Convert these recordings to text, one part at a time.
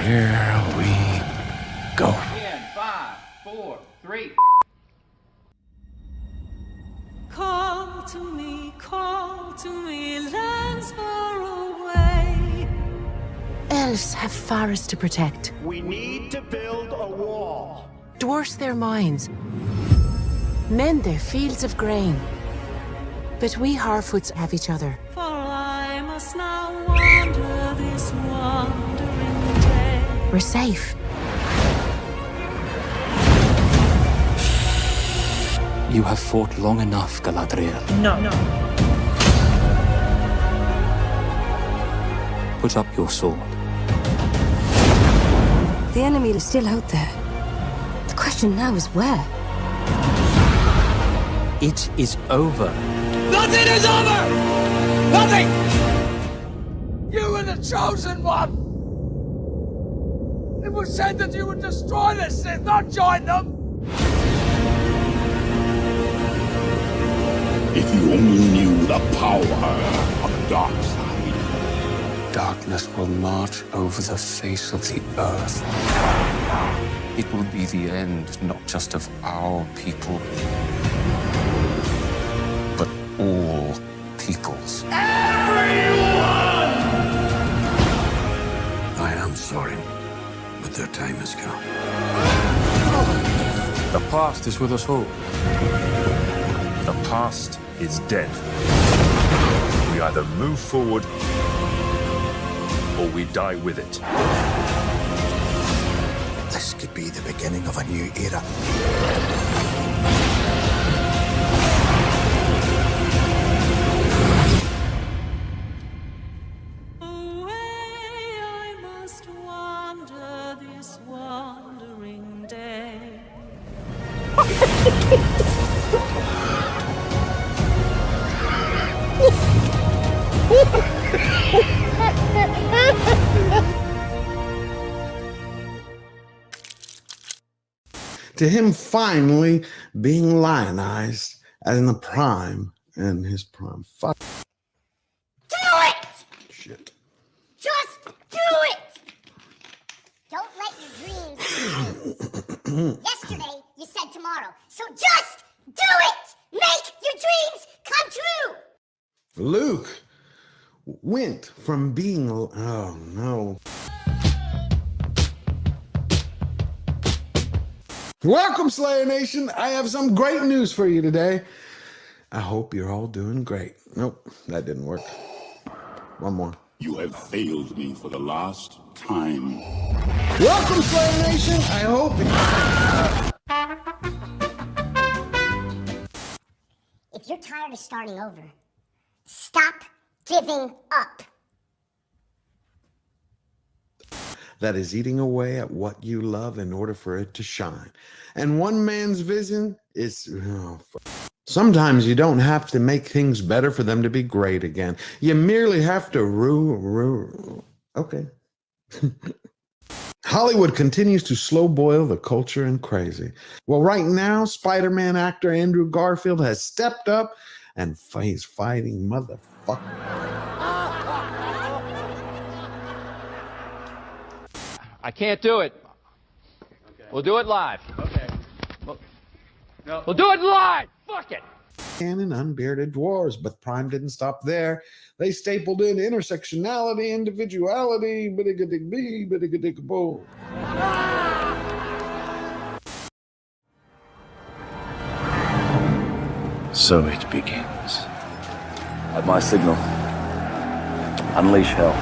Here we go. 10, 5, 4, 3. Call to me, lands far away. Elves have forests to protect. We need to build a wall. Dwarfs their mines. Men their fields of grain. But we Harfoots have each other. For I must now wander this wandering day. We're safe. You have fought long enough, Galadriel. No. Put up your sword. The enemy is still out there. The question now is where? It is over. Nothing is over! Nothing! You were the chosen one! It was said that you would destroy the Sith, not join them! If you only knew the power of the dark side. Darkness will march over the face of the earth. It will be the end, not just of our people, but all peoples. Everyone! I am sorry, but their time has come. The past is with us all. The past is dead. We either move forward or we die with it. This could be the beginning of a new era. Away I must wander this wandering day. To him finally being lionized in the prime and his prime. Fuck. Do it! Shit. Just do it! Don't let your dreams fade. Yesterday, you said tomorrow. So just do it! Make your dreams come true! Luke went from being... Oh, no. Welcome, Slayer Nation. I have some great news for you today. I hope you're all doing great. Nope, that didn't work. One more. You have failed me for the last time. Welcome, Slayer Nation. I hope... If you're tired of starting over, stop giving up. That is eating away at what you love in order for it to shine. And one man's vision is... Sometimes you don't have to make things better for them to be great again. You merely have to Okay. Hollywood continues to slow boil the culture and crazy. Well, right now, Spider-Man actor Andrew Garfield has stepped up and he's fighting motherfucker. I can't do it. Okay. We'll do it live. Okay. We'll do it live. Fuck it. And unbearded dwarves, but Prime didn't stop there. They stapled in intersectionality, individuality, biddiga-dig-bee, biddiga-dig-boo. So it begins. At my signal, unleash hell.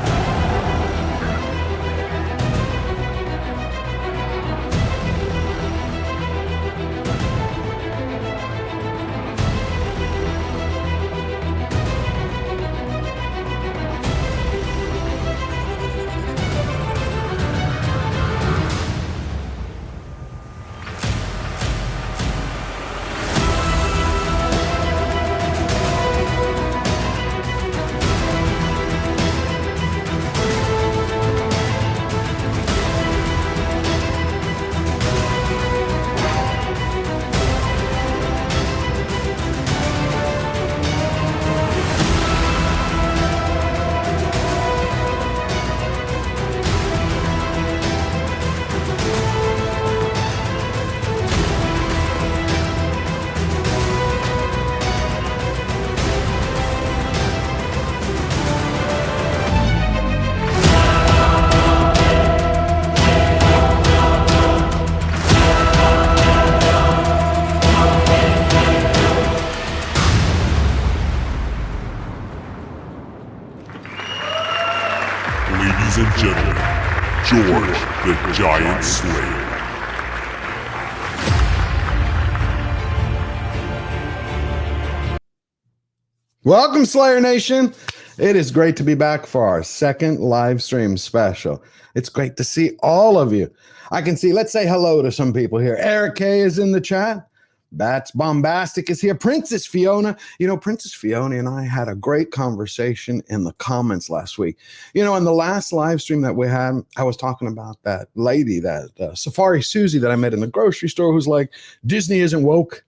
Ladies and gentlemen, George the Giant Slayer. Welcome, Slayer Nation. It is great to be back for our second live stream special. It's great to see all of you. I can see, let's say hello to some people here. Eric K is in the chat. Bats Bombastic is here. Princess Fiona. You know, Princess Fiona and I had a great conversation in the comments last week. You know, in the last live stream that we had, I was talking about that lady, that Safari Susie that I met in the grocery store who's like, Disney isn't woke.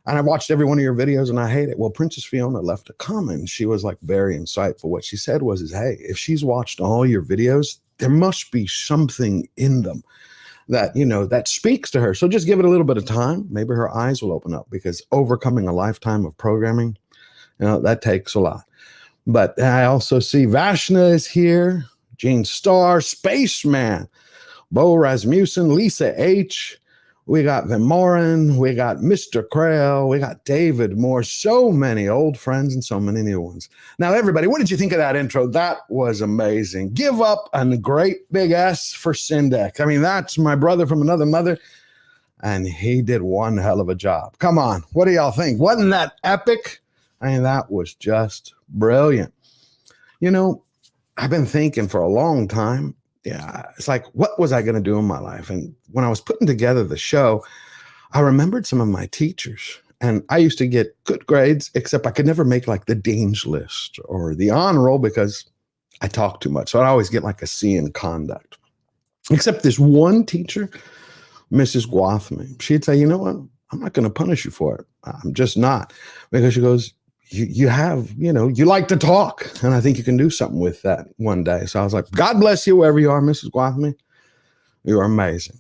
And I watched every one of your videos and I hate it. Well, Princess Fiona left a comment. She was like very insightful. What she said was, hey, if she's watched all your videos, there must be something in them that, you know, that speaks to her. So just give it a little bit of time. Maybe her eyes will open up, because overcoming a lifetime of programming, you know, that takes a lot. But I also see Vashna is here, Gene Starr, Spaceman, Bo Rasmussen, Lisa H. We got Vimorin, we got Mr. Krell, we got David Moore, so many old friends and so many new ones. Now, everybody, what did you think of that intro? That was amazing. Give up a great big S for Sindek. I mean, that's my brother from another mother, and he did one hell of a job. Come on, what do y'all think? Wasn't that epic? I mean, that was just brilliant. You know, I've been thinking for a long time, yeah, it's like, what was I going to do in my life? And when I was putting together the show, I remembered some of my teachers, and I used to get good grades, except I could never make like the dean's list or the honor roll because I talked too much. So I'd always get like a C in conduct, except this one teacher, Mrs. Gwathmey. She'd say, you know what? I'm not going to punish you for it. I'm just not, because she goes, you have, you know, you like to talk, and I think you can do something with that one day. So I was like, God bless you wherever you are, Mrs. Gwathmey. You are amazing.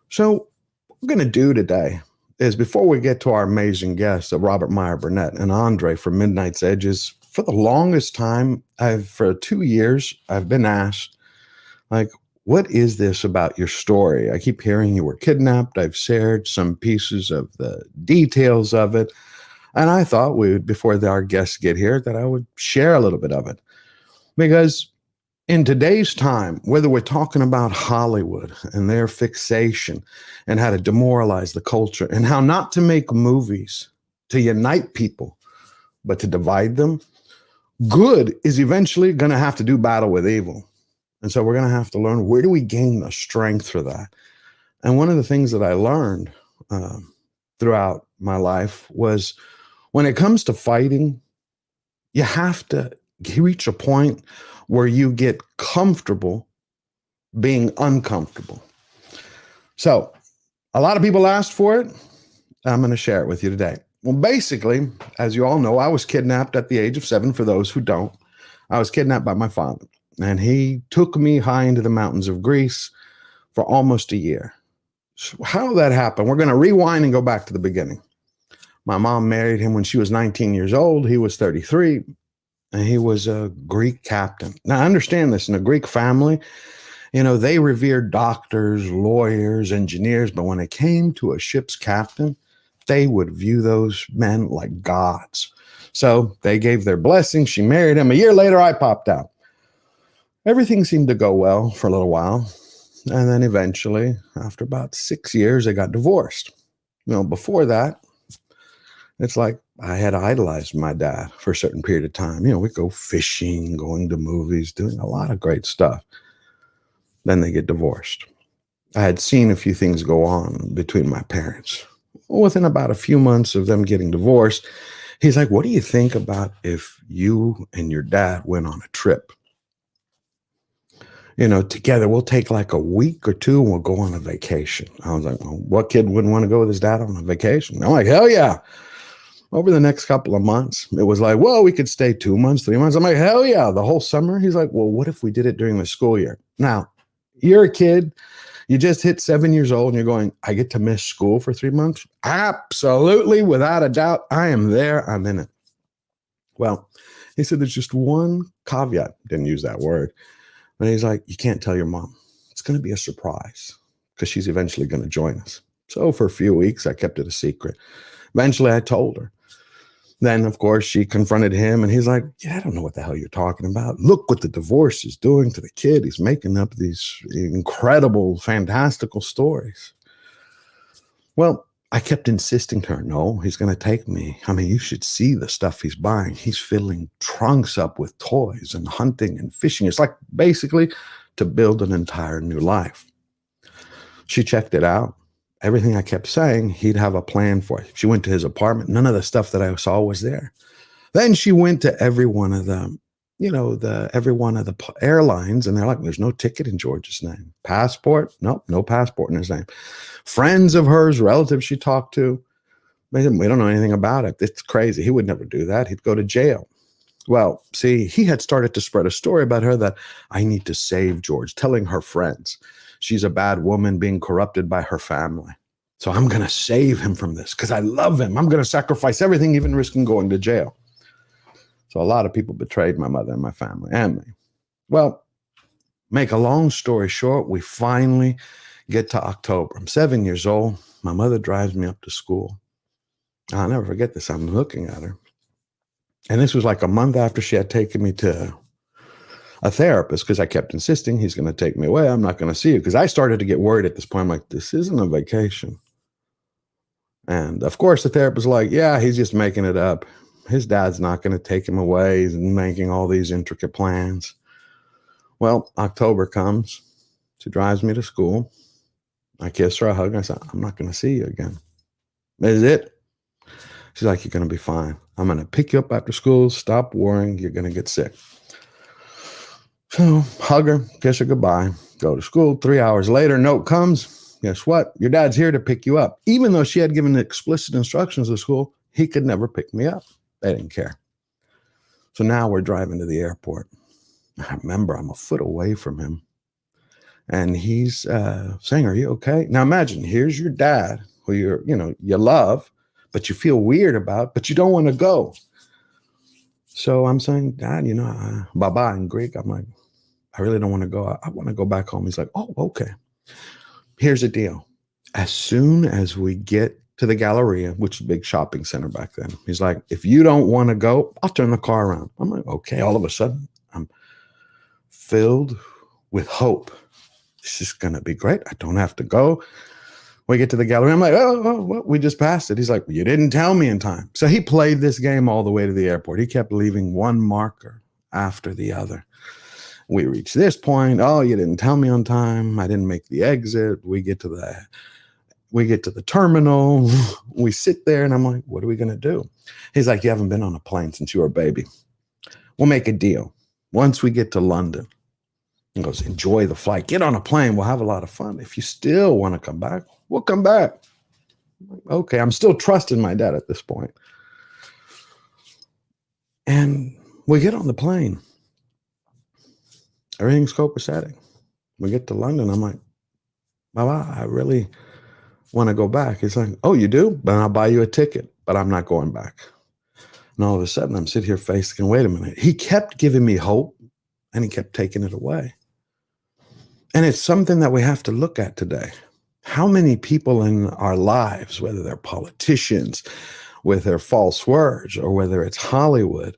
So what we're going to do today is, before we get to our amazing guests of Robert Meyer Burnett and Andre from Midnight's Edges, for the longest time, for 2 years, I've been asked, like, what is this about your story? I keep hearing you were kidnapped. I've shared some pieces of the details of it. And I thought before our guests get here, that I would share a little bit of it. Because in today's time, whether we're talking about Hollywood and their fixation and how to demoralize the culture and how not to make movies to unite people, but to divide them, good is eventually going to have to do battle with evil. And so we're going to have to learn, where do we gain the strength for that? And one of the things that I learned throughout my life was, when it comes to fighting, you have to reach a point where you get comfortable being uncomfortable. So a lot of people asked for it. I'm going to share it with you today. Well, basically, as you all know, I was kidnapped at the age of 7. For those who don't, I was kidnapped by my father, and he took me high into the mountains of Greece for almost a year. So how that happened, we're going to rewind and go back to the beginning. My mom married him when she was 19 years old. He was 33, and he was a Greek captain. Now, I understand this. In a Greek family, you know, they revered doctors, lawyers, engineers, but when it came to a ship's captain, they would view those men like gods. So they gave their blessing. She married him. A year later, I popped out. Everything seemed to go well for a little while. And then eventually, after about 6 years, they got divorced. You know, before that, it's like I had idolized my dad for a certain period of time. You know, we'd go fishing, going to movies, doing a lot of great stuff. Then they get divorced. I had seen a few things go on between my parents. Within about a few months of them getting divorced, he's like, what do you think about if you and your dad went on a trip? You know, together, we'll take like a week or two and we'll go on a vacation. I was like, well, what kid wouldn't want to go with his dad on a vacation? I'm like, hell yeah. Over the next couple of months, it was like, well, we could stay 2 months, 3 months. I'm like, hell yeah, the whole summer. He's like, well, what if we did it during the school year? Now, you're a kid, you just hit 7 years old, and you're going, I get to miss school for 3 months? Absolutely, without a doubt, I am there, I'm in it. Well, he said, there's just one caveat, didn't use that word, but he's like, you can't tell your mom. It's going to be a surprise, because she's eventually going to join us. So for a few weeks, I kept it a secret. Eventually, I told her. Then, of course, she confronted him, and he's like, yeah, I don't know what the hell you're talking about. Look what the divorce is doing to the kid. He's making up these incredible, fantastical stories. Well, I kept insisting to her, no, he's going to take me. I mean, you should see the stuff he's buying. He's filling trunks up with toys and hunting and fishing. It's like basically to build an entire new life. She checked it out. Everything I kept saying, he'd have a plan for it. She went to his apartment. None of the stuff that I saw was there. Then she went to every one of the airlines, and they're like, there's no ticket in George's name. Passport? Nope, no passport in his name. Friends of hers, relatives she talked to, we don't know anything about it. It's crazy. He would never do that. He'd go to jail. Well, see, he had started to spread a story about her that I need to save George, telling her friends. She's a bad woman being corrupted by her family. So I'm going to save him from this because I love him. I'm going to sacrifice everything, even risking going to jail. So a lot of people betrayed my mother and my family and me. Well, make a long story short, we finally get to October. I'm 7 years old. My mother drives me up to school. I'll never forget this. I'm looking at her. And this was like a month after she had taken me to a therapist because I kept insisting he's going to take me away. I'm not going to see you because I started to get worried at this point. I'm like, this isn't a vacation. And of course, the therapist was like, yeah, he's just making it up. His dad's not going to take him away. He's making all these intricate plans. Well, October comes. She drives me to school. I kiss her, I hug her. I said, I'm not going to see you again. Is it? She's like, you're going to be fine. I'm going to pick you up after school. Stop worrying. You're going to get sick. So hug her, kiss her goodbye, go to school. 3 hours later, note comes. Guess what? Your dad's here to pick you up. Even though she had given explicit instructions to school, he could never pick me up. They didn't care. So now we're driving to the airport. I remember I'm a foot away from him. And he's saying, are you okay? Now imagine, here's your dad who you love, but you feel weird about, but you don't want to go. So I'm saying, Dad, bye-bye in Greek. I'm like, I really don't want to go. I want to go back home. He's like, oh, okay. Here's the deal. As soon as we get to the Galleria, which is a big shopping center back then, he's like, if you don't want to go, I'll turn the car around. I'm like, okay. All of a sudden, I'm filled with hope. This is going to be great. I don't have to go. We get to the Galleria. I'm like, well, we just passed it. He's like, well, you didn't tell me in time. So he played this game all the way to the airport. He kept leaving one marker after the other. We reach this point. Oh, you didn't tell me on time. I didn't make the exit. We get to the terminal. We sit there and I'm like, what are we going to do? He's like, you haven't been on a plane since you were a baby. We'll make a deal. Once we get to London, he goes, enjoy the flight. Get on a plane. We'll have a lot of fun. If you still want to come back, we'll come back. Okay, I'm still trusting my dad at this point. And we get on the plane. Everything's copacetic. We get to London. I'm like, Baba, I really want to go back. He's like, oh, you do? Then I'll buy you a ticket, but I'm not going back. And all of a sudden, I'm sitting here facing, wait a minute. He kept giving me hope, and he kept taking it away. And it's something that we have to look at today. How many people in our lives, whether they're politicians with their false words or whether it's Hollywood,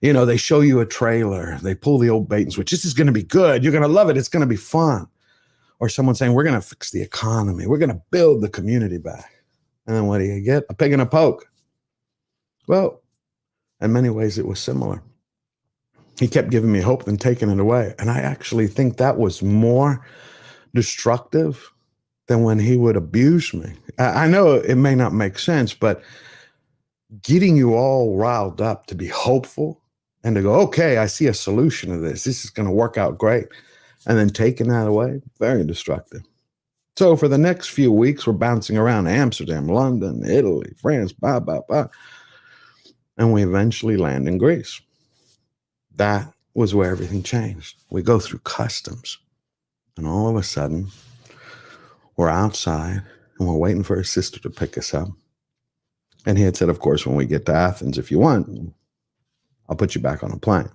they show you a trailer, they pull the old bait and switch. This is going to be good. You're going to love it. It's going to be fun. Or someone saying, we're going to fix the economy. We're going to build the community back. And then what do you get? A pig and a poke. Well, in many ways, it was similar. He kept giving me hope and taking it away. And I actually think that was more destructive than when he would abuse me. I know it may not make sense, but getting you all riled up to be hopeful and to go, okay, I see a solution to this. This is going to work out great. And then taking that away, very destructive. So for the next few weeks, we're bouncing around Amsterdam, London, Italy, France, blah, blah, blah. And we eventually land in Greece. That was where everything changed. We go through customs. And all of a sudden, we're outside and we're waiting for his sister to pick us up. And he had said, of course, when we get to Athens, if you want, I'll put you back on a plane.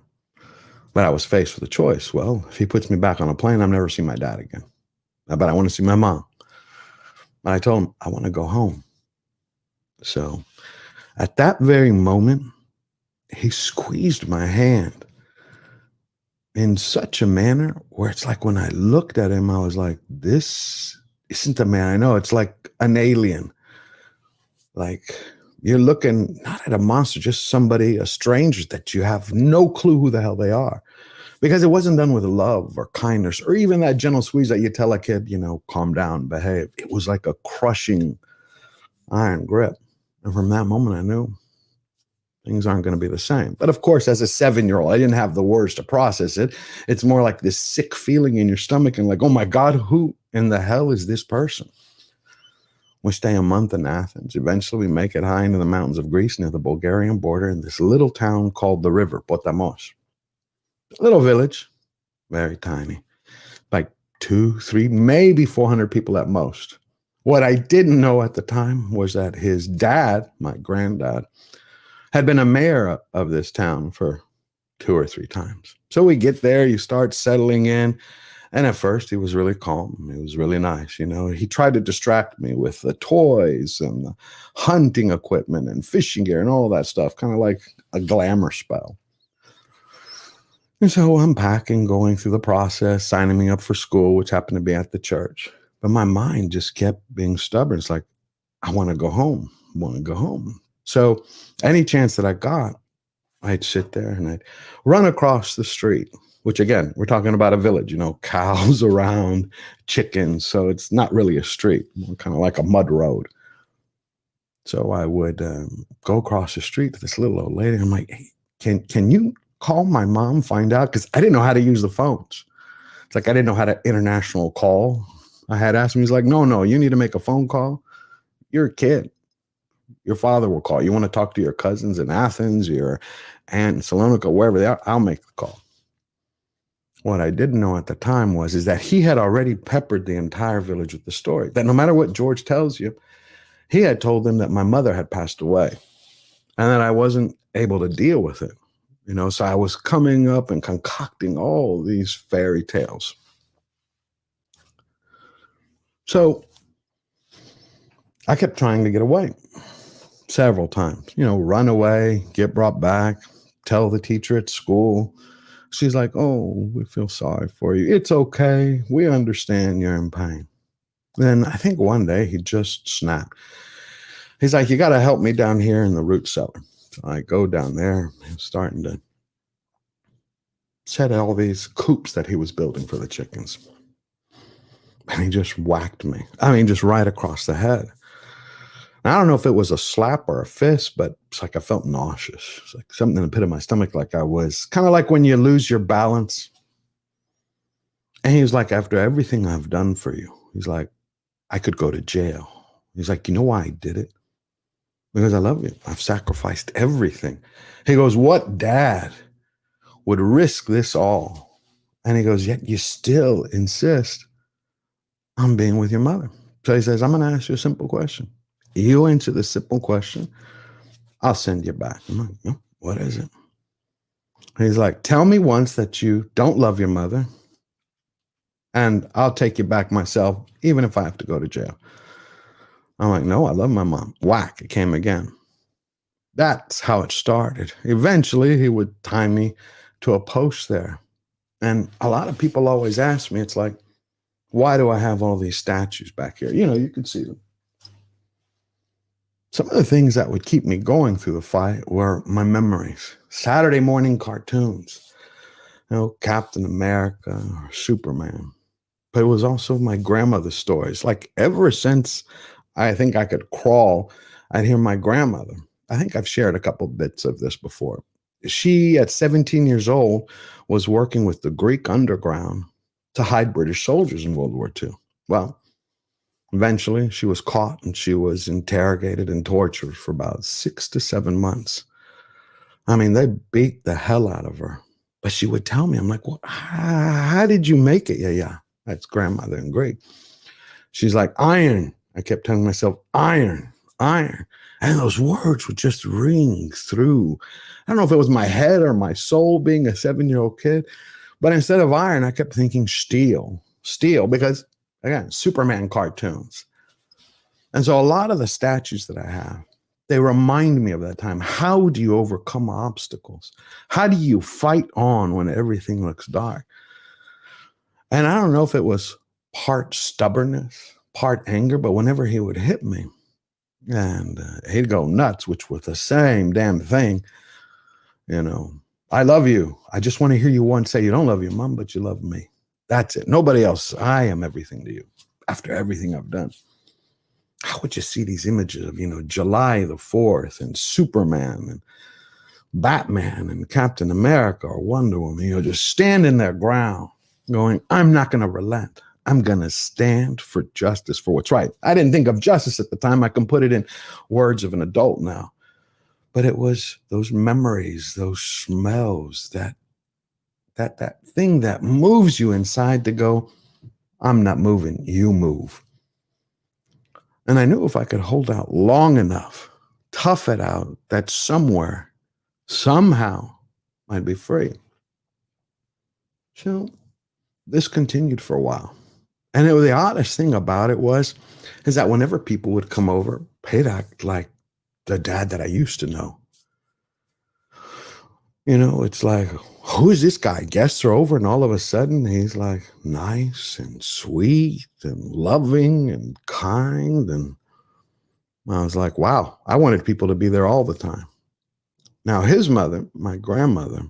But I was faced with a choice. Well, if he puts me back on a plane, I'll never see my dad again. But I want to see my mom. But I told him, I want to go home. So At that very moment, he squeezed my hand in such a manner where it's like when I looked at him, I was like, this isn't the man I know. It's like an alien. Like you're looking not at a monster, just somebody, a stranger that you have no clue who the hell they are. Because it wasn't done with love or kindness or even that gentle squeeze that you tell a kid, you know, calm down, behave. It was like a crushing iron grip. And from that moment, I knew things aren't going to be the same. But of course, as a 7-year-old, I didn't have the words to process it. It's more like this sick feeling in your stomach and like, oh my God, who in the hell is this person? We stay a month in Athens. Eventually, we make it high into the mountains of Greece near the Bulgarian border in this little town called the River, Potamos. Little village, very tiny, like 200, 300, maybe 400 people at most. What I didn't know at the time was that his dad, my granddad, had been a mayor of this town for 2 or 3 times. So we get there, you start settling in. And at first he was really calm. He was really nice. You know, he tried to distract me with the toys and the hunting equipment and fishing gear and all that stuff, kind of like a glamour spell. And so I'm packing, going through the process, signing me up for school, which happened to be at the church. But my mind just kept being stubborn. It's like, I want to go home. I want to go home. So any chance that I got, I'd sit there and I'd run across the street, which again, we're talking about a village, you know, cows around, chickens. So it's not really a street, kind of like a mud road. So I would go across the street to this little old lady. I'm like, hey, can you call my mom, find out? Because I didn't know how to use the phones. It's like I didn't know how to international call. I had asked him, he's like, no, you need to make a phone call. You're a kid. Your father will call. You want to talk to your cousins in Athens, your aunt in Salonika, wherever they are, I'll make the call. What I didn't know at the time is that he had already peppered the entire village with the story, that no matter what George tells you, he had told them that my mother had passed away and that I wasn't able to deal with it. You know, so I was coming up and concocting all these fairy tales. So I kept trying to get away several times, you know, run away, get brought back, tell the teacher at school. She's like, oh, we feel sorry for you. It's okay. We understand you're in pain. Then I think one day he just snapped. He's like, you got to help me down here in the root cellar. So I go down there. He's starting to set all these coops that he was building for the chickens. And he just whacked me. I mean, just right across the head. And I don't know if it was a slap or a fist, but it's like I felt nauseous. It's like something in the pit of my stomach, like I was kind of like when you lose your balance. And he was like, after everything I've done for you, he's like, I could go to jail. He's like, you know why I did it? Because I love you. I've sacrificed everything. He goes, what dad would risk this all? And he goes, yet you still insist on being with your mother. So he says, I'm going to ask you a simple question. You answer the simple question, I'll send you back. I'm like, no, what is it? He's like, tell me once that you don't love your mother, and I'll take you back myself, even if I have to go to jail. I'm like, no, I love my mom. Whack, it came again. That's how it started. Eventually, he would tie me to a post there. And a lot of people always ask me, it's like, why do I have all these statues back here? You know, you can see them. Some of the things that would keep me going through the fight were my memories. Saturday morning cartoons, you know, Captain America or Superman. But it was also my grandmother's stories. Like ever since I think I could crawl, I'd hear my grandmother. I think I've shared a couple bits of this before. She, at 17 years old, was working with the Greek underground to hide British soldiers in World War II. Well, eventually she was caught and she was interrogated and tortured for about 6 to 7 months. I mean, they beat the hell out of her. But she would tell me, I'm like, well, how did you make it? Yeah. That's grandmother in Greek. She's like, iron. I kept telling myself, iron. And those words would just ring through. I don't know if it was my head or my soul being a 7-year-old kid, but instead of iron, I kept thinking steel, because again, Superman cartoons. And so a lot of the statues that I have, They remind me of that time. How do you overcome obstacles? How do you fight on when everything looks dark? And I don't know if it was part stubbornness, part anger, but whenever he would hit me and he'd go nuts, which was the same damn thing, you know, I love you. I just want to hear you once say you don't love your mom, but you love me. That's it. Nobody else. I am everything to you after everything I've done. How would you see these images of, you know, July the 4th and Superman and Batman and Captain America or Wonder Woman, you know, just standing their ground going, I'm not going to relent. I'm going to stand for justice, for what's right. I didn't think of justice at the time. I can put it in words of an adult now. But it was those memories, those smells, that thing that moves you inside to go, I'm not moving, you move. And I knew if I could hold out long enough, tough it out, that somewhere, somehow, I'd be free. So this continued for a while. And the oddest thing about it is that whenever people would come over, he'd act like the dad that I used to know. You know, it's like, who is this guy? Guests are over, and all of a sudden he's like nice and sweet and loving and kind. And I was like, wow, I wanted people to be there all the time. Now, his mother, my grandmother,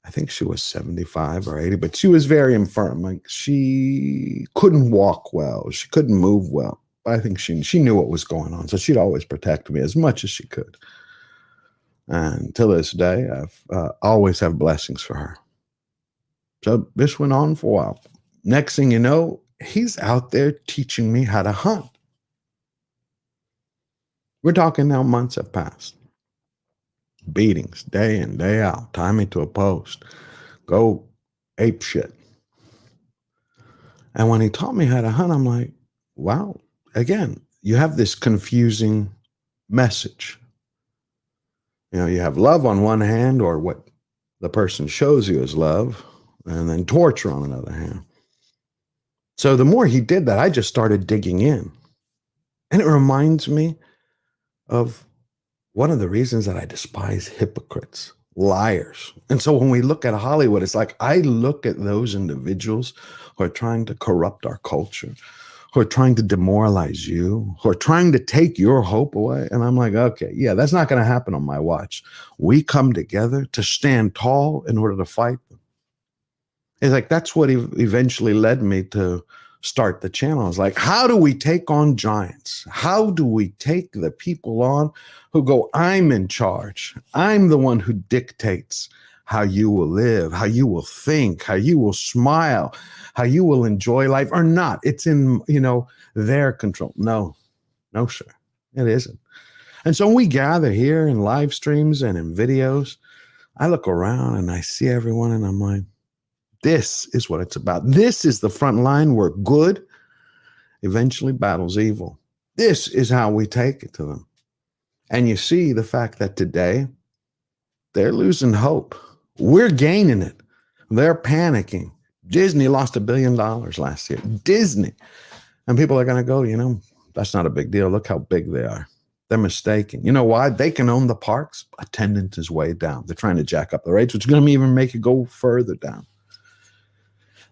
I think she was 75 or 80, but she was very infirm. Like, she couldn't walk well. She couldn't move well. I think she knew what was going on, so she'd always protect me as much as she could. And to this day, I've always have blessings for her. So this went on for a while. Next thing you know, he's out there teaching me how to hunt. We're talking now months have passed. Beatings, day in, day out, tie me to a post, go ape shit. And when he taught me how to hunt, I'm like, wow, again, you have this confusing message. You know, you have love on one hand, or what the person shows you as love, and then torture on another hand. So the more he did that, I just started digging in. And it reminds me of one of the reasons that I despise hypocrites, liars. And so when we look at Hollywood, it's like I look at those individuals who are trying to corrupt our culture, who are trying to demoralize you, who are trying to take your hope away. And I'm like, okay, yeah, that's not going to happen on my watch. We come together to stand tall in order to fight them. It's like, that's what eventually led me to start the channel. It's like, how do we take on giants? How do we take the people on who go, I'm in charge. I'm the one who dictates how you will live, how you will think, how you will smile, how you will enjoy life or not. It's in, their control. No, sir, it isn't. And so when we gather here in live streams and in videos, I look around and I see everyone and I'm like, this is what it's about. This is the front line where good eventually battles evil. This is how we take it to them. And you see the fact that today they're losing hope. We're gaining it. They're panicking. Disney lost $1 billion last year. Disney. And people are going to go, that's not a big deal. Look how big they are. They're mistaken. You know why? They can own the parks. Attendance is way down. They're trying to jack up the rates, which is going to even make it go further down.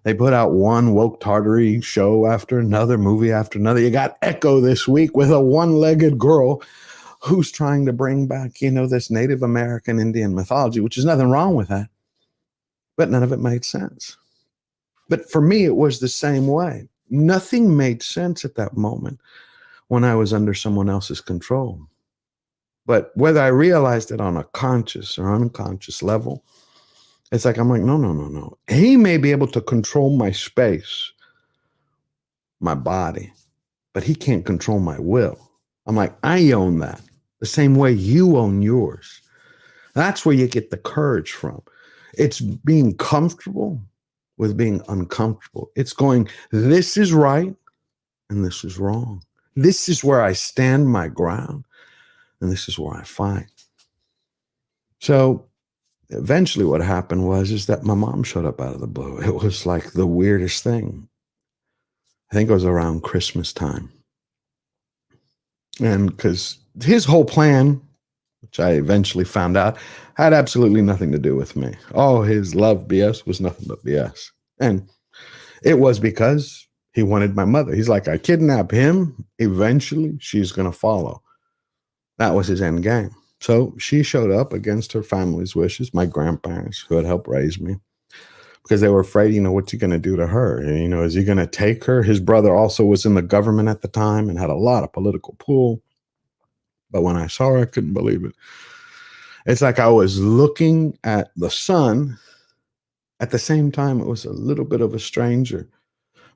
They put out one woke tartary show after another, movie after another. You got Echo this week with a one-legged girl who's trying to bring back, this Native American Indian mythology, which is nothing wrong with that. But none of it made sense. But for me, it was the same way. Nothing made sense at that moment when I was under someone else's control. But whether I realized it on a conscious or unconscious level, it's like, I'm like, no. He may be able to control my space, my body, but he can't control my will. I'm like, I own that the same way you own yours. That's where you get the courage from. It's being comfortable with being uncomfortable. It's going, this is right and this is wrong. This is where I stand my ground and this is where I fight. So eventually what happened is that my mom showed up out of the blue. It was like the weirdest thing. I think it was around Christmas time. And because his whole plan, which I eventually found out, had absolutely nothing to do with me. All his love BS was nothing but BS. And it was because he wanted my mother. He's like, I kidnap him. Eventually, she's going to follow. That was his end game. So she showed up against her family's wishes, my grandparents who had helped raise me, because they were afraid, what's he going to do to her? And, is he going to take her? His brother also was in the government at the time and had a lot of political pull. But when I saw her, I couldn't believe it. It's like I was looking at the sun. At the same time, it was a little bit of a stranger,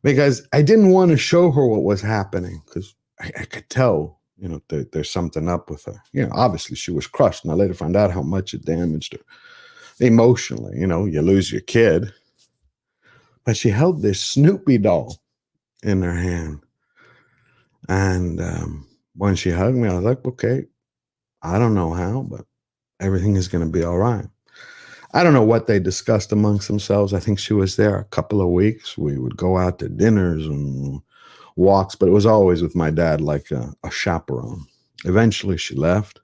because I didn't want to show her what was happening, because I could tell, there's something up with her. Obviously she was crushed, and I later found out how much it damaged her emotionally. You lose your kid. But she held this Snoopy doll in her hand. And when she hugged me, I was like, okay, I don't know how, but everything is going to be all right. I don't know what they discussed amongst themselves. I think she was there a couple of weeks. We would go out to dinners and walks, but it was always with my dad, like a chaperone. Eventually she left.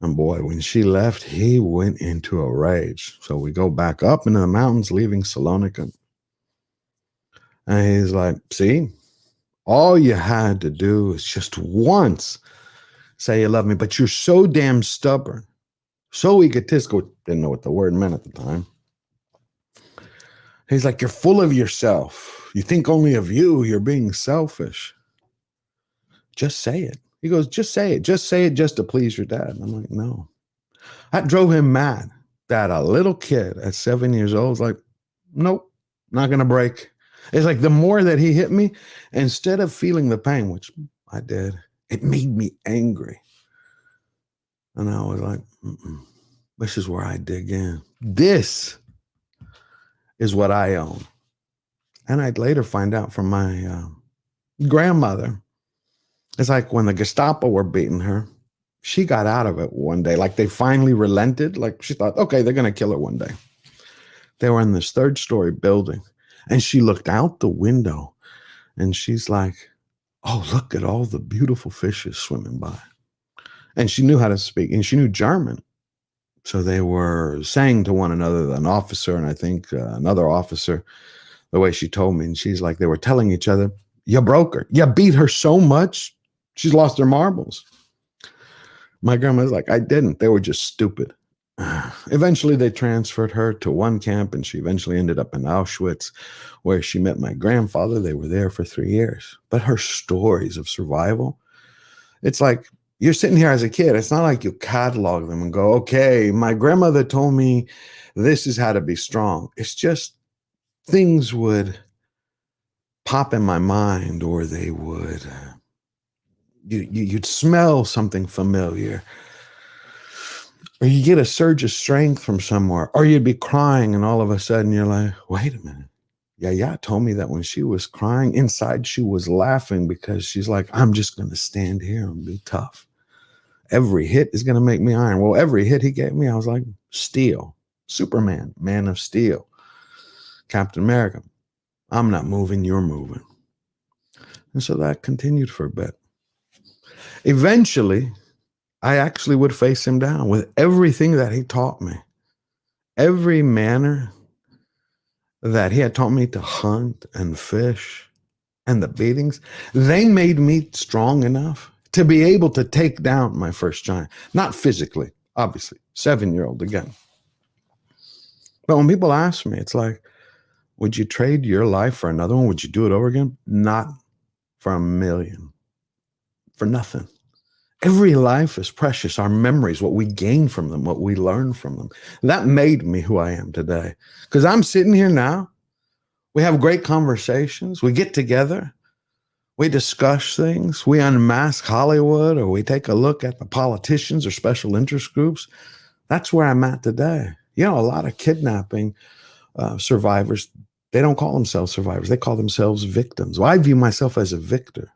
And boy, when she left, he went into a rage. So we go back up into the mountains, leaving Salonika. And he's like, see, all you had to do is just once say you love me, but you're so damn stubborn, so egotistical, didn't know what the word meant at the time. He's like, you're full of yourself. You think only of you. You're being selfish. Just say it. He goes, just say it. Just say it just to please your dad. And I'm like, no. That drove him mad that a little kid at 7 years old was like, nope, not going to break. It's like the more that he hit me, instead of feeling the pain, which I did, it made me angry. And I was like, this is where I dig in. This is what I own. And I'd later find out from my grandmother. It's like when the Gestapo were beating her, she got out of it one day. Like they finally relented. Like she thought, okay, they're going to kill her one day. They were in this 3rd-story building. And she looked out the window and she's like, oh, look at all the beautiful fishes swimming by. And she knew how to speak, and she knew German. So they were saying to one another, an officer and I think another officer, the way she told me. And she's like, they were telling each other, you broke her. You beat her so much, she's lost her marbles. My grandma's like, I didn't. They were just stupid. Eventually, they transferred her to one camp, and she eventually ended up in Auschwitz, where she met my grandfather. They were there for 3 years. But her stories of survival, it's like, you're sitting here as a kid. It's not like you catalog them and go, okay, my grandmother told me this is how to be strong. It's just things would pop in my mind, or they would, you'd smell something familiar, or you get a surge of strength from somewhere, or you'd be crying and all of a sudden you're like, wait a minute. Yeah, told me that when she was crying inside, she was laughing because she's like, I'm just going to stand here and be tough. Every hit is going to make me iron. Well, every hit he gave me, I was like, steel, Superman, Man of Steel, Captain America. I'm not moving, you're moving. And so that continued for a bit. Eventually, I actually would face him down with everything that he taught me. Every manner that he had taught me to hunt and fish, and the beatings, they made me strong enough to be able to take down my first giant. Not physically, obviously, 7-year-old again. But when people ask me, it's like, would you trade your life for another one? Would you do it over again? Not for $1 million. For nothing. Every life is precious. Our memories, what we gain from them, what we learn from them. That made me who I am today. Because I'm sitting here now. We have great conversations. We get together. We discuss things. We unmask Hollywood, or we take a look at the politicians or special interest groups. That's where I'm at today. A lot of kidnapping survivors, they don't call themselves survivors. They call themselves victims. Well, I view myself as a victor.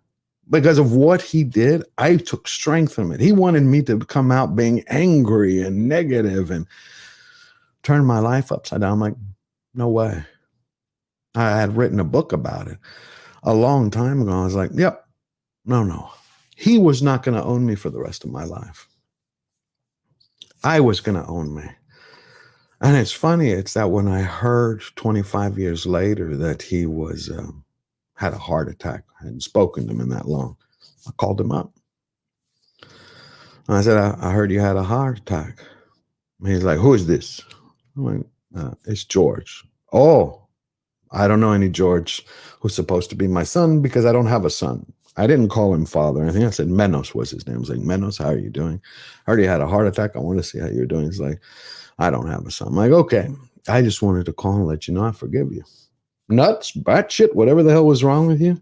Because of what he did, I took strength from it. He wanted me to come out being angry and negative and turn my life upside down. I'm like, no way. I had written a book about it a long time ago. I was like, yep, no. He was not going to own me for the rest of my life. I was going to own me. And it's funny, it's that when I heard 25 years later that he was had a heart attack, I hadn't spoken to him in that long, I called him up. And I said, I heard you had a heart attack. And he's like, who is this? I went, it's George. Oh, I don't know any George who's supposed to be my son because I don't have a son. I didn't call him father or anything. I said Menos was his name. I was like, Menos, how are you doing? I heard you had a heart attack. I want to see how you're doing. He's like, I don't have a son. I'm like, okay. I just wanted to call and let you know I forgive you. Nuts, batshit, whatever the hell was wrong with you.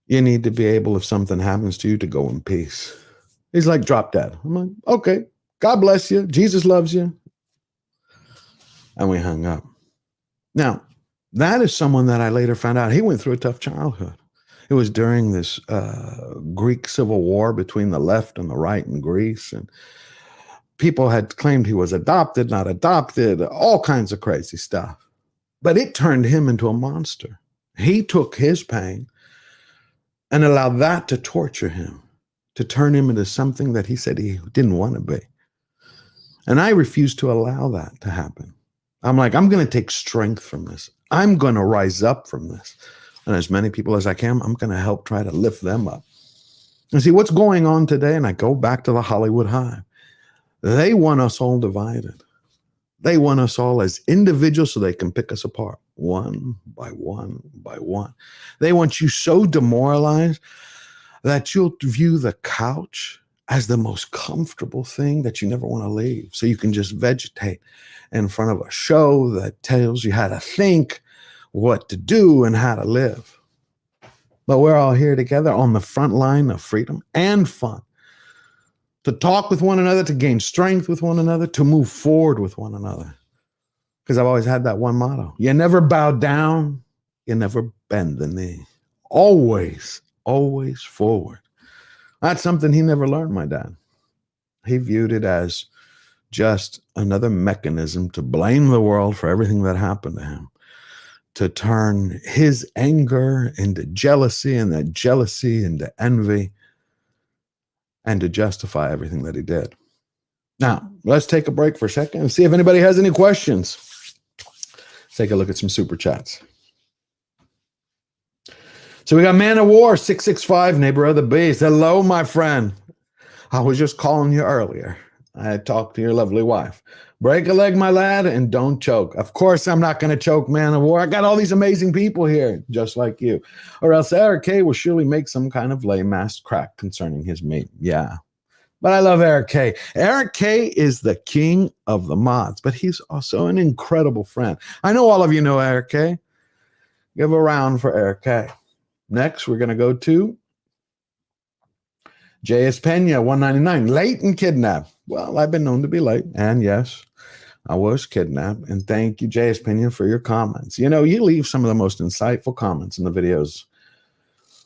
You need to be able, if something happens to you, to go in peace. He's like, drop dead. I'm like, okay. God bless you. Jesus loves you. And we hung up. Now, that is someone that I later found out he went through a tough childhood. It was during this Greek civil war between the left and the right in Greece. And people had claimed he was adopted, not adopted, all kinds of crazy stuff. But it turned him into a monster. He took his pain and allowed that to torture him, to turn him into something that he said he didn't want to be. And I refused to allow that to happen. I'm like, I'm going to take strength from this. I'm going to rise up from this. And as many people as I can, I'm going to help try to lift them up. And see what's going on today, and I go back to the Hollywood Hive. They want us all divided. They want us all as individuals so they can pick us apart one by one by one. They want you so demoralized that you'll view the couch as the most comfortable thing that you never want to leave. So you can just vegetate in front of a show that tells you how to think, what to do, and how to live. But we're all here together on the front line of freedom and fun, to talk with one another, to gain strength with one another, to move forward with one another. Because I've always had that one motto. You never bow down, you never bend the knee. Always, always forward. That's something he never learned, my dad. He viewed it as just another mechanism to blame the world for everything that happened to him, to turn his anger into jealousy and that jealousy into envy, and to justify everything that he did. Now, let's take a break for a second and see if anybody has any questions. Let's take a look at some super chats. So we got Man of War 665, neighbor of the beast. Hello, my friend. I was just calling you earlier. I had talked to your lovely wife. Break a leg, my lad, and don't choke. Of course, I'm not going to choke, Man of War. I got all these amazing people here, just like you. Or else Eric K will surely make some kind of lame-ass crack concerning his mate. Yeah. But I love Eric K. Eric K is the king of the mods, but he's also an incredible friend. I know all of you know Eric K. Give a round for Eric K. Next, we're going to go to J.S. Pena, 199. Late and kidnapped. Well, I've been known to be late. And yes, I was kidnapped. And thank you, J.S. Pena, for your comments. You know, you leave some of the most insightful comments in the videos.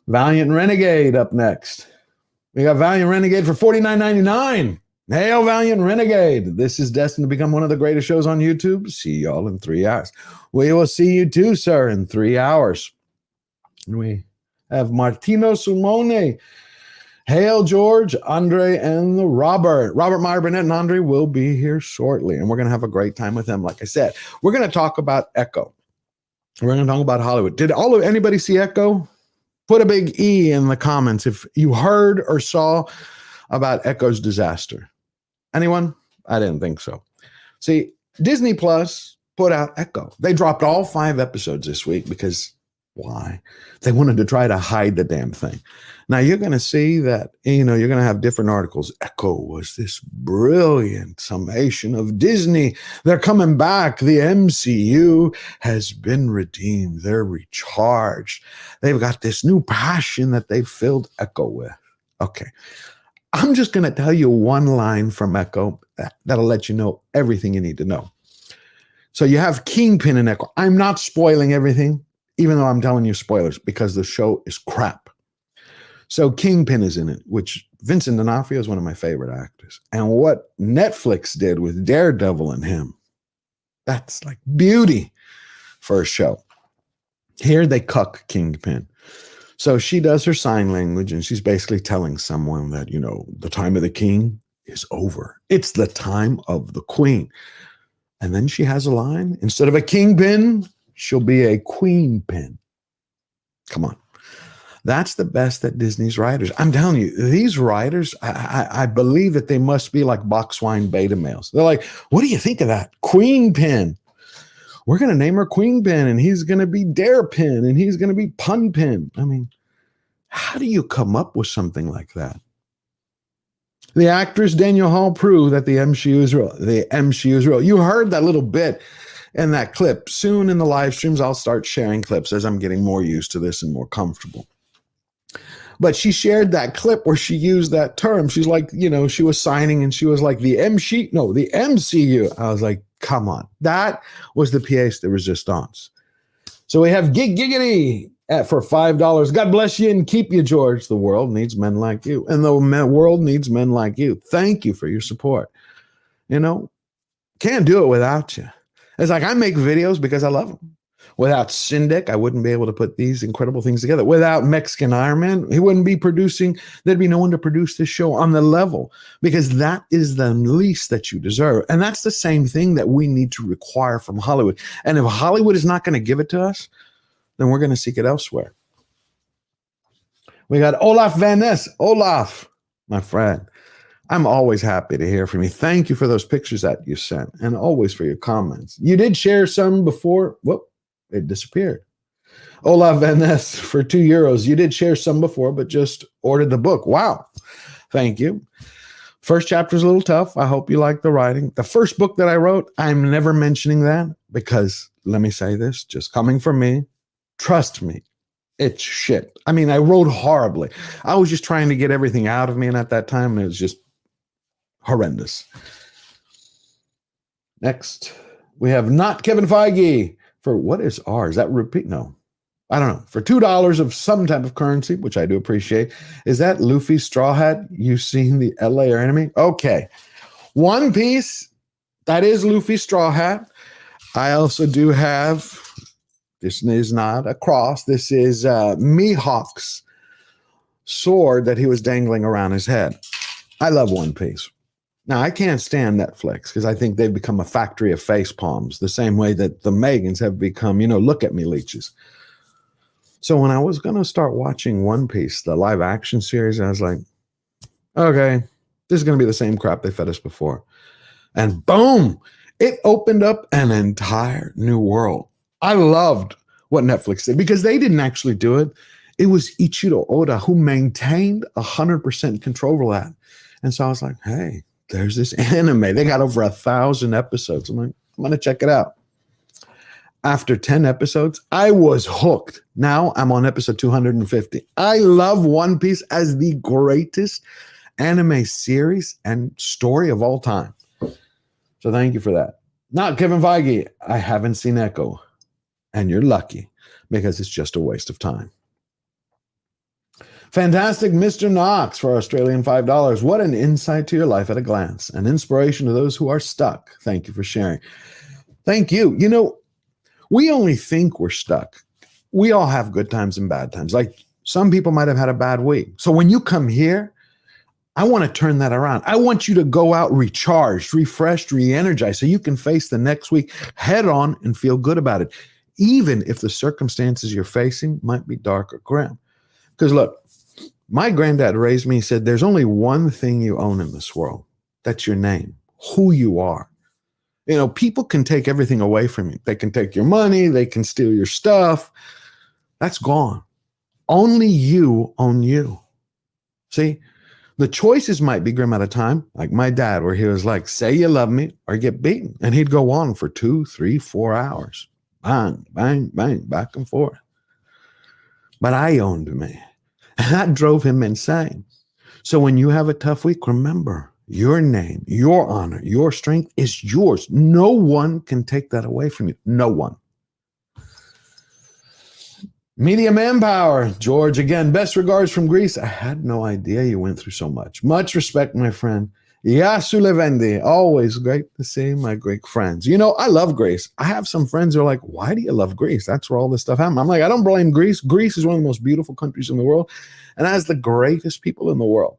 Valiant Renegade up next. We got Valiant Renegade for $49.99. Hail, Valiant Renegade. This is destined to become one of the greatest shows on YouTube. See y'all in 3 hours. We will see you too, sir, in 3 hours. And we have Martino Sumone. Hail, George, Andre, and the Robert. Robert Meyer, Burnett, and Andre will be here shortly, and we're going to have a great time with them. Like I said, we're going to talk about Echo. We're going to talk about Hollywood. Did anybody see Echo? Put a big E in the comments if you heard or saw about Echo's disaster. Anyone? I didn't think so. See, Disney Plus put out Echo. They dropped all 5 episodes this week because why? They wanted to try to hide the damn thing. Now you're going to see that, you're going to have different articles. Echo was this brilliant summation of Disney. They're coming back. The MCU has been redeemed. They're recharged. They've got this new passion that they've filled Echo with. Okay. I'm just going to tell you one line from Echo that'll let you know everything you need to know. So you have Kingpin in Echo. I'm not spoiling everything, even though I'm telling you spoilers, because the show is crap. So Kingpin is in it, which Vincent D'Onofrio is one of my favorite actors. And what Netflix did with Daredevil and him, that's like beauty for a show. Here they cuck Kingpin. So she does her sign language, and she's basically telling someone that, the time of the king is over. It's the time of the queen. And then she has a line. Instead of a kingpin, she'll be a queen pin. Come on. That's the best that Disney's writers. I'm telling you, these writers, I believe that they must be like box wine beta males. They're like, what do you think of that? Queen pin. We're going to name her Queen Pin, and he's going to be Dare Pin, and he's going to be Pun Pin. I mean, how do you come up with something like that? The actress Danielle Hall proved that the MCU is real. The MCU is real. You heard that little bit in that clip. Soon in the live streams, I'll start sharing clips as I'm getting more used to this and more comfortable. But she shared that clip where she used that term. She's like, she was signing and she was like, the MCU. I was like, come on. That was the pièce de résistance. So we have Giggity for $5. God bless you and keep you, George. The world needs men like you. And the world needs men like you. Thank you for your support. Can't do it without you. It's like I make videos because I love them. Without Syndic, I wouldn't be able to put these incredible things together. Without Mexican Iron Man, he wouldn't be producing. There'd be no one to produce this show on the level, because that is the least that you deserve. And that's the same thing that we need to require from Hollywood. And if Hollywood is not going to give it to us, then we're going to seek it elsewhere. We got Olaf Van Ness. Olaf, my friend, I'm always happy to hear from you. Thank you for those pictures that you sent, and always for your comments. You did share some before. Whoop. It disappeared. Olaf Van Ness for €2. You did share some before, but just ordered the book. Wow. Thank you. First chapter is a little tough. I hope you like the writing. The first book that I wrote, I'm never mentioning that because, let me say this, just coming from me, trust me, it's shit. I mean, I wrote horribly. I was just trying to get everything out of me, and at that time, it was just horrendous. Next, we have Not Kevin Feige. For what is R? Is that repeat? No, I don't know. For $2 of some type of currency, which I do appreciate. Is that Luffy's straw hat? You've seen the LA or enemy? Okay. One Piece. That is Luffy's straw hat. I also do have, this is not a cross. This is Mihawk's sword that he was dangling around his head. I love One Piece. Now, I can't stand Netflix because I think they've become a factory of face palms, the same way that the Megans have become, look at me leeches. So when I was going to start watching One Piece, the live action series, I was like, okay, this is going to be the same crap they fed us before. And boom, it opened up an entire new world. I loved what Netflix did because they didn't actually do it. It was Ichiro Oda who maintained 100% control over that. And so I was like, hey, there's this anime. They got over 1,000 episodes. I'm like, I'm going to check it out. After 10 episodes, I was hooked. Now I'm on episode 250. I love One Piece as the greatest anime series and story of all time. So thank you for that. Not Kevin Feige. I haven't seen Echo. And you're lucky because it's just a waste of time. Fantastic Mr. Knox for Australian $5. What an insight to your life at a glance. An inspiration to those who are stuck. Thank you for sharing. Thank you. We only think we're stuck. We all have good times and bad times. Like some people might have had a bad week. So when you come here, I want to turn that around. I want you to go out recharged, refreshed, re-energized so you can face the next week head on and feel good about it, even if the circumstances you're facing might be dark or grim. Because look, my granddad raised me, he said, there's only one thing you own in this world. That's your name, who you are. People can take everything away from you. They can take your money. They can steal your stuff. That's gone. Only you own you. See, the choices might be grim at a time, like my dad, where he was like, say you love me or get beaten. And he'd go on for 2, 3, 4 hours. Bang, bang, bang, back and forth. But I owned me. And that drove him insane. So when you have a tough week, remember, your name, your honor, your strength is yours. No one can take that away from you. No one. Media Manpower. George, again, best regards from Greece. I had no idea you went through so much. Much respect, my friend. Yasu Levendi, always great to see my Greek friends. You know, I love Greece. I have some friends who are like, why do you love Greece? That's where all this stuff happened. I'm like, I don't blame Greece. Greece is one of the most beautiful countries in the world and has the greatest people in the world.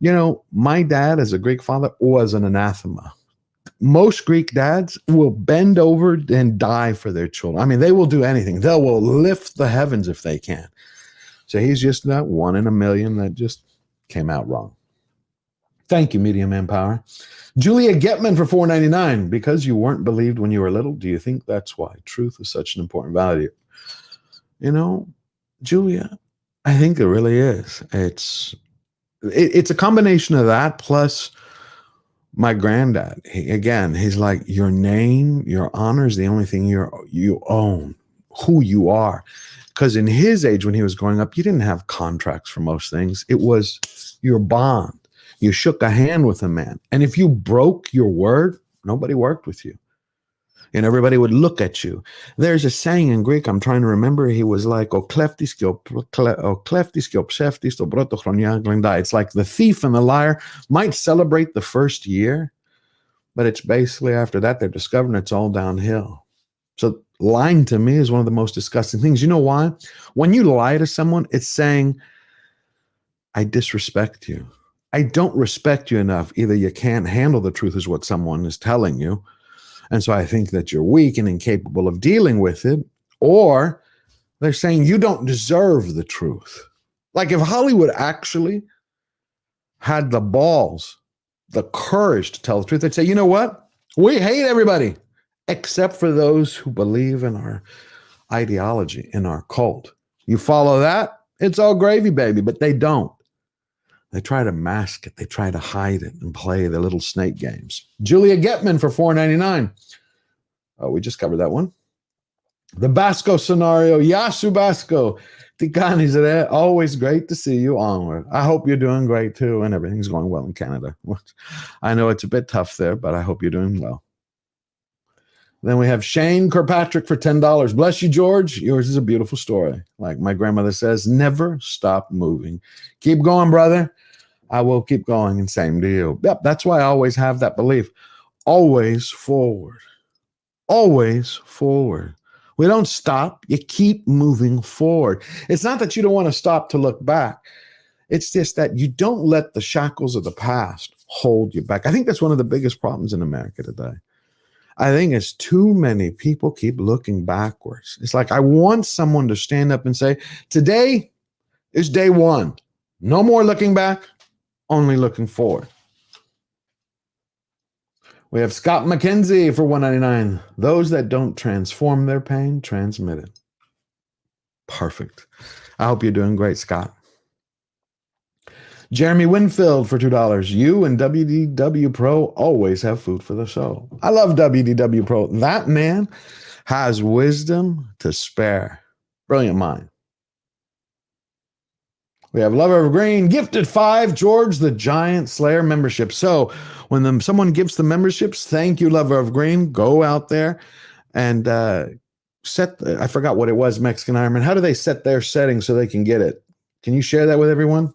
You know, my dad, as a Greek father, was an anathema. Most Greek dads will bend over and die for their children. I mean, they will do anything. They will lift the heavens if they can. So he's just that one in a million that just came out wrong. Thank you, Media Manpower. Julia Getman for $4.99. Because you weren't believed when you were little, do you think that's why truth is such an important value? You know, Julia, I think it really is. It's a combination of that plus my granddad. He's like, your name, your honor is the only thing you own, who you are. Because in his age, when he was growing up, you didn't have contracts for most things. It was your bond. You shook a hand with a man. And if you broke your word, nobody worked with you. And everybody would look at you. There's a saying in Greek, I'm trying to remember, he was like, it's like the thief and the liar might celebrate the first year, but it's basically after that they're discovering it's all downhill. So lying to me is one of the most disgusting things. You know why? When you lie to someone, it's saying, I disrespect you. I don't respect you enough. Either you can't handle the truth is what someone is telling you. And so I think that you're weak and incapable of dealing with it. Or they're saying you don't deserve the truth. Like if Hollywood actually had the balls, the courage to tell the truth, they'd say, you know what? We hate everybody except for those who believe in our ideology, in our cult. You follow that, it's all gravy, baby, but they don't. They try to mask it. They try to hide it and play the little snake games. Julia Getman for $4.99. Oh, we just covered that one. The Basco scenario. Yasu Basco. Tikani's there. Always great to see you. Onward. I hope you're doing great too and everything's going well in Canada. I know it's a bit tough there, but I hope you're doing well. Then we have Shane Kirkpatrick for $10. Bless you, George. Yours is a beautiful story. Like my grandmother says, never stop moving. Keep going, brother. I will keep going, and same to you. Yep, that's why I always have that belief. Always forward. Always forward. We don't stop. You keep moving forward. It's not that you don't want to stop to look back. It's just that you don't let the shackles of the past hold you back. I think that's one of the biggest problems in America today. I think it's too many people keep looking backwards. It's like I want someone to stand up and say, today is day one. No more looking back, only looking forward. We have Scott McKenzie for $1.99. Those that don't transform their pain, transmit it. Perfect. I hope you're doing great, Scott. Jeremy Winfield for $2. You and WDW Pro always have food for the soul. I love WDW Pro. That man has wisdom to spare. Brilliant mind. We have Lover of Green, gifted 5 George the Giant Slayer membership. So when someone gives the memberships, thank you, Lover of Green. Go out there and I forgot what it was, Mexican Ironman. How do they set their settings so they can get it? Can you share that with everyone?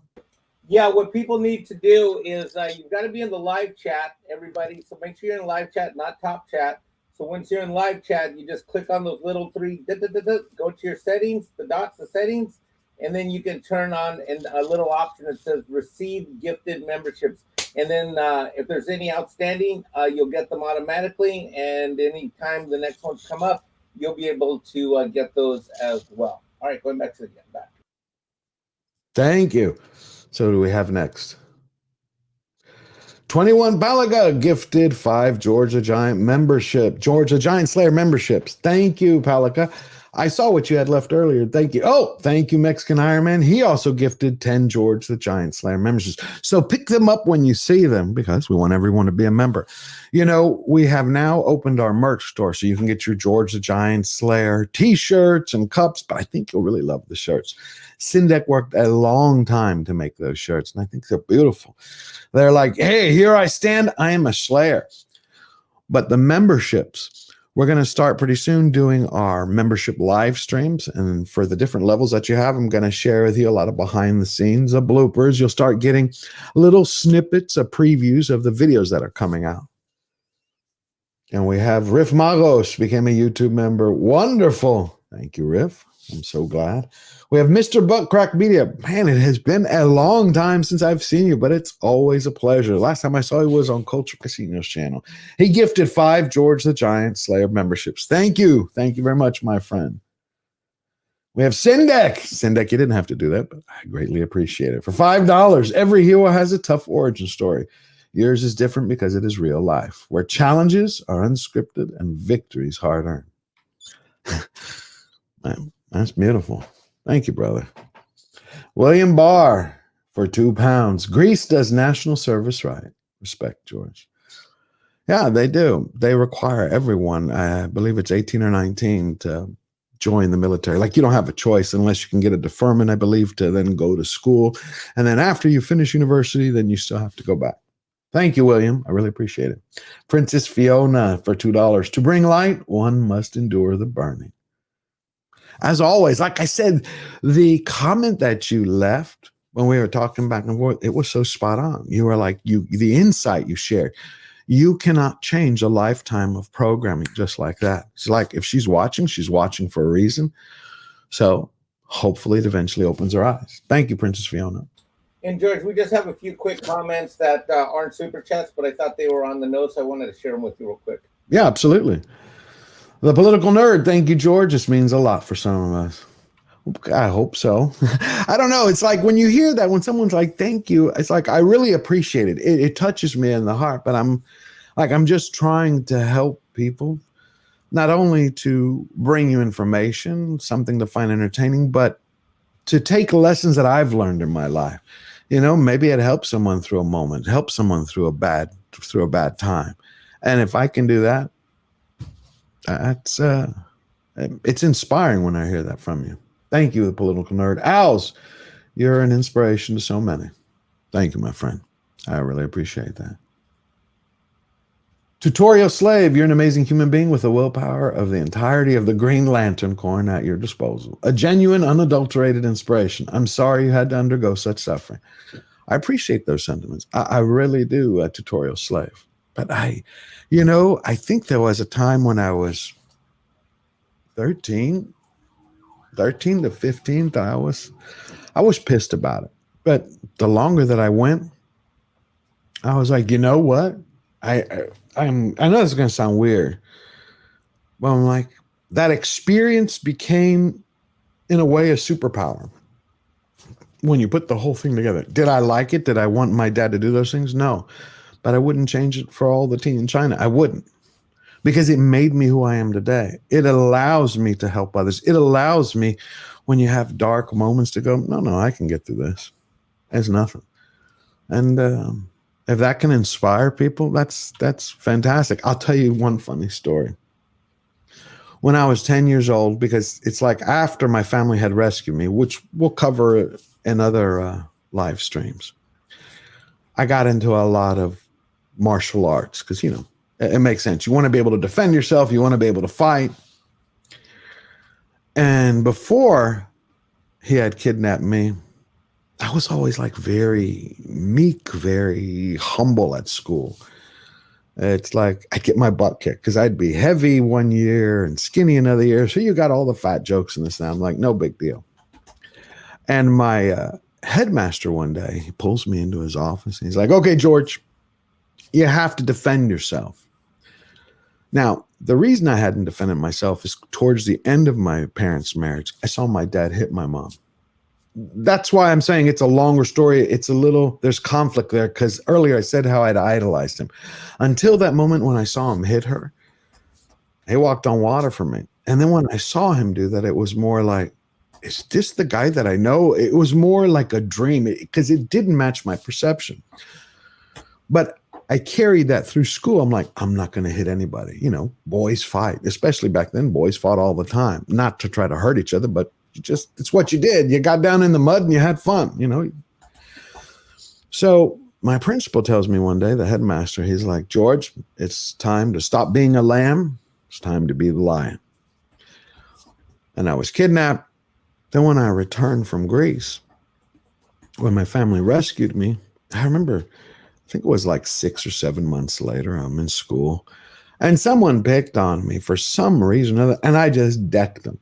Yeah, what people need to do is you've got to be in the live chat, everybody. So make sure you're in live chat, not top chat. So once you're in live chat, you just click on those little 3, go to your settings, the dots, the settings, and then you can turn on a little option that says receive gifted memberships. And then if there's any outstanding, you'll get them automatically. And anytime the next ones come up, you'll be able to get those as well. All right, going back to the back. Thank you. So do we have next? 21 Balaga gifted 5 George the Giant membership. George the Giant Slayer memberships. Thank you, Palika. I saw what you had left earlier. Thank you. Oh, thank you, Mexican Ironman. He also gifted 10 George the Giant Slayer memberships. So pick them up when you see them because we want everyone to be a member. You know, we have now opened our merch store so you can get your George the Giant Slayer t-shirts and cups, but I think you'll really love the shirts. Sindek worked a long time to make those shirts, and I think they're beautiful. They're like, hey, here I stand. I am a Slayer. But the memberships We're going to start pretty soon doing our membership live streams. And for the different levels that you have, I'm going to share with you a lot of behind the scenes of bloopers. You'll start getting little snippets of previews of the videos that are coming out. And we have Riff Magos became a YouTube member. Wonderful. Thank you, Riff. I'm so glad. We have Mr. Buttcrack Media. Man, it has been a long time since I've seen you, but it's always a pleasure. Last time I saw you was on Culture Casino's channel. He gifted 5 George the Giant Slayer memberships. Thank you. Thank you very much, my friend. We have Sindek. Sindek, you didn't have to do that, but I greatly appreciate it. For $5, every hero has a tough origin story. Yours is different because it is real life, where challenges are unscripted and victories hard-earned. Man, that's beautiful. Thank you, brother. William Barr for £2. Greece does national service right. Respect, George. Yeah, they do. They require everyone, I believe it's 18 or 19, to join the military. Like, you don't have a choice unless you can get a deferment, I believe, to then go to school. And then after you finish university, then you still have to go back. Thank you, William. I really appreciate it. Princess Fiona for $2. To bring light, one must endure the burning. As always, like I said, the comment that you left when we were talking back and forth, it was so spot on. You were like, the insight you shared. You cannot change a lifetime of programming just like that. It's like if she's watching for a reason. So hopefully it eventually opens her eyes. Thank you, Princess Fiona. And George, we just have a few quick comments that aren't super chats, but I thought they were on the notes. I wanted to share them with you real quick. Yeah, absolutely. The Political Nerd, thank you, George. This means a lot for some of us. I hope so. I don't know. It's like when you hear that, when someone's like, thank you, it's like, I really appreciate it. It touches me in the heart, but I'm just trying to help people, not only to bring you information, something to find entertaining, but to take lessons that I've learned in my life. You know, maybe it helps someone through a moment, helps someone through a bad time. And if I can do that, it's inspiring when I hear that from you. Thank you, the Political Nerd. Owls, you're an inspiration to so many. Thank you, my friend. I really appreciate that. Tutorial Slave, you're an amazing human being with the willpower of the entirety of the Green Lantern Corps at your disposal. A genuine, unadulterated inspiration. I'm sorry you had to undergo such suffering. I appreciate those sentiments. I really do, Tutorial Slave. But I think there was a time when I was 13 to 15 that I was pissed about it. But the longer that I went, I was like, you know what? I know this is going to sound weird, but I'm like, that experience became, in a way, a superpower. When you put the whole thing together. Did I like it? Did I want my dad to do those things? No. But I wouldn't change it for all the teen in China. I wouldn't. Because it made me who I am today. It allows me to help others. It allows me, when you have dark moments, to go, no, I can get through this. It's nothing. And if that can inspire people, that's fantastic. I'll tell you one funny story. When I was 10 years old, because it's like after my family had rescued me, which we'll cover in other live streams, I got into a lot of martial arts because, it makes sense. You want to be able to defend yourself. You want to be able to fight. And before he had kidnapped me, I was always like very meek, very humble at school. It's like I get my butt kicked because I'd be heavy one year and skinny another year. So you got all the fat jokes in this. And I'm like, no big deal. And my headmaster one day, he pulls me into his office. And he's like, okay, George, you have to defend yourself. Now, the reason I hadn't defended myself is towards the end of my parents' marriage, I saw my dad hit my mom. That's why I'm saying it's a longer story. There's conflict there because earlier I said how I'd idolized him. Until that moment when I saw him hit her, he walked on water for me. And then when I saw him do that, it was more like, is this the guy that I know? It was more like a dream because it didn't match my perception. But I carried that through school. I'm like, I'm not going to hit anybody. Boys fight, especially back then. Boys fought all the time, not to try to hurt each other, but it's what you did. You got down in the mud and you had fun, So my principal tells me one day, the headmaster, he's like, George, it's time to stop being a lamb, It's time to be the lion. And I was kidnapped. Then when I returned from Greece, when my family rescued me, I remember, I think it was like 6 or 7 months later, I'm in school, and someone picked on me for some reason or other, and I just decked them.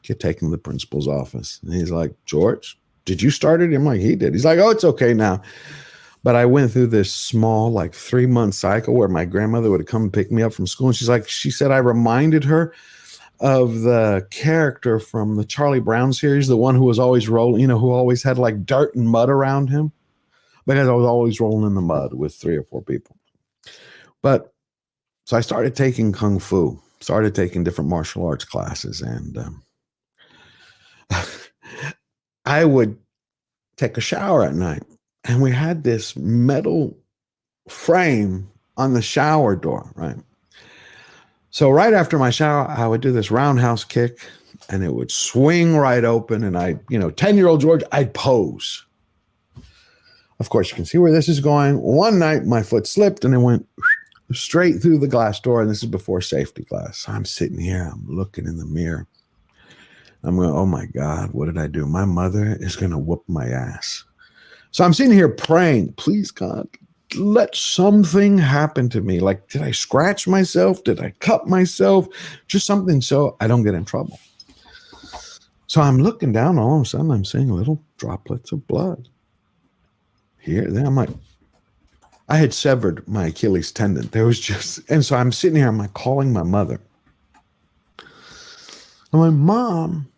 Get taken to the principal's office. And he's like, George, did you start it? I'm like, he did. He's like, oh, it's okay now. But I went through this small, like 3-month cycle where my grandmother would come and pick me up from school. And she said I reminded her of the character from the Charlie Brown series, the one who was always rolling, who always had like dirt and mud around him, because I was always rolling in the mud with 3 or 4 people. But so I started taking Kung Fu, started taking different martial arts classes, and I would take a shower at night, and we had this metal frame on the shower door, right? So right after my shower, I would do this roundhouse kick, and it would swing right open, and 10-year-old George, I'd pose. Of course, you can see where this is going. One night, my foot slipped, and it went straight through the glass door, and this is before safety glass. I'm sitting here, I'm looking in the mirror. I'm going, oh my God, what did I do? My mother is going to whoop my ass. So I'm sitting here praying, please God, let something happen to me. Like, did I scratch myself? Did I cut myself? Just something so I don't get in trouble. So I'm looking down, all of a sudden I'm seeing little droplets of blood. Here, then I'm like, I had severed my Achilles tendon. There was just, and so I'm sitting here, I'm like calling my mother. I'm like, Mom,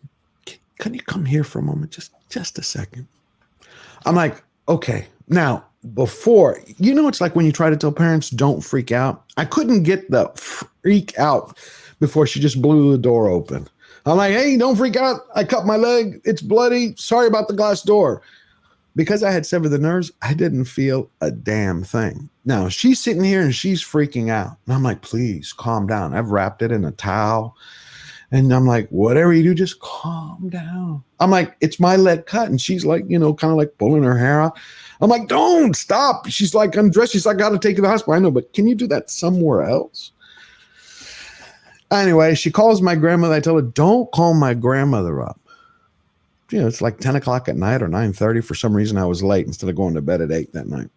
can you come here for a moment? Just a second. I'm like, okay. Now, before, it's like when you try to tell parents, don't freak out. I couldn't get the freak out before she just blew the door open. I'm like, hey, don't freak out. I cut my leg. It's bloody. Sorry about the glass door. Because I had severed the nerves, I didn't feel a damn thing. Now, she's sitting here and she's freaking out. And I'm like, please calm down. I've wrapped it in a towel. And I'm like, whatever you do, just calm down. I'm like, it's my leg cut. And she's like, kind of like pulling her hair out. I'm like, don't stop. She's like undressed. She's like, I got to take you to the hospital. I know, but can you do that somewhere else? Anyway, she calls my grandmother. I tell her, don't call my grandmother up. It's like 10 o'clock at night or 9:30. For some reason, I was late instead of going to bed at 8 that night.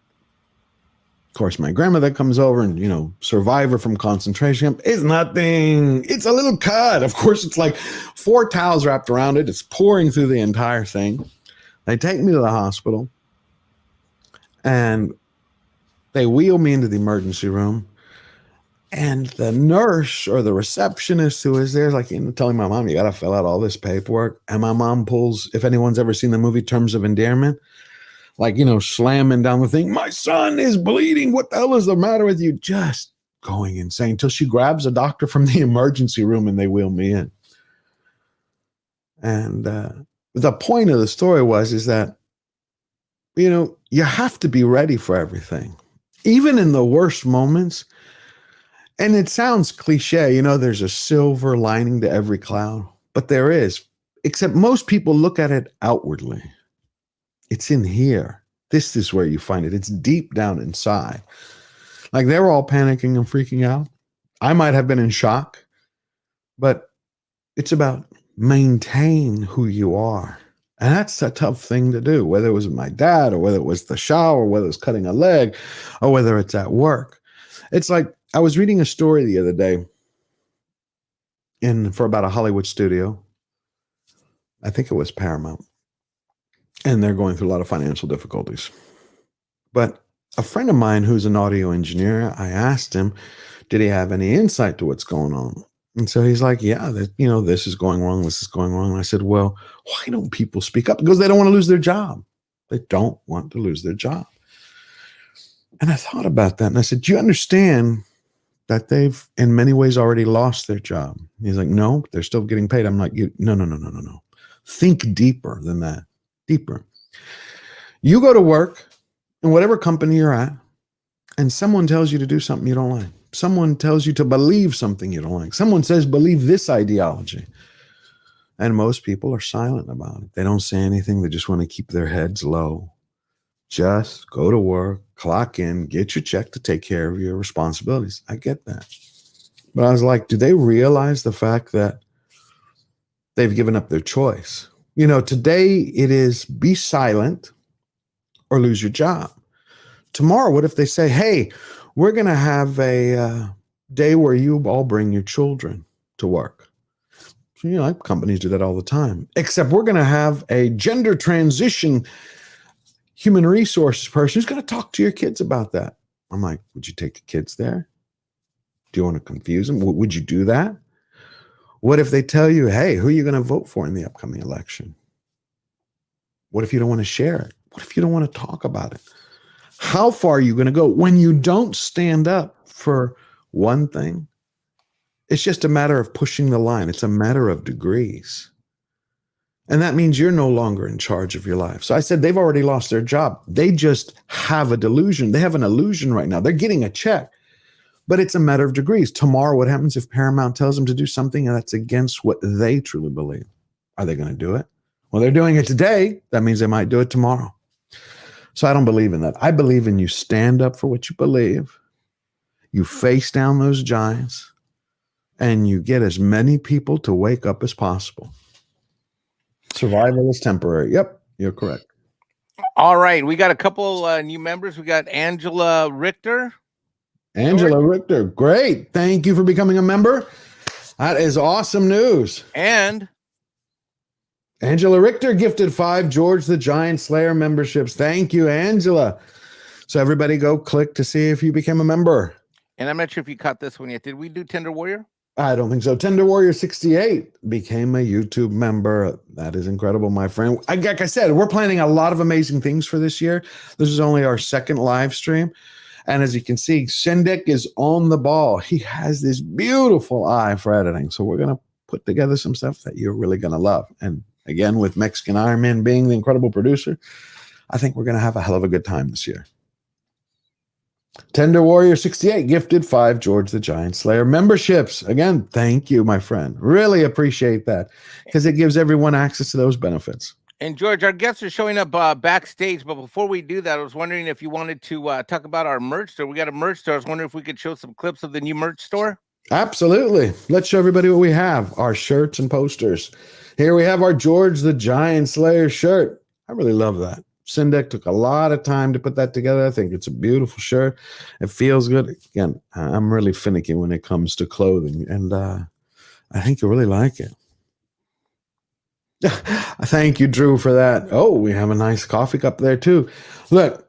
Of course, my grandmother comes over and, survivor from concentration camp. It's nothing. It's a little cut. Of course, it's like 4 towels wrapped around it. It's pouring through the entire thing. They take me to the hospital, and they wheel me into the emergency room. And the nurse or the receptionist who is there is like, telling my mom, you got to fill out all this paperwork. And my mom pulls, if anyone's ever seen the movie Terms of Endearment, like, slamming down the thing. My son is bleeding. What the hell is the matter with you? Just going insane until she grabs a doctor from the emergency room and they wheel me in. And the point of the story is that, you have to be ready for everything, even in the worst moments. And it sounds cliche, there's a silver lining to every cloud, but there is, except most people look at it outwardly. It's in here. This is where you find it. It's deep down inside. Like, they were all panicking and freaking out. I might have been in shock, but it's about maintain who you are. And that's a tough thing to do, whether it was my dad or whether it was the shower, or whether it's cutting a leg or whether it's at work. It's like, I was reading a story the other day for about a Hollywood studio. I think it was Paramount. And they're going through a lot of financial difficulties. But a friend of mine who's an audio engineer, I asked him, did he have any insight to what's going on? And so he's like, yeah, this is going wrong. This is going wrong. And I said, well, why don't people speak up? Because they don't want to lose their job. They don't want to lose their job. And I thought about that. And I said, do you understand that they've in many ways already lost their job? He's like, no, they're still getting paid. I'm like, no. Think deeper than that. Deeper. You go to work in whatever company you're at, and someone tells you to do something you don't like. Someone tells you to believe something you don't like. Someone says, believe this ideology. And most people are silent about it. They don't say anything. They just want to keep their heads low. Just go to work, clock in, get your check to take care of your responsibilities. I get that. But I was like, do they realize the fact that they've given up their choice? You know, today it is be silent or lose your job. Tomorrow, what if they say, hey, we're going to have a day where you all bring your children to work? So, you know, companies do that all the time. Except we're going to have a gender transition human resources person who's going to talk to your kids about that. I'm like, would you take the kids there? Do you want to confuse them? Would you do that? What if they tell you, hey, who are you going to vote for in the upcoming election? What if you don't want to share it? What if you don't want to talk about it? How far are you going to go when you don't stand up for one thing? It's just a matter of pushing the line. It's a matter of degrees. And that means you're no longer in charge of your life. So I said they've already lost their job. They just have a delusion. They have an illusion right now. They're getting a check. But it's a matter of degrees. Tomorrow, what happens if Paramount tells them to do something that's against what they truly believe? Are they going to do it? Well, they're doing it today. That means they might do it tomorrow. So I don't believe in that. I believe in you stand up for what you believe. You face down those giants. And you get as many people to wake up as possible. Survival is temporary. Yep, you're correct. All right. We got a couple new members. We got Angela Richter. Angela Richter, great. Thank you for becoming a member. That is awesome news. And Angela Richter gifted 5 George the Giant Slayer memberships. Thank you, Angela. So everybody go click to see if you became a member. And I'm not sure if you caught this one yet. Did we do Tender Warrior? I don't think so. Tender Warrior 68 became a YouTube member. That is incredible, my friend. Like I said, we're planning a lot of amazing things for this year. This is only our second live stream. And as you can see, Shindik is on the ball. He has this beautiful eye for editing. So we're going to put together some stuff that you're really going to love. And again, with Mexican Iron Man being the incredible producer, I think we're going to have a hell of a good time this year. Tender Warrior 68 gifted 5 George the Giant Slayer memberships. Again, thank you, my friend. Really appreciate that because it gives everyone access to those benefits. And George, our guests are showing up backstage, but before we do that, I was wondering if you wanted to talk about our merch store. We got a merch store. I was wondering if we could show some clips of the new merch store. Absolutely. Let's show everybody what we have, our shirts and posters. Here we have our George the Giant Slayer shirt. I really love that. Sindek took a lot of time to put that together. I think it's a beautiful shirt. It feels good. Again, I'm really finicky when it comes to clothing, and I think you'll really like it. Thank you, Drew, for that. Oh, we have a nice coffee cup there, too. Look,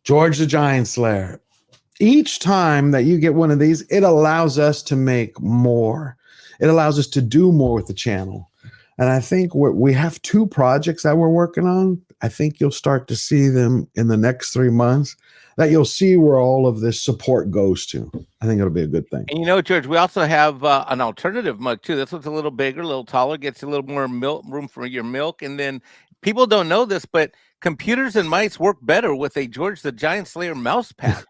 George the Giant Slayer. Each time that you get one of these, it allows us to make more. It allows us to do more with the channel. And I think we have 2 projects that we're working on. I think you'll start to see them in the next 3 months, that you'll see where all of this support goes to. I think it'll be a good thing. And you know, George, we also have an alternative mug, too. This one's a little bigger, a little taller, gets a little more room for your milk. And then people don't know this, but computers and mice work better with a George the Giant Slayer mouse pad.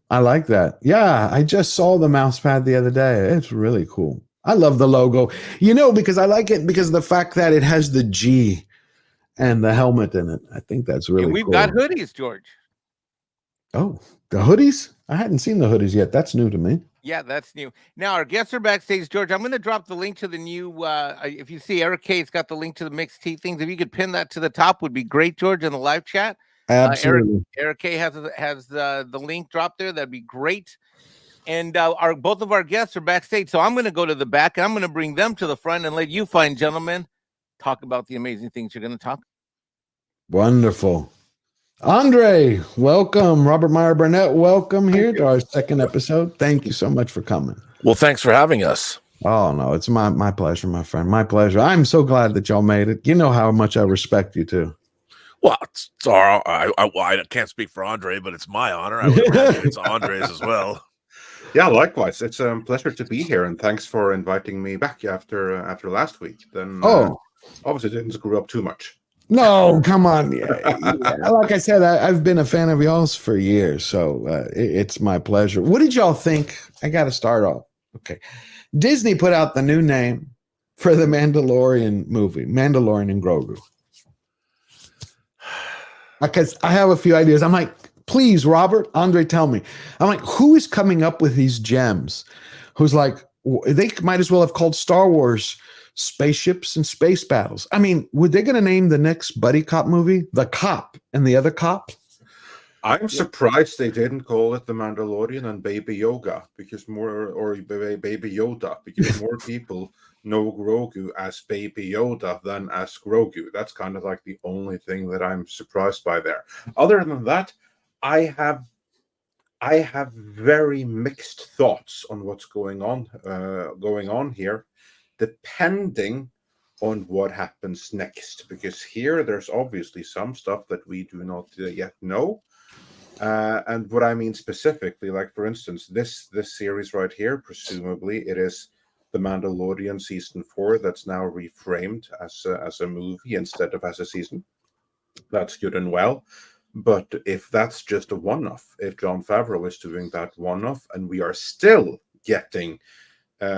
I like that. Yeah, I just saw the mouse pad the other day. It's really cool. I love the logo, you know, because I like it because of the fact that it has the G and the helmet in it. I think that's really cool. We've got hoodies, George. Oh, the hoodies? I hadn't seen the hoodies yet. That's new to me. Yeah, that's new. Now, our guests are backstage. George, I'm going to drop the link to the new, if you see Eric K's got the link to the mixed tea things. If you could pin that to the top would be great, George, in the live chat. Absolutely. Eric K has the link dropped there. That'd be great. And both of our guests are backstage. So I'm going to go to the back and I'm going to bring them to the front and let you fine gentlemen talk about the amazing things you're going to talk. Wonderful. Andre, welcome. Robert Meyer Burnett, welcome here to our second episode. Thank you so much for coming. Well, thanks for having us. Oh, no, it's my pleasure, my friend. My pleasure. I'm so glad that y'all made it. You know how much I respect you, too. Well, it's our, I can't speak for Andre, but it's my honor. I would imagine it's Andre's as well. Yeah, likewise. It's a pleasure to be here, and thanks for inviting me back after last week. Then, obviously, didn't screw up too much. No, come on. Yeah. Like I said, I've been a fan of y'all's for years, so it's my pleasure. What did y'all think? I got to start off. Okay. Disney put out the new name for the Mandalorian movie, Mandalorian and Grogu. Because I have a few ideas. I'm like, Please, Robert, Andre, tell me. I'm like, who is coming up with these gems? Who's like, they might as well have called Star Wars Spaceships and Space Battles. I mean, were they going to name the next buddy cop movie The Cop and the Other Cop? I'm surprised they didn't call it The Mandalorian and Baby Yoda because Baby Yoda because more people know Grogu as Baby Yoda than as Grogu. That's kind of like the only thing that I'm surprised by there. Other than that, I have very mixed thoughts on what's going on here, depending on what happens next. Because here, there's obviously some stuff that we do not yet know. And what I mean specifically, like for instance, this series right here, presumably it is The Mandalorian season 4 that's now reframed as a movie instead of as a season. That's good and well. But if that's just a one-off, if Jon Favreau is doing that one-off, and we are still getting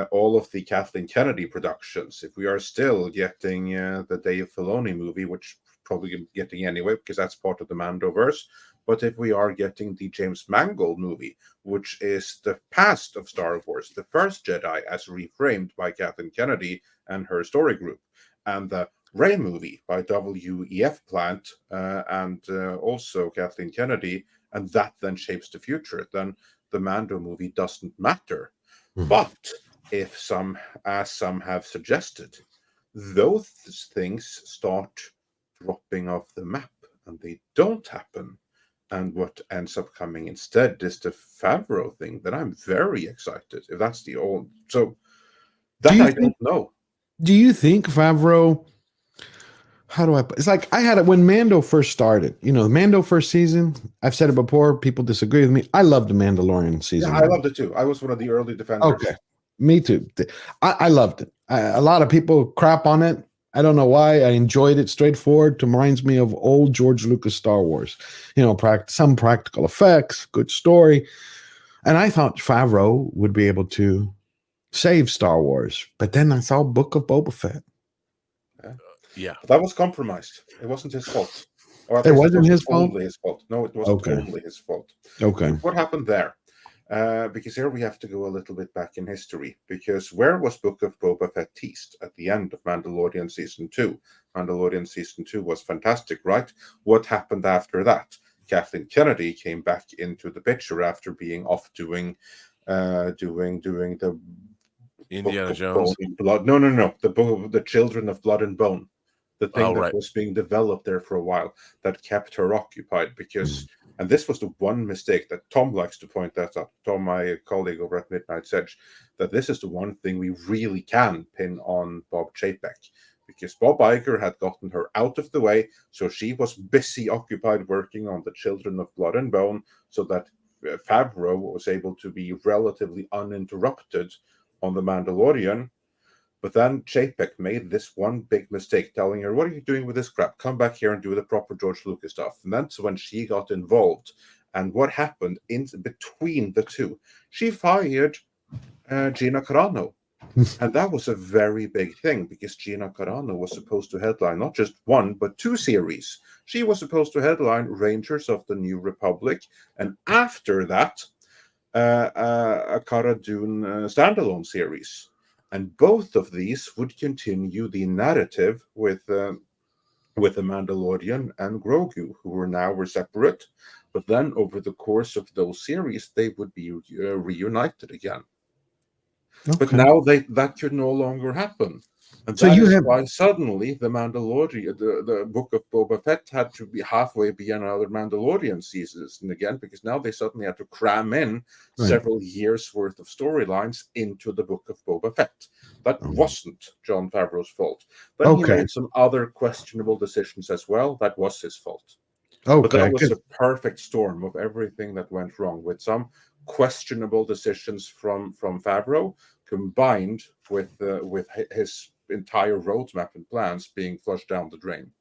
all of the Kathleen Kennedy productions, if we are still getting the Dave Filoni movie, which probably getting anyway because that's part of the Mandoverse, but if we are getting the James Mangold movie, which is the past of Star Wars, the first Jedi as reframed by Kathleen Kennedy and her story group, and the Rey movie by W.E.F. Plant and also Kathleen Kennedy, and that then shapes the future, then the Mando movie doesn't matter. But if some have suggested, those things start dropping off the map and they don't happen. And what ends up coming instead is the Favreau thing that I'm very excited. If that's the old, so that I don't know. Do you think Favreau? How do I put? It's like I had it when Mando first started. You know, the Mando first season. I've said it before. People disagree with me. I loved the Mandalorian season. Yeah, I loved it too. I was one of the early defenders. Okay, me too. I loved it. A lot of people crap on it. I don't know why. I enjoyed it. Straightforward. It reminds me of old George Lucas Star Wars. You know, some practical effects, good story. And I thought Favreau would be able to save Star Wars. But then I saw Book of Boba Fett. Yeah. That was compromised. It wasn't his fault. It wasn't his fault? Totally his fault. No, it wasn't totally his fault. Okay. What happened there? Because here we have to go a little bit back in history. Because where was Book of Boba Fett teased? At the end of Mandalorian Season 2. Mandalorian Season 2 was fantastic, right? What happened after that? Kathleen Kennedy came back into the picture after being off doing the Indiana Jones. Blood. No. The book of the Children of Blood and Bone. The thing that was being developed there for a while that kept her occupied because, and this was the one mistake that Tom likes to point that out. Tom, my colleague over at Midnight's Edge, that this is the one thing we really can pin on Bob Chapek because Bob Iger had gotten her out of the way, so she was busy occupied working on the Children of Blood and Bone, so that Favreau was able to be relatively uninterrupted on The Mandalorian. But then Chapek made this one big mistake, telling her, what are you doing with this crap? Come back here and do the proper George Lucas stuff. And that's when she got involved. And what happened in between the two? She fired Gina Carano. And that was a very big thing because Gina Carano was supposed to headline not just one, but 2 series. She was supposed to headline Rangers of the New Republic. And after that, a Cara Dune standalone series. And both of these would continue the narrative with the Mandalorian and Grogu, who were separate. But then over the course of those series, they would be reunited again. Okay. But now that could no longer happen. And so why suddenly the Mandalorian, the Book of Boba Fett had to be halfway be another Mandalorian season again, because now they suddenly had to cram in several years worth of storylines into the Book of Boba Fett. That wasn't Jon Favreau's fault. Then he made some other questionable decisions as well. That was his fault. But that was a perfect storm of everything that went wrong, with some questionable decisions from Favreau combined with his entire roadmap and plans being flushed down the drain.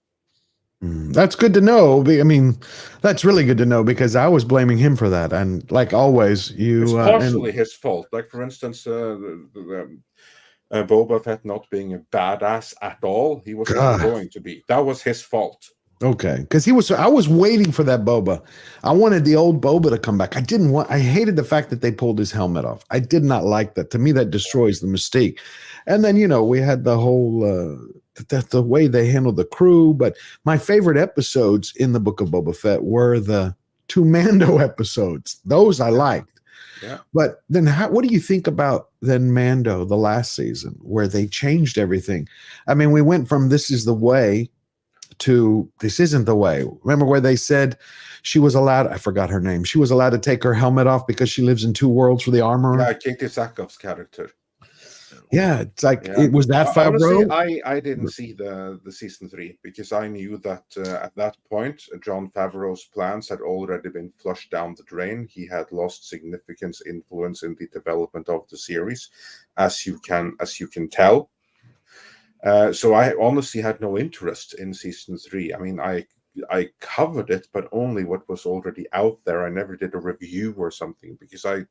That's good to know. I mean, that's really good to know because I was blaming him for that. And like always, it's partially his fault. Like, for instance, Boba Fett not being a badass at all. He was not going to be. That was his fault. Okay, because I was waiting for that Boba. I wanted the old Boba to come back. I hated the fact that they pulled his helmet off. I did not like that. To me, that destroys the mystique. And then, we had the whole, the way they handled the crew. But my favorite episodes in the Book of Boba Fett were the 2 Mando episodes. Those I liked. Yeah. But then what do you think about then Mando, the last season, where they changed everything? I mean, we went from this is the way to this isn't the way. Remember where they said she was allowed, I forgot her name, she was allowed to take her helmet off because she lives in 2 worlds for the armor? Yeah, Katie Sackhoff's character. Yeah, it's like, it was that Honestly, Favreau? I didn't see the season 3 because I knew that at that point, John Favreau's plans had already been flushed down the drain. He had lost significant influence in the development of the series, as you can tell. So I honestly had no interest in season 3. I mean, I covered it, but only what was already out there. I never did a review or something because I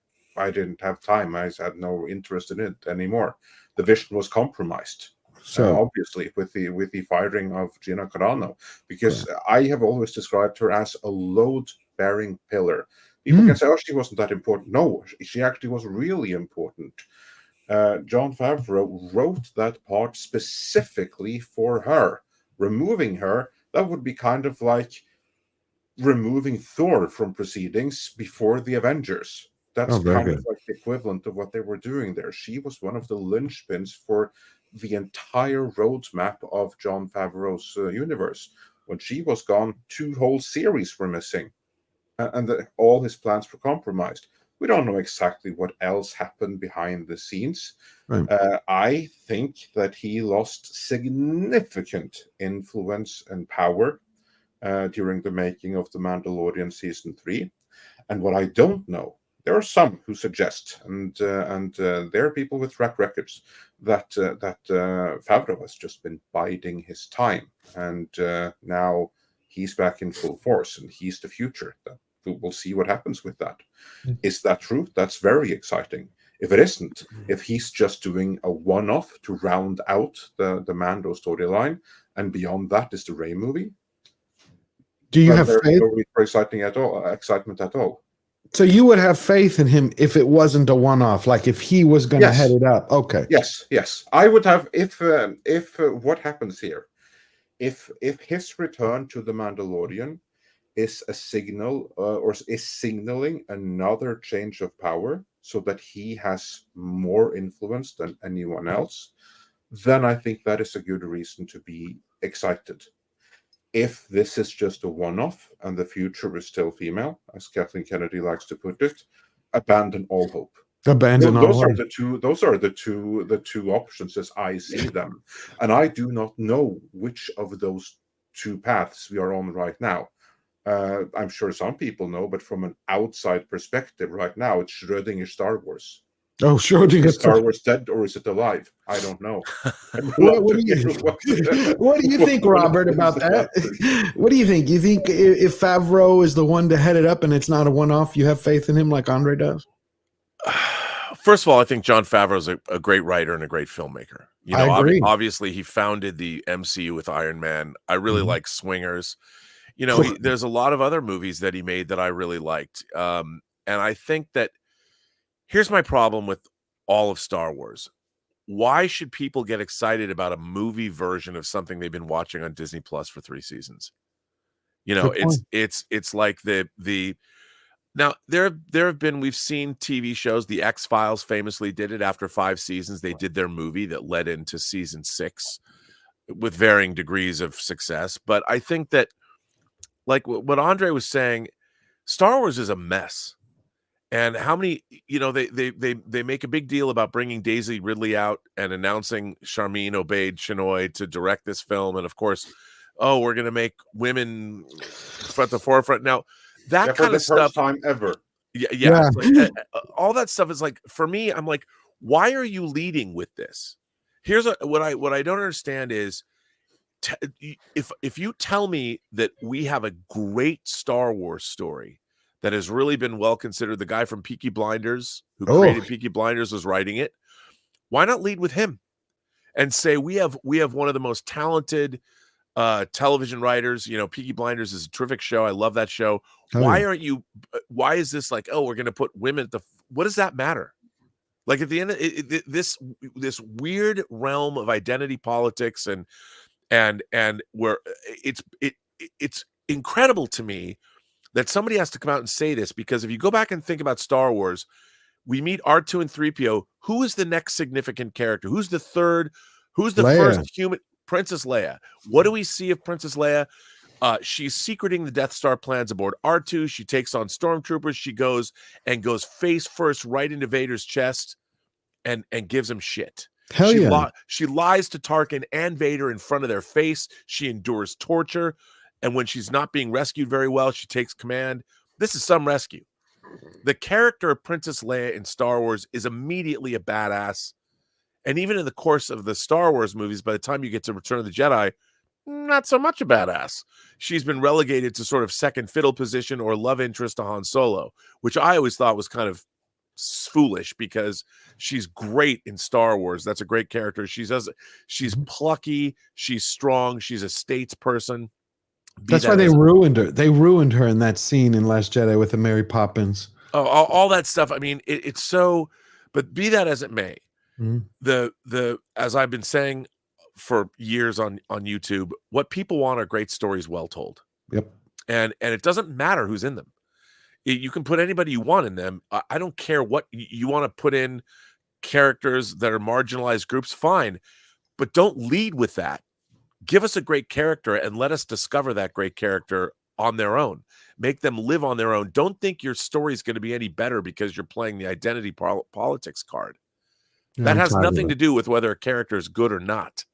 didn't have time. I had no interest in it anymore. The vision was compromised, obviously, with the firing of Gina Carano, because I have always described her as a load-bearing pillar. People can say, "Oh, she wasn't that important." No, she actually was really important. Jon Favreau wrote that part specifically for her. Removing her, that would be kind of like removing Thor from proceedings before the Avengers. That's kind of like the equivalent of what they were doing there. She was one of the linchpins for the entire roadmap of Jon Favreau's universe. When she was gone, 2 whole series were missing, and all his plans were compromised. We don't know exactly what else happened behind the scenes. Right. I think that he lost significant influence and power during the making of The Mandalorian Season 3. And what I don't know, there are some who suggest, and there are people with track records, that Favreau has just been biding his time. And now he's back in full force, and he's the future. We'll see what happens with that. Is that true? That's very exciting. If it isn't, if he's just doing a one-off to round out the Mando storyline, and beyond that is the Rey movie, do you have faith? No reason for excitement at all. So you would have faith in him if it wasn't a one-off, like if he was going to head it up. Okay. Yes. I would have if what happens here, if his return to the Mandalorian is a signal or is signaling another change of power so that he has more influence than anyone else, then I think that is a good reason to be excited. If this is just a one-off and the future is still female, as Kathleen Kennedy likes to put it, abandon all hope. Abandon all hope. Those are the two options as I see them. And I do not know which of those 2 paths we are on right now. I'm sure some people know, but from an outside perspective right now, it's Schrödinger's Star Wars. Oh, Schrödinger's Star Wars dead, or is it alive? I don't know. What do you think, Robert, about that? What do you think? You think if Favreau is the one to head it up and it's not a one-off, you have faith in him like Andre does? First of all, I think Jon Favreau is a great writer and a great filmmaker. I agree. Obviously, he founded the MCU with Iron Man. I really like Swingers. There's a lot of other movies that he made that I really liked. And I think that here's my problem with all of Star Wars. Why should people get excited about a movie version of something they've been watching on Disney Plus for 3 seasons? It's like the now there have been, we've seen TV shows. The X-Files famously did it after 5 seasons. They did their movie that led into season 6 with varying degrees of success. But I think that, like what Andre was saying, Star Wars is a mess. And how many, they make a big deal about bringing Daisy Ridley out and announcing Sharmeen Obaid-Chinoy to direct this film. And of course, we're going to make women at the forefront. Now, that kind of stuff. First time ever. Yeah. Like, all that stuff is like, for me, I'm like, why are you leading with this? Here's what I don't understand is, if you tell me that we have a great Star Wars story that has really been well considered, the guy from Peaky Blinders who created Peaky Blinders was writing it, why not lead with him and say we have one of the most talented television writers. You know, Peaky Blinders is a terrific show. I love that show. Oh, Why yeah. aren't you? Why is this like? Oh, we're going to put women at the. What does that matter? Like at the end of this weird realm of identity politics and where it's incredible to me that somebody has to come out and say this, because if you go back and think about Star Wars, we meet R2 and 3PO. Who is the next significant character? Who's the third? Who's the Leia. first human? Princess Leia. What do we see of Princess Leia? She's secreting the Death Star plans aboard R2. She takes on stormtroopers. She goes face first right into Vader's chest and gives him shit. Hell yeah. She lies to Tarkin and Vader in front of their face. She endures torture. And when she's not being rescued very well, she takes command. This is some rescue. The character of Princess Leia in Star Wars is immediately a badass. And even in the course of the Star Wars movies, by the time you get to Return of the Jedi, not so much a badass. She's been relegated to sort of second fiddle position or love interest to Han Solo, which I always thought was kind of foolish, because she's great in Star Wars. That's a great character. She's plucky, she's strong, she's a statesperson. That's why they ruined her. They ruined her in that scene in Last Jedi with the Mary Poppins. Oh, all that stuff. I mean, it's so. But be that as it may, the as I've been saying for years on YouTube, what people want are great stories well told. Yep. And it doesn't matter who's in them. You can put anybody you want in them. I don't care what you want to put in. Characters that are marginalized groups, fine, but don't lead with that. Give us a great character and let us discover that great character on their own. Make them live on their own. Don't think your story is going to be any better because you're playing the identity politics card. That has nothing to do with whether a character is good or not.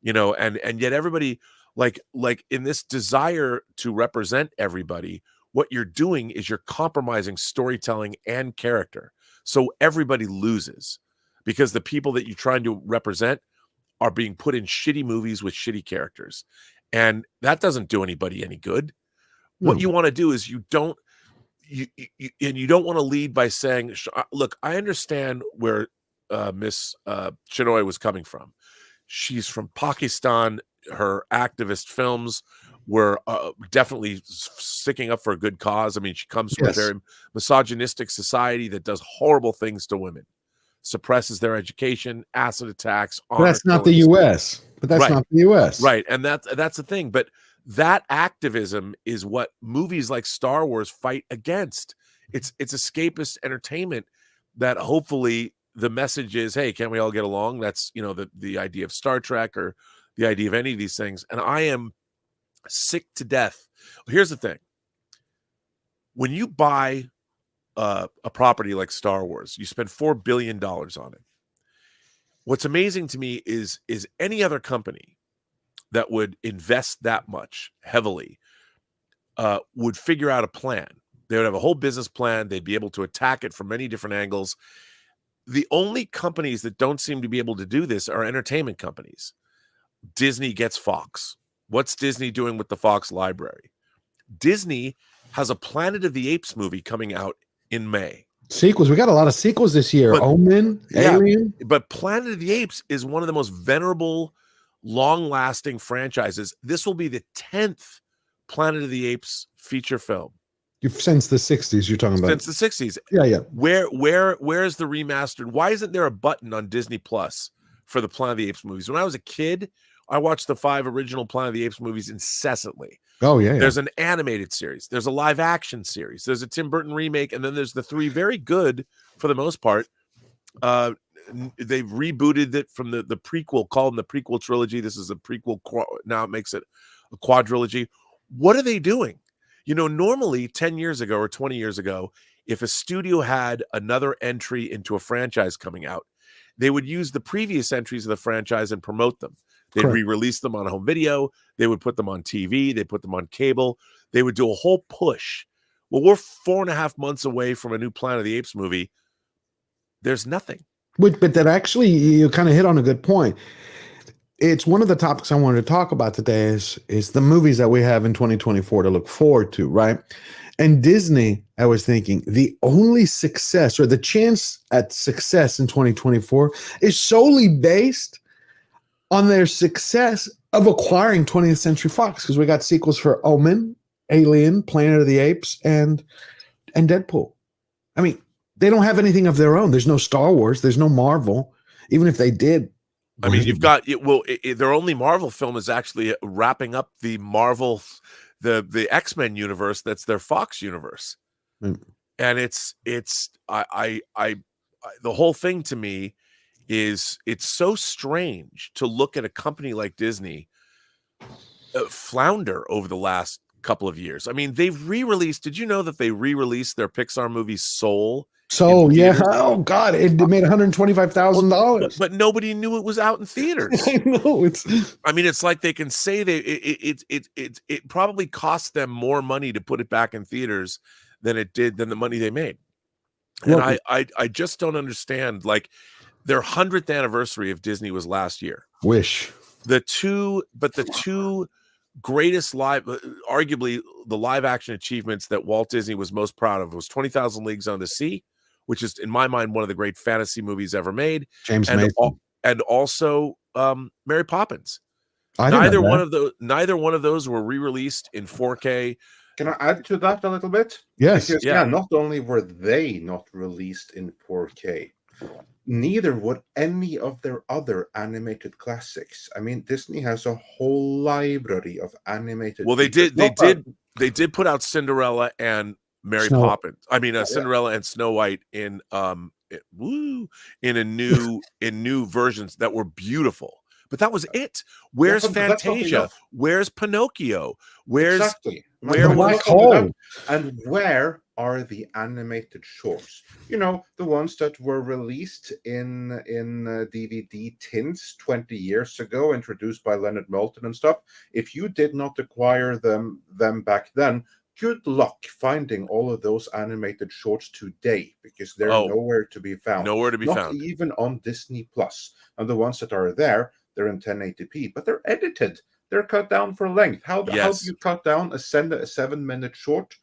You know, and yet everybody, like in this desire to represent everybody, what you're doing is you're compromising storytelling and character. So everybody loses, because the people that you're trying to represent are being put in shitty movies with shitty characters. And that doesn't do anybody any good. What you want to do is you don't want to lead by saying, look, I understand where Miss Chinoy was coming from. She's from Pakistan. Her activist films were definitely sticking up for a good cause. I mean, she comes from a very misogynistic society that does horrible things to women, suppresses their education, acid attacks. But that's not the U.S. But that's not the U.S. Right. And that's the thing. But that activism is what movies like Star Wars fight against. It's escapist entertainment that hopefully the message is, hey, can't we all get along? That's, you know, the idea of Star Trek or the idea of any of these things. And I am sick to death. Here's the thing. When you buy a property like Star Wars, you spend $4 billion on it. What's amazing to me is any other company that would invest that much heavily would figure out a plan. They would have a whole business plan. They'd be able to attack it from many different angles. The only companies that don't seem to be able to do this are entertainment companies. Disney gets Fox. What's Disney doing with the Fox library? Disney has a Planet of the Apes movie coming out in May. Sequels. We got a lot of sequels this year. Omen, Alien. But Planet of the Apes is one of the most venerable, long-lasting franchises. This will be the 10th Planet of the Apes feature film. Since the 60s, you're talking about. Since the 60s. Yeah. Where's the remastered? Why isn't there a button on Disney Plus for the Planet of the Apes movies? When I was a kid, I watched the 5 original Planet of the Apes movies incessantly. Oh, yeah. There's an animated series. There's a live action series. There's a Tim Burton remake. And then there's the 3 very good, for the most part. They've rebooted it from the prequel, called the prequel trilogy. This is a prequel. Now it makes it a quadrilogy. What are they doing? You know, normally 10 years ago or 20 years ago, if a studio had another entry into a franchise coming out, they would use the previous entries of the franchise and promote them. They'd re-release them on home video. They would put them on TV. They'd put them on cable. They would do a whole push. Well, we're 4.5 months away from a new Planet of the Apes movie. There's nothing. But that actually, you kind of hit on a good point. It's one of the topics I wanted to talk about today is the movies that we have in 2024 to look forward to, right? And Disney, I was thinking, the only success or the chance at success in 2024 is solely based on their success of acquiring 20th Century Fox, because we got sequels for Omen, Alien, Planet of the Apes, and Deadpool. I mean, they don't have anything of their own. There's no Star Wars. There's no Marvel. Even if they did. I mean, you've got their only Marvel film is actually wrapping up the Marvel, the X-Men universe. That's their Fox universe. And it's the whole thing to me is it's so strange to look at a company like Disney flounder over the last couple of years. I mean, they've re-released. Did you know that they re-released their Pixar movie Soul? Yeah. Oh God, it made $125,000. But nobody knew it was out in theaters. I know I mean, it's like they can say it probably cost them more money to put it back in theaters than the money they made. And I just don't understand. Like, their 100th anniversary of Disney was last year. Wish. The two greatest arguably the live action achievements that Walt Disney was most proud of was 20,000 Leagues Under the Sea, which is in my mind one of the great fantasy movies ever made. James Mason. And also Mary Poppins. Neither one of those were re-released in 4K. Can I add to that a little bit? Yes. Because, not only were they not released in 4K, neither would any of their other animated classics. I mean, Disney has a whole library of animated. They did put out Cinderella and Mary Poppins. I mean, Cinderella and Snow White in new versions that were beautiful. But that was it. Where's Fantasia? Where's Pinocchio? Where's and where are the animated shorts? You know, the ones that were released in DVD tins 20 years ago, introduced by Leonard Maltin and stuff. If you did not acquire them back then, good luck finding all of those animated shorts today, because they're nowhere to be found. Not even on Disney Plus. And the ones that are there, they're in 1080p, but they're edited. They're cut down for length. How do you cut down a 7-minute short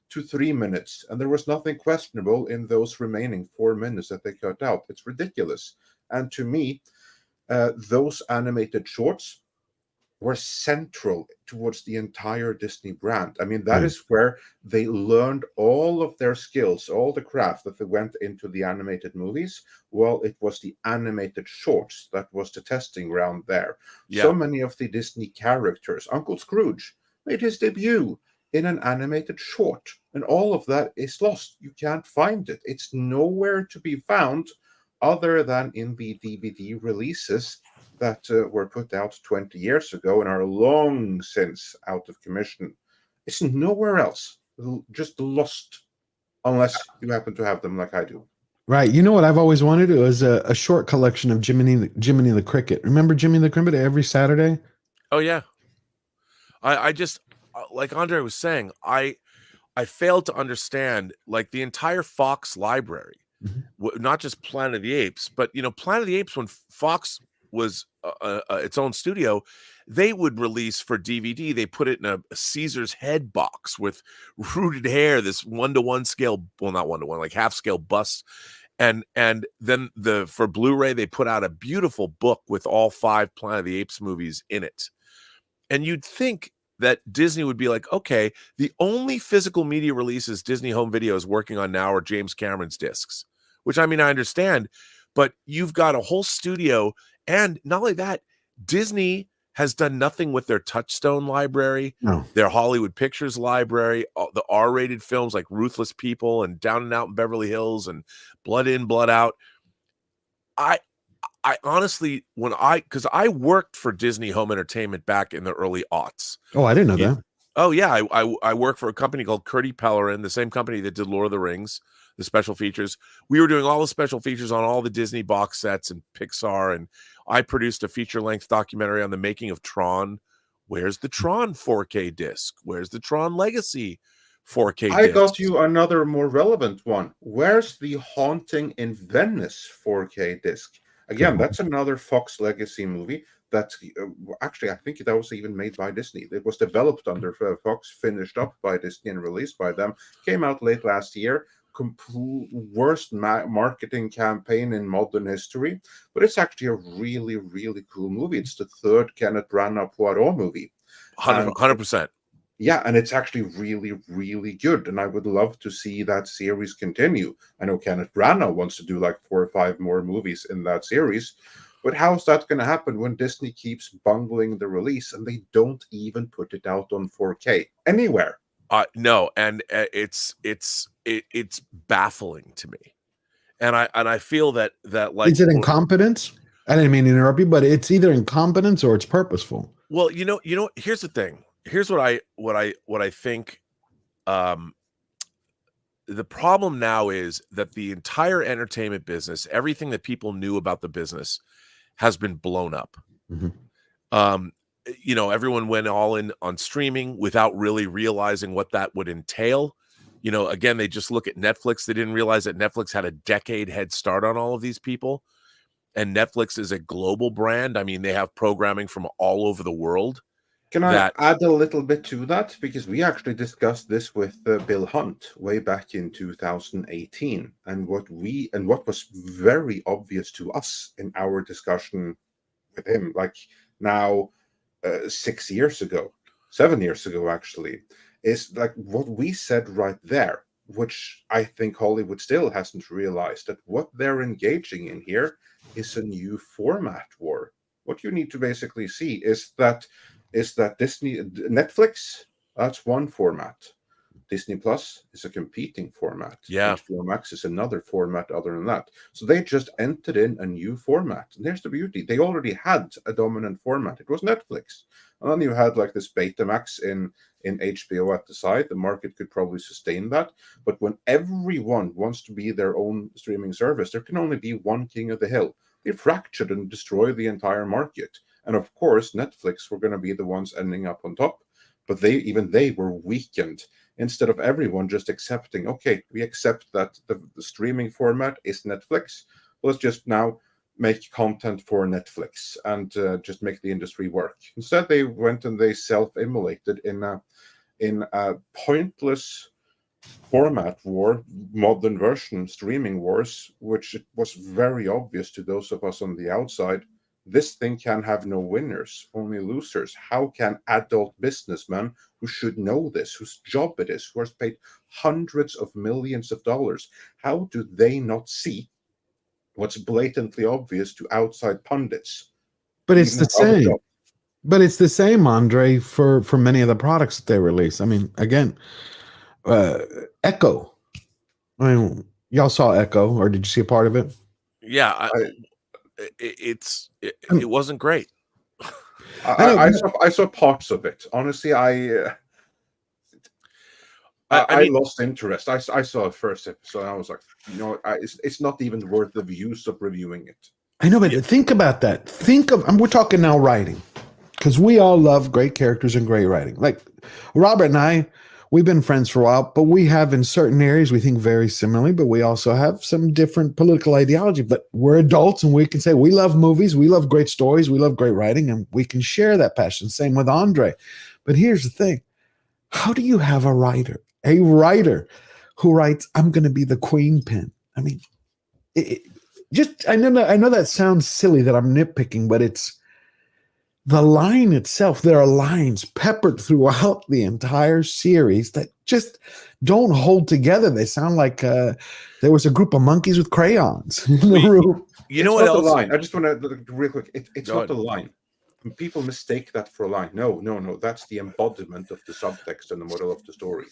to 3 minutes? And there was nothing questionable in those remaining 4 minutes that they cut out. It's ridiculous. And to me, those animated shorts were central towards the entire Disney brand. I mean, that is where they learned all of their skills, all the craft that they went into the animated movies. Well, it was the animated shorts that was the testing ground there. So many of the Disney characters, Uncle Scrooge made his debut in an animated short, and all of that is lost. You can't find it. It's nowhere to be found other than in the DVD releases that were put out 20 years ago and are long since out of commission. It's nowhere else. Just lost, unless you happen to have them like I do. Right. You know what I've always wanted to do is a short collection of Jiminy the Cricket. Remember Jiminy the Cricket every Saturday? Oh yeah. I just, like Andre was saying, I failed to understand, like, the entire Fox library, not just Planet of the Apes, but Planet of the Apes, when Fox was its own studio, they would release for DVD. They put it in a Caesar's head box with rooted hair, this 1-to-1 scale, well, not 1-to-1, like half scale bust. And then for Blu-ray, they put out a beautiful book with all 5 Planet of the Apes movies in it. And you'd think that Disney would be like, okay, the only physical media releases Disney Home Video is working on now are James Cameron's discs, which, I mean, I understand, but you've got a whole studio. And not only that, Disney has done nothing with their Touchstone library, their Hollywood Pictures library, the R-rated films like Ruthless People and Down and Out in Beverly Hills and Blood In, Blood Out. I honestly, because I worked for Disney Home Entertainment back in the early aughts. Oh, I didn't know that. Oh yeah, I worked for a company called Curdy Pellerin, the same company that did Lord of the Rings, the special features. We were doing all the special features on all the Disney box sets and Pixar, and I produced a feature-length documentary on the making of Tron. Where's the Tron 4K disc? Where's the Tron Legacy 4K disc? I got you another more relevant one. Where's the Haunting in Venice 4K disc? Again, that's another Fox Legacy movie that actually, I think that was even made by Disney. It was developed under Fox, finished up by Disney, and released by them. Came out late last year. worst marketing campaign in modern history, but it's actually a really, really cool movie. It's the third Kenneth Branagh Poirot movie. 100%. Yeah, and it's actually really, really good. And I would love to see that series continue. I know Kenneth Branagh wants to do like 4 or 5 more movies in that series. But how's that going to happen when Disney keeps bungling the release and they don't even put it out on 4K anywhere? No, and it's baffling to me, and I feel that like, is it incompetence? I didn't mean to interrupt you, but it's either incompetence or it's purposeful. Well, you know. Here's the thing. Here's what I think. The problem now is that the entire entertainment business, everything that people knew about the business, has been blown up. Everyone went all in on streaming without really realizing what that would entail. Again, they just look at Netflix. They didn't realize that Netflix had a decade head start on all of these people. And Netflix is a global brand. I mean, they have programming from all over the world. Can I add a little bit to that? Because we actually discussed this with Bill Hunt way back in 2018. And what was very obvious to us in our discussion with him, like now 6 years ago, 7 years ago, actually, is like what we said right there, which I think Hollywood still hasn't realized, that what they're engaging in here is a new format war. What you need to basically see is that Netflix, that's one format. Disney Plus is a competing format. Yeah. HBO Max is another format other than that. So they just entered in a new format. And there's the beauty. They already had a dominant format. It was Netflix. And then you had like this Betamax in HBO at the side. The market could probably sustain that. But when everyone wants to be their own streaming service, there can only be one king of the hill. They fractured and destroyed the entire market. And of course, Netflix were going to be the ones ending up on top. But they were weakened. Instead of everyone just accepting, okay, we accept that the streaming format is Netflix. Let's just now make content for Netflix and just make the industry work. Instead, they went and they self-immolated in a pointless format war, modern version streaming wars, which it was very obvious to those of us on the outside. This thing can have no winners, only losers. How can adult businessmen who should know this, whose job it is, who has paid hundreds of millions of dollars, how do they not see what's blatantly obvious to outside pundits? But it's the same. But it's the same, Andre, for many of the products that they release. I mean, again, Echo. I mean, y'all saw Echo, or did you see a part of it? Yeah, it wasn't great. I saw parts of it. Honestly, I lost interest. I saw the first episode. And I was like, it's not even worth the views of reviewing it. I know, but think about that. We're talking now writing, because we all love great characters and great writing. Like Robert and I, we've been friends for a while, but we have in certain areas we think very similarly, but we also have some different political ideology. But we're adults and we can say we love movies, we love great stories, we love great writing, and we can share that passion. Same with Andre. But here's the thing. How do you have a writer who writes, I'm going to be the queen pin? I mean, I know that sounds silly that I'm nitpicking, but it's the line itself. There are lines peppered throughout the entire series that just don't hold together. They sound like there was a group of monkeys with crayons in the room. You know what else? The line. I just want to real quick. It's not the line. People mistake that for a line. No. That's the embodiment of the subtext and the model of the story.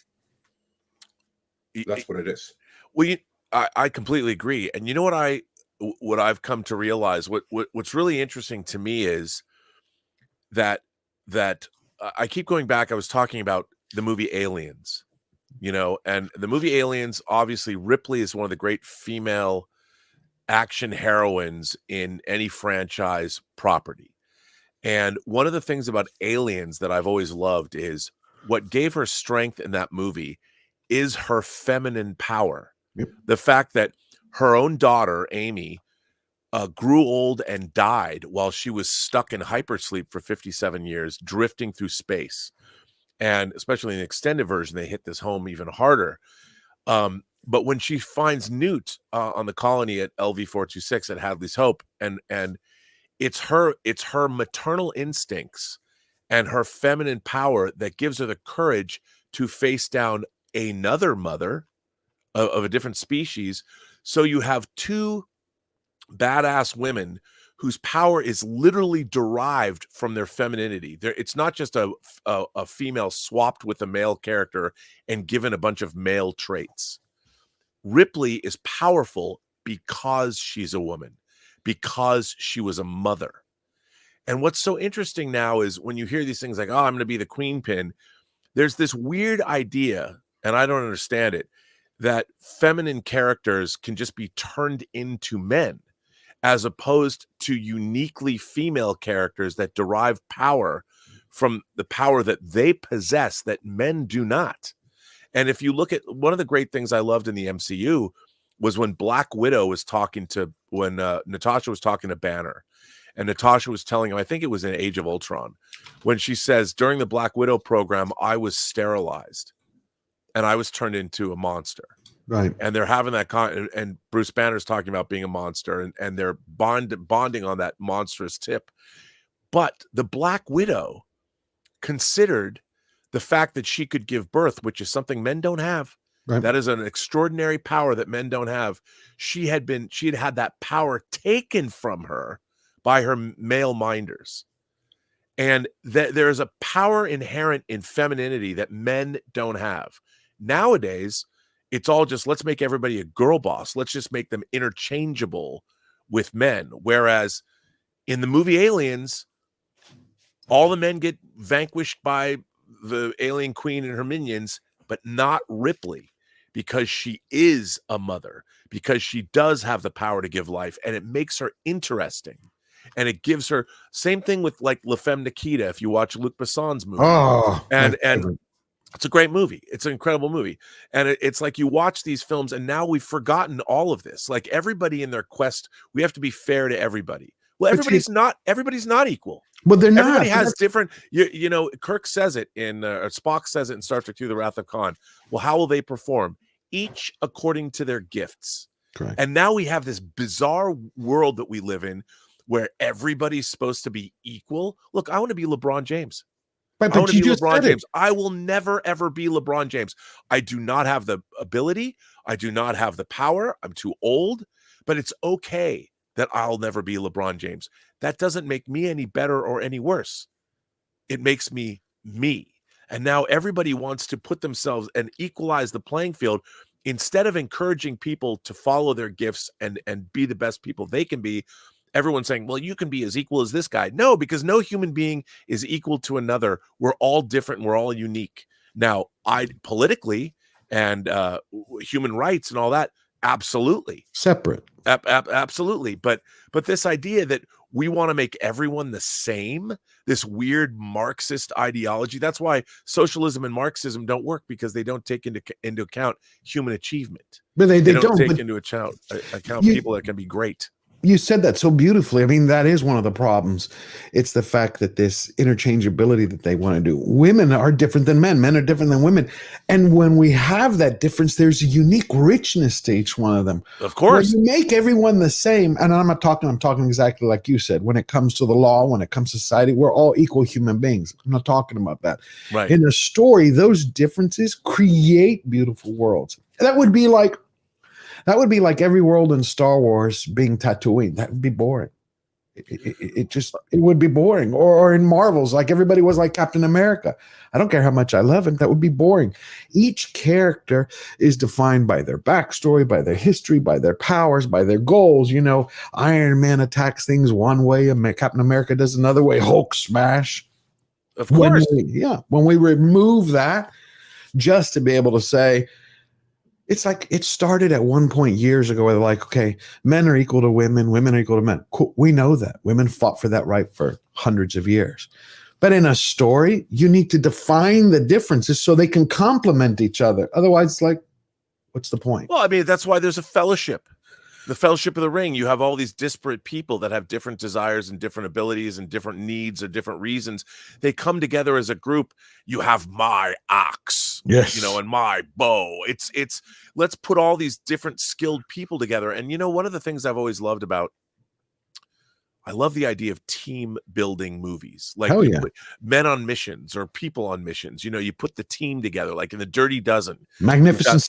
That's what it is. Well, I completely agree. And you know what I've come to realize? What's really interesting to me is that I keep going back. I was talking about the movie Aliens, and the movie Aliens, obviously Ripley is one of the great female action heroines in any franchise property. And one of the things about Aliens that I've always loved is what gave her strength in that movie is her feminine power. Yep. The fact that her own daughter, Amy, grew old and died while she was stuck in hypersleep for 57 years, drifting through space. And especially in the extended version, they hit this home even harder. But when she finds Newt on the colony at LV-426 at Hadley's Hope, and it's her maternal instincts and her feminine power that gives her the courage to face down another mother of a different species. So you have two badass women whose power is literally derived from their femininity. It's not just a female swapped with a male character and given a bunch of male traits. Ripley is powerful because she's a woman, because she was a mother. And what's so interesting now is when you hear these things like, oh, I'm going to be the queen pin, there's this weird idea, and I don't understand it, that feminine characters can just be turned into men, as opposed to uniquely female characters that derive power from the power that they possess that men do not. And if you look at one of the great things I loved in the MCU was when Black Widow was talking to, when Natasha was talking to Banner, and Natasha was telling him, I think it was in Age of Ultron, when she says, during the Black Widow program, I was sterilized and I was turned into a monster. Right. And they're having that and Bruce Banner's talking about being a monster, and they're bonding on that monstrous tip. But the Black Widow considered the fact that she could give birth, which is something men don't have. Right. That is an extraordinary power that men don't have. She had had that power taken from her by her male minders. And that there's a power inherent in femininity that men don't have. Nowadays, it's all just, let's make everybody a girl boss. Let's just make them interchangeable with men. Whereas in the movie Aliens, all the men get vanquished by the alien queen and her minions, but not Ripley, because she is a mother, because she does have the power to give life, and it makes her interesting. And it gives her, same thing with like La Femme Nikita, if you watch Luc Besson's movie. Oh, and it's a great movie. It's an incredible movie. And it's like you watch these films and now we've forgotten all of this. Like everybody in their quest, we have to be fair to everybody. Well, everybody's not equal. Well, they're not. Everybody has different, you know, Kirk says it in, Spock says it in Star Trek II, The Wrath of Khan. Well, how will they perform? Each according to their gifts. Correct. And now we have this bizarre world that we live in where everybody's supposed to be equal. Look, I want to be LeBron James. Right, I want to be just LeBron James. I will never, ever be LeBron James. I do not have the ability. I do not have the power. I'm too old. But it's okay that I'll never be LeBron James. That doesn't make me any better or any worse. It makes me me. And now everybody wants to put themselves and equalize the playing field instead of encouraging people to follow their gifts and be the best people they can be. Everyone's saying, well, you can be as equal as this guy. No, because no human being is equal to another. We're all different. And we're all unique. Now, politically and human rights and all that, absolutely. Separate. Absolutely. But this idea that we want to make everyone the same, this weird Marxist ideology, that's why socialism and Marxism don't work, because they don't take into account human achievement. But they don't take into account people that can be great. You said that so beautifully. I mean, that is one of the problems. It's the fact that this interchangeability that they want to do. Women are different than men. Men are different than women. And when we have that difference, there's a unique richness to each one of them. Of course. When you make everyone the same, and I'm talking exactly like you said. When it comes to the law, when it comes to society, we're all equal human beings. I'm not talking about that. Right. In a story, those differences create beautiful worlds. That would be like every world in Star Wars being Tatooine. That would be boring. It would be boring. Or in Marvels, like everybody was like Captain America. I don't care how much I love him. That would be boring. Each character is defined by their backstory, by their history, by their powers, by their goals. You know, Iron Man attacks things one way, and Captain America does another way. Hulk smash. Of course. When we remove that, just to be able to say, it's like it started at one point years ago where they're like, okay, men are equal to women, women are equal to men. Cool. We know that. Women fought for that right for hundreds of years. But in a story, you need to define the differences so they can complement each other. Otherwise, like, what's the point? Well, I mean, that's why there's a fellowship. The Fellowship of the Ring, you have all these disparate people that have different desires and different abilities and different needs or different reasons. They come together as a group. You have my axe, yes, you know, and my bow. It's let's put all these different skilled people together. And you know, one of the things I've always loved about, I love the idea of team building movies, like men on missions or people on missions. You know, you put the team together, like in the Dirty Dozen, Magnificent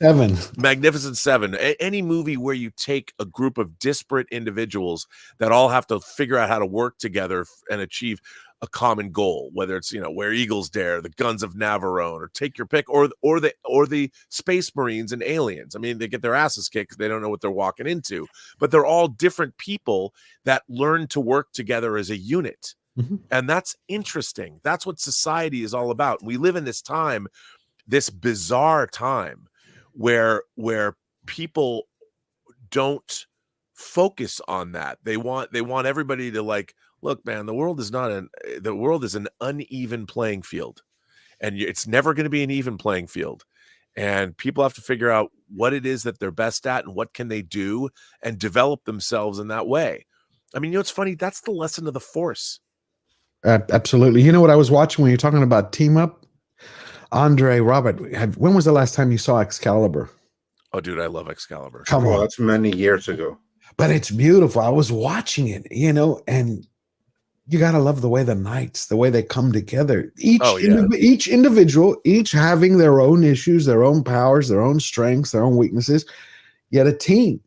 Seven, any movie where you take a group of disparate individuals that all have to figure out how to work together and achieve a common goal, whether it's, you know, Where Eagles Dare, the Guns of Navarone, or take your pick, or the Space Marines and Aliens. I mean, they get their asses kicked because they don't know what they're walking into, but they're all different people that learn to work together as a unit. And that's interesting. That's what society is all about. We live in this time, this bizarre time where people don't focus on that. They want everybody to, like, look, man, the world is an uneven playing field, and it's never going to be an even playing field. And people have to figure out what it is that they're best at and what can they do and develop themselves in that way. I mean, you know, it's funny. That's the lesson of the Force. Absolutely. You know what I was watching when you're talking about team up? Andre, Robert, when was the last time you saw Excalibur? Oh, dude, I love Excalibur. Come on. That's many years ago. But it's beautiful. I was watching it, you know, and you got to love the way the knights, the way they come together. Each individual, each having their own issues, their own powers, their own strengths, their own weaknesses, yet a team.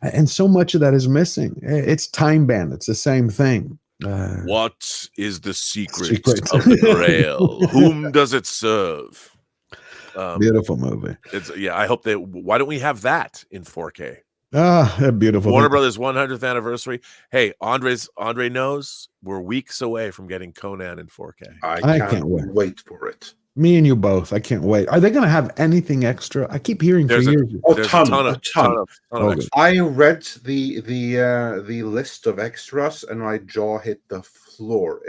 And so much of that is missing. It's Time Bandits, the same thing. What is the secret of the Grail? Whom does it serve? Beautiful movie. I hope why don't we have that in 4K? Beautiful. Warner Brothers 100th anniversary. Hey, Andre knows we're weeks away from getting Conan in 4K. I can't wait for it. Me and you both. I can't wait. Are they going to have anything extra? I keep hearing for years. A ton of extras. I read the list of extras and my jaw hit the floor.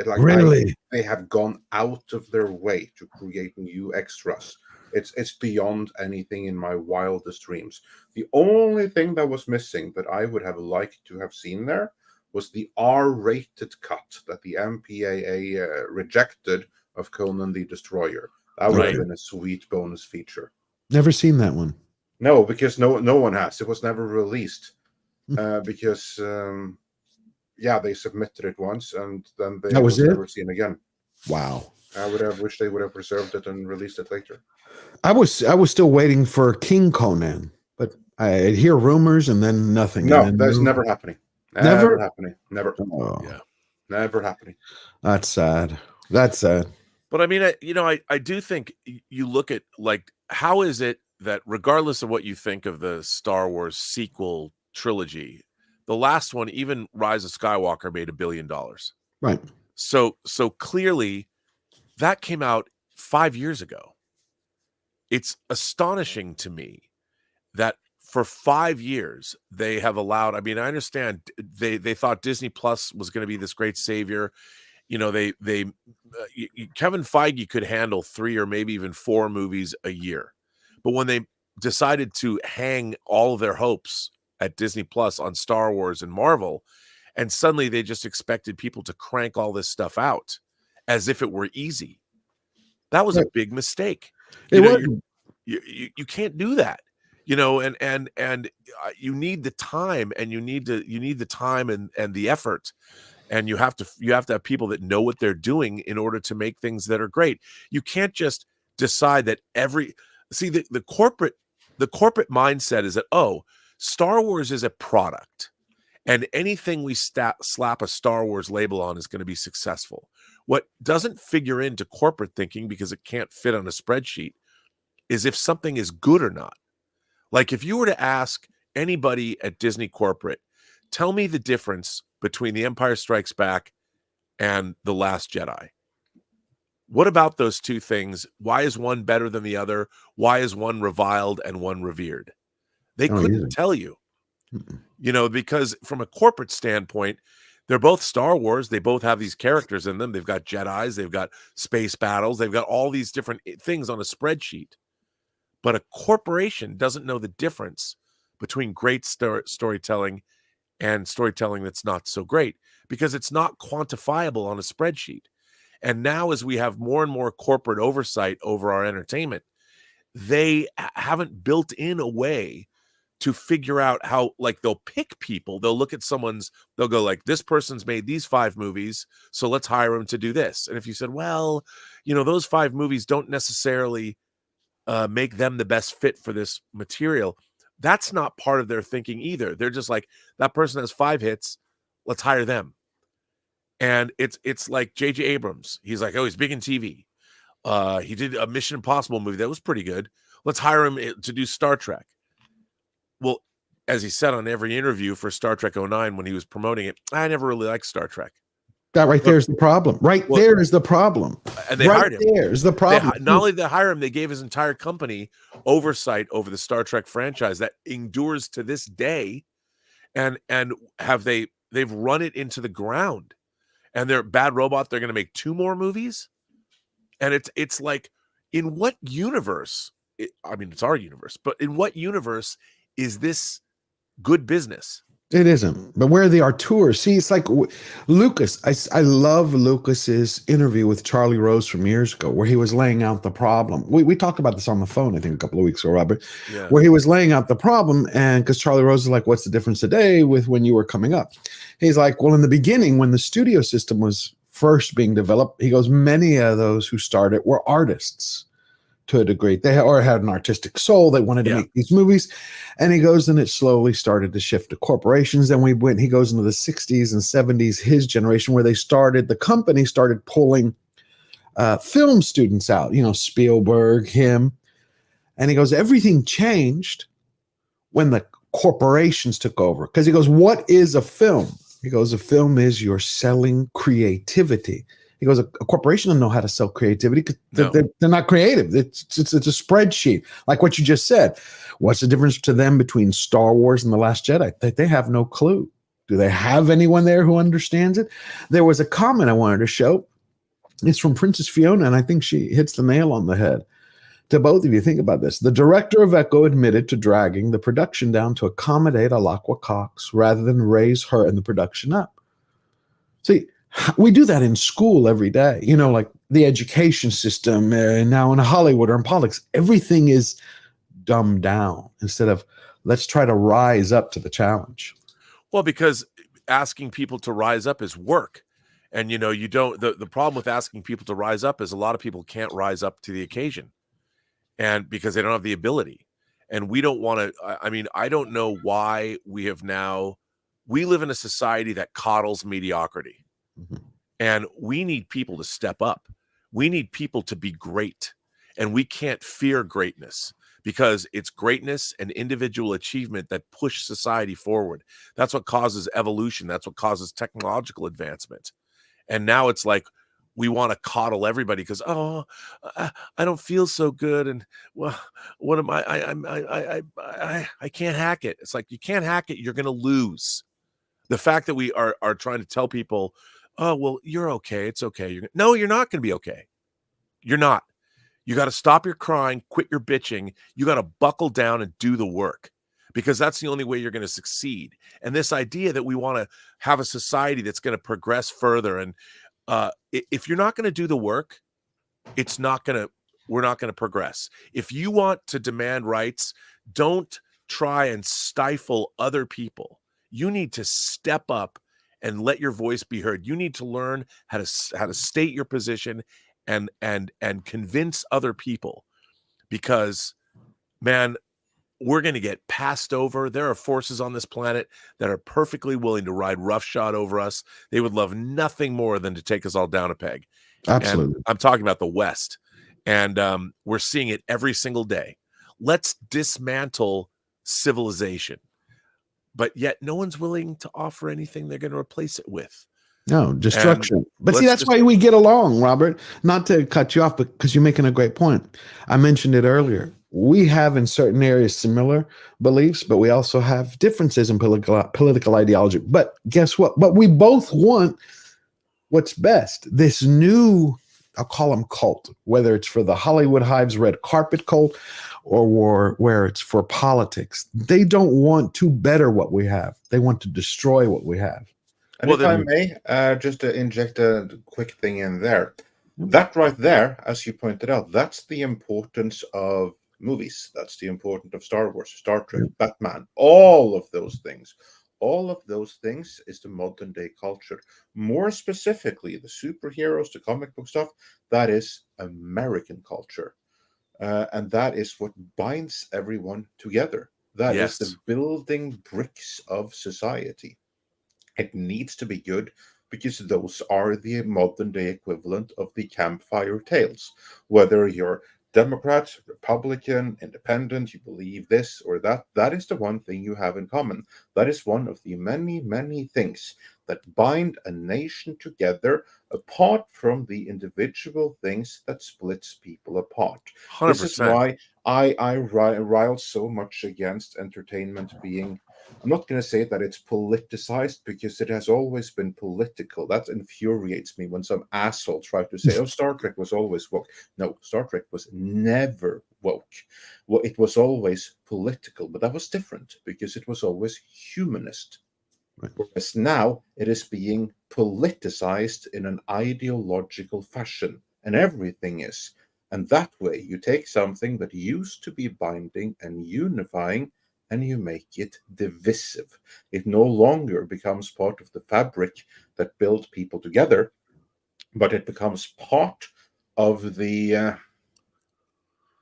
They have gone out of their way to create new extras. It's beyond anything in my wildest dreams. The only thing that was missing that I would have liked to have seen there was the R-rated cut that the MPAA rejected of Conan the Destroyer. That would have been a sweet bonus feature. Never seen that one. No, because no one has. It was never released because they submitted it once and then they was never seen again. Wow. I would have wished they would have preserved it and released it later. I was still waiting for King Conan, but I hear rumors and then nothing. No, that's never happening. Never happening. Never. Oh. Yeah. Never happening. That's sad. That's sad. But I mean, I do think you look at, like, how is it that regardless of what you think of the Star Wars sequel trilogy, the last one, even Rise of Skywalker, made $1 billion. Right. So clearly that came out 5 years ago. It's astonishing to me that for 5 years they have allowed, I mean, I understand they thought Disney Plus was going to be this great savior. You know, Kevin Feige could handle 3 or maybe even 4 movies a year. But when they decided to hang all of their hopes at Disney Plus on Star Wars and Marvel, and suddenly they just expected people to crank all this stuff out as if it were easy, that was a big mistake. You can't do that. You know, and you need the time, and you need the time and the effort. And you have to have people that know what they're doing in order to make things that are great. You can't just decide that the corporate mindset is that, oh, Star Wars is a product and anything we slap a Star Wars label on is going to be successful. What doesn't figure into corporate thinking, because it can't fit on a spreadsheet, is if something is good or not. Like, if you were to ask anybody at Disney corporate, tell me the difference between The Empire Strikes Back and The Last Jedi. What about those two things? Why is one better than the other? Why is one reviled and one revered? They couldn't tell you. You know, because from a corporate standpoint, they're both Star Wars. They both have these characters in them. They've got Jedis. They've got space battles. They've got all these different things on a spreadsheet. But a corporation doesn't know the difference between great storytelling and storytelling that's not so great, because it's not quantifiable on a spreadsheet. And now, as we have more and more corporate oversight over our entertainment, they haven't built in a way to figure out how, like, they'll pick people. They'll look at they'll go like, this person's made these 5 movies, so let's hire them to do this. And if you said, well, those 5 movies don't necessarily make them the best fit for this material, that's not part of their thinking either. They're just like, that person has 5 hits, let's hire them. And it's like J.J. Abrams. He's like, oh, he's big in TV. He did a Mission Impossible movie that was pretty good. Let's hire him to do Star Trek. Well, as he said on every interview for Star Trek 09 when he was promoting it, I never really liked Star Trek. That right there is the problem. There is the problem. And they hired him. There's the problem. Not only did they hire him, they gave his entire company oversight over the Star Trek franchise that endures to this day, and they've run it into the ground. And they're Bad Robot. They're going to make 2 more movies, and it's like, in what universe? It's our universe, but in what universe is this good business? It isn't. But where are the auteurs? See, it's like Lucas. I love Lucas's interview with Charlie Rose from years ago, where he was laying out the problem. We talked about this on the phone, I think, a couple of weeks ago, Robert, where he was laying out the problem. And because Charlie Rose is like, what's the difference today with when you were coming up? He's like, well, in the beginning, when the studio system was first being developed, he goes, many of those who started were artists. To a degree, they had an artistic soul. They wanted to make these movies, and he goes, and it slowly started to shift to corporations. Then he goes into the 60s and 70s, his generation, where the company started pulling film students out. Spielberg, him, and he goes, everything changed when the corporations took over. Because he goes, what is a film? He goes, a film is you're selling creativity. He goes, a corporation doesn't know how to sell creativity because they're not creative. It's a spreadsheet, like what you just said. What's the difference to them between Star Wars and The Last Jedi? They have no clue. Do they have anyone there who understands it? There was a comment I wanted to show. It's from Princess Fiona, and I think she hits the nail on the head. To both of you, think about this. The director of Echo admitted to dragging the production down to accommodate Alakwa Cox rather than raise her and the production up. See, we do that in school every day, like the education system now in Hollywood or in politics. Everything is dumbed down instead of let's try to rise up to the challenge. Well, because asking people to rise up is work. And, you don't, the problem with asking people to rise up is a lot of people can't rise up to the occasion, and because they don't have the ability. And we don't want to, I don't know why we live in a society that coddles mediocrity. Mm-hmm. And we need people to step up. We need people to be great. And we can't fear greatness, because it's greatness and individual achievement that push society forward. That's what causes evolution. That's what causes technological advancement. And now it's like we want to coddle everybody because, I don't feel so good. And well, what am I can't hack it. It's like, you can't hack it. You're going to lose. The fact that we are trying to tell people, oh, well, you're okay. It's okay. No, you're not going to be okay. You're not. You got to stop your crying, quit your bitching. You got to buckle down and do the work, because that's the only way you're going to succeed. And this idea that we want to have a society that's going to progress further. And if you're not going to do the work, we're not going to progress. If you want to demand rights, don't try and stifle other people. You need to step up and let your voice be heard. You need to learn how to state your position and convince other people, because, man, we're going to get passed over. There are forces on this planet that are perfectly willing to ride roughshod over us. They would love nothing more than to take us all down a peg. Absolutely. And I'm talking about the West, and we're seeing it every single day. Let's dismantle civilization. But yet no one's willing to offer anything they're going to replace it with. No, destruction. But see, that's why we get along, Robert. Not to cut you off, but because you're making a great point. I mentioned it earlier. We have in certain areas similar beliefs, but we also have differences in political ideology. But guess what? But we both want what's best. This new, I'll call them cult, whether it's for the Hollywood Hive's red carpet cult or war where it's for politics. They don't want to better what we have. They want to destroy what we have. And if I may, just to inject a quick thing in there, that right there, as you pointed out, that's the importance of movies. That's the importance of Star Wars, Star Trek, Batman, all of those things. All of those things is the modern day culture. More specifically, the superheroes, the comic book stuff, that is American culture. And that is what binds everyone together. That is the building bricks of society. It needs to be good because those are the modern day equivalent of the campfire tales. Whether you're Democrat, Republican, Independent, you believe this or that, that is the one thing you have in common. That is one of the many, many things that bind a nation together apart from the individual things that splits people apart. 100%. This is why I rile so much against entertainment being, I'm not going to say that it's politicized because it has always been political. That infuriates me when some asshole tries to say, oh, Star Trek was always woke. No, Star Trek was never woke. Well, it was always political, but that was different because it was always humanist. Right. Whereas now it is being politicized in an ideological fashion, and everything is. And that way you take something that used to be binding and unifying and you make it divisive. It no longer becomes part of the fabric that builds people together, but it becomes part of the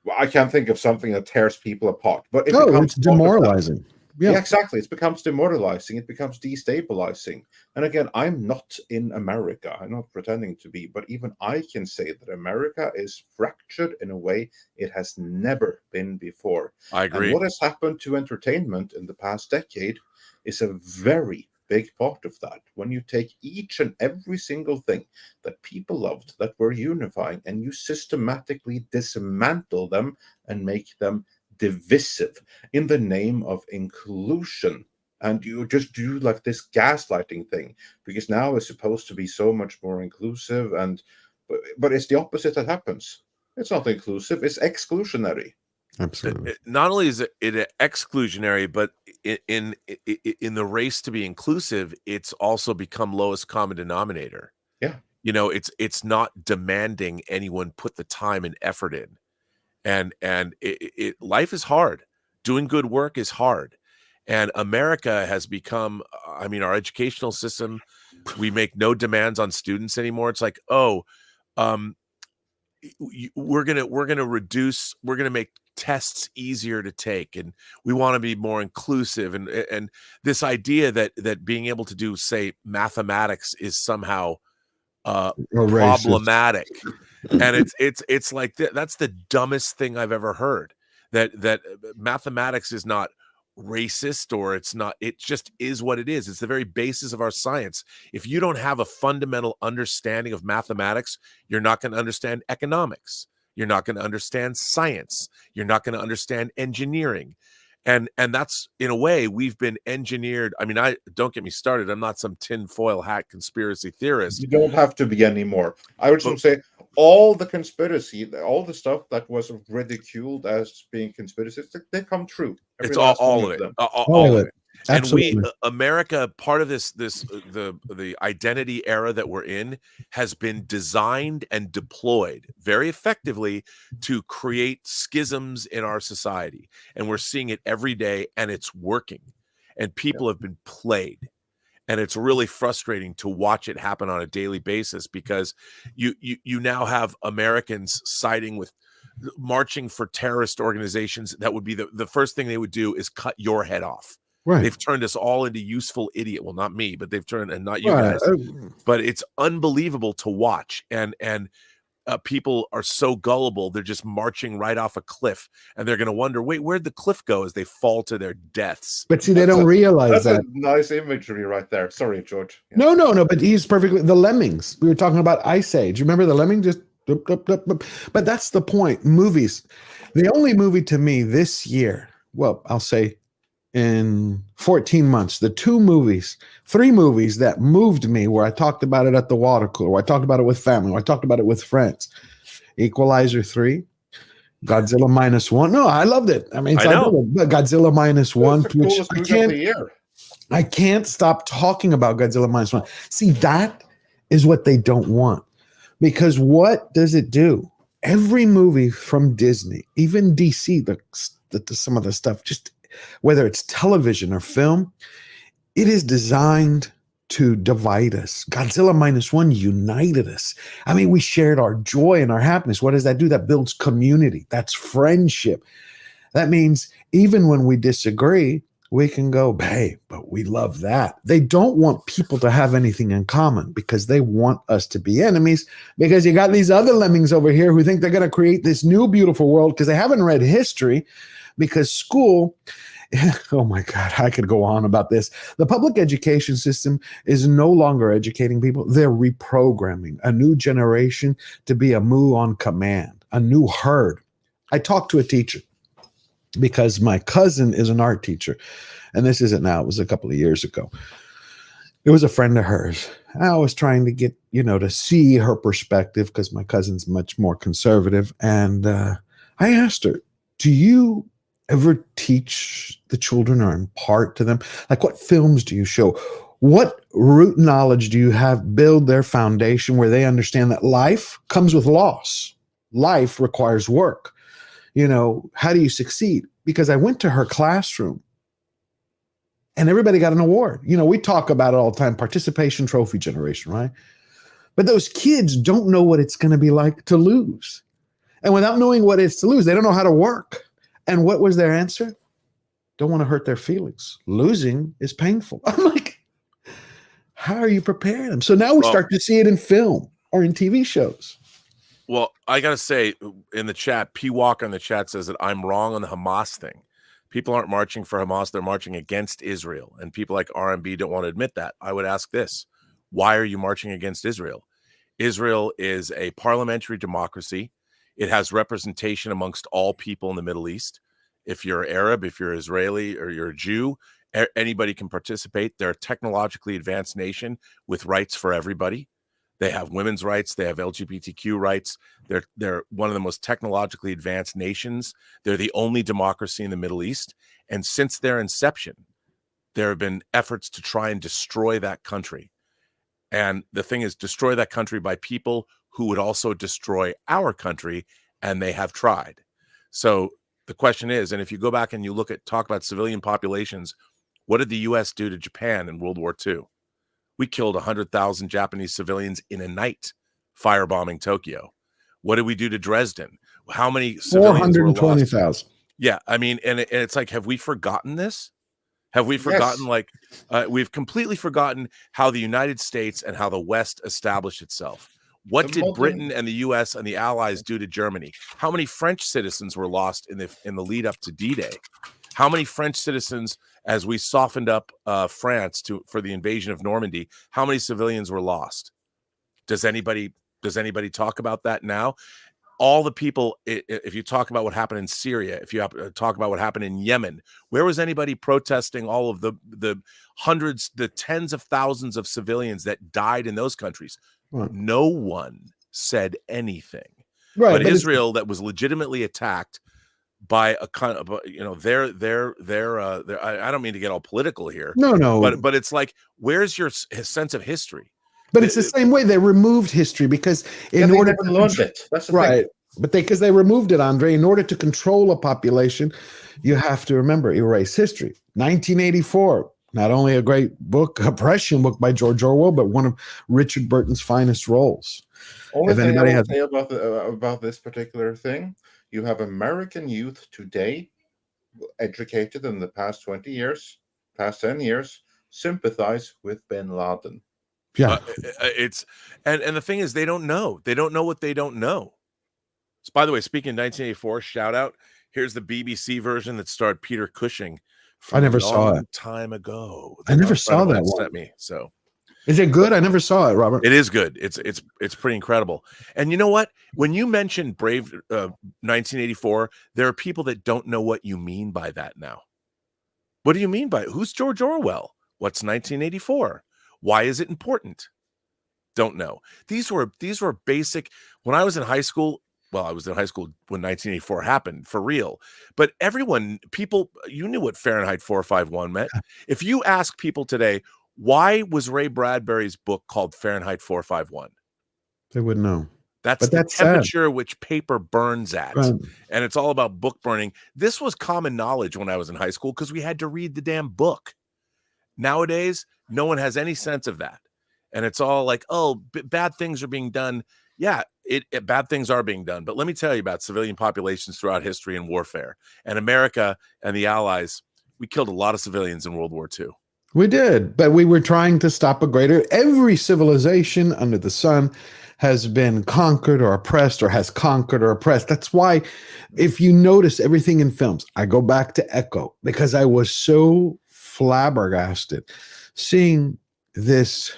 well, I can't think of something that tears people apart, but it's demoralizing. Yeah, exactly. It becomes demoralizing. It becomes destabilizing. And again, I'm not in America. I'm not pretending to be, but even I can say that America is fractured in a way it has never been before. I agree. And what has happened to entertainment in the past decade is a very big part of that. When you take each and every single thing that people loved, that were unifying, and you systematically dismantle them and make them divisive in the name of inclusion, and you just do like this gaslighting thing because now it's supposed to be so much more inclusive, and but it's the opposite that happens. It's not inclusive, it's exclusionary. Absolutely. Not only is it exclusionary, but in the race to be inclusive, it's also become lowest common denominator. Yeah, you know, it's not demanding anyone put the time and effort in. And life is hard. Doing good work is hard. And America has become, I mean, our educational system, we make no demands on students anymore. It's like, we're gonna make tests easier to take, and we want to be more inclusive. And this idea that being able to do, say, mathematics is somehow problematic. And it's like that's the dumbest thing I've ever heard, that mathematics is not racist, or it's not, it just is what it is. It's the very basis of our science. If you don't have a fundamental understanding of mathematics, you're not going to understand economics, you're not going to understand science, you're not going to understand engineering. And that's, in a way, we've been engineered. I mean, don't get me started. I'm not some tinfoil hat conspiracy theorist. You don't have to be anymore. I would just say all the conspiracy, all the stuff that was ridiculed as being conspiracies, they come true. It's all of it. All of it. And America, part of the identity era that we're in, has been designed and deployed very effectively to create schisms in our society. And we're seeing it every day, and it's working. And people have been played. And it's really frustrating to watch it happen on a daily basis, because you now have Americans siding with, marching for terrorist organizations. That would be the first thing they would do, is cut your head off. Right. They've turned us all into useful idiot. Well, not me, but they've turned, and not you guys. But it's unbelievable to watch, and people are so gullible. They're just marching right off a cliff, and they're going to wonder, wait, where'd the cliff go, as they fall to their deaths. But see, they don't realize that. That's a nice imagery right there. Sorry, George. Yeah. No, but he's perfectly, the lemmings. We were talking about Ice Age. Remember the lemming? Just but that's the point. Movies. The only movie to me this year, well, I'll say in 14 months, the 3 movies that moved me, where I talked about it at the water cooler, where I talked about it with family, where I talked about it with friends. Equalizer 3, Godzilla minus one. No, I loved it. I mean, I know. but Godzilla minus one, That's the which coolest movie of the year. I can't stop talking about Godzilla minus one. See, that is what they don't want. Because what does it do? Every movie from Disney, even DC, some of the stuff, just whether it's television or film, it is designed to divide us. Godzilla minus one united us. I mean, we shared our joy and our happiness. What does that do? That builds community. That's friendship. That means even when we disagree, we can go, hey, but we love that. They don't want people to have anything in common because they want us to be enemies, because you got these other lemmings over here who think they're going to create this new beautiful world because they haven't read history, because school, oh my God, I could go on about this. The public education system is no longer educating people. They're reprogramming a new generation to be a moo on command, a new herd. I talked to a teacher because my cousin is an art teacher. And this isn't now, it was a couple of years ago. It was a friend of hers. I was trying to get, to see her perspective because my cousin's much more conservative. And I asked her, do you ever teach the children or impart to them? Like, what films do you show? What root knowledge do you have build their foundation where they understand that life comes with loss? Life requires work. How do you succeed? Because I went to her classroom and everybody got an award. We talk about it all the time, participation trophy generation, right? But those kids don't know what it's going to be like to lose. And without knowing what it's to lose, they don't know how to work. And what was their answer? Don't want to hurt their feelings. Losing is painful. I'm like, how are you preparing them? So now we start to see it in film or in TV shows. Well, I got to say in the chat, P. Walker in the chat says that I'm wrong on the Hamas thing. People aren't marching for Hamas. They're marching against Israel. And people like RMB don't want to admit that. I would ask this. Why are you marching against Israel? Israel is a parliamentary democracy. It has representation amongst all people in the Middle East. If you're Arab, if you're Israeli, or you're a Jew, anybody can participate. They're a technologically advanced nation with rights for everybody. They have women's rights. They have LGBTQ rights. They're one of the most technologically advanced nations. They're the only democracy in the Middle East. And since their inception, there have been efforts to try and destroy that country. And the thing is, destroy that country by people who would also destroy our country, and they have tried. So the question is, and if you go back and you talk about civilian populations, what did the U.S. do to Japan in World War II? We killed 100,000 Japanese civilians in a night, firebombing Tokyo. What did we do to Dresden? How many civilians were lost? 420,000. Yeah, I mean, and it's like, have we forgotten this? Have we forgotten, we've completely forgotten how the United States and how the West established itself? What did Britain and the U.S. and the Allies do to Germany? How many French citizens were lost in the lead up to D-Day? How many French citizens, as we softened up France for the invasion of Normandy, how many civilians were lost? Does anybody talk about that now? All the people, if you talk about what happened in Syria, if you talk about what happened in Yemen, where was anybody protesting all of the hundreds, the tens of thousands of civilians that died in those countries? Right. No one said anything. Right, but Israel, that was legitimately attacked by a kind of, I don't mean to get all political here. No. But it's like, where's your sense of history? But it's the same way they removed history because in order to learned it. That's the thing. But because they removed it, Andre, in order to control a population, you have to remember, erase history. 1984, not only a great book, oppression book by George Orwell, but one of Richard Burton's finest roles. Only thing I will say about this particular thing, you have American youth today, educated in the past 20 years, past 10 years, sympathize with bin Laden. Yeah, it's and the thing is, they don't know. They don't know what they don't know. So, by the way, speaking of 1984, shout out. Here's the BBC version that starred Peter Cushing. I never saw it. Time ago. I never saw that one. Sent me, so is it good? I never saw it, Robert. It is good. It's pretty incredible. And you know what? When you mention Brave 1984, there are people that don't know what you mean by that now. What do you mean by it? Who's George Orwell? What's 1984? Why is it important? Don't know. These were basic. When I was in high school, well, I was in high school when 1984 happened for real. But people, you knew what Fahrenheit 451 meant. If you ask people today, why was Ray Bradbury's book called Fahrenheit 451? They wouldn't know. That's the temperature which paper burns at. Right. And it's all about book burning. This was common knowledge when I was in high school because we had to read the damn book. Nowadays, no one has any sense of that. And it's all like, oh, bad things are being done. Yeah, bad things are being done. But let me tell you about civilian populations throughout history and warfare. And America and the Allies, we killed a lot of civilians in World War II. We did, but we were trying to stop a greater. Every civilization under the sun has been conquered or oppressed, or has conquered or oppressed. That's why, if you notice everything in films, I go back to Echo because I was so flabbergasted seeing this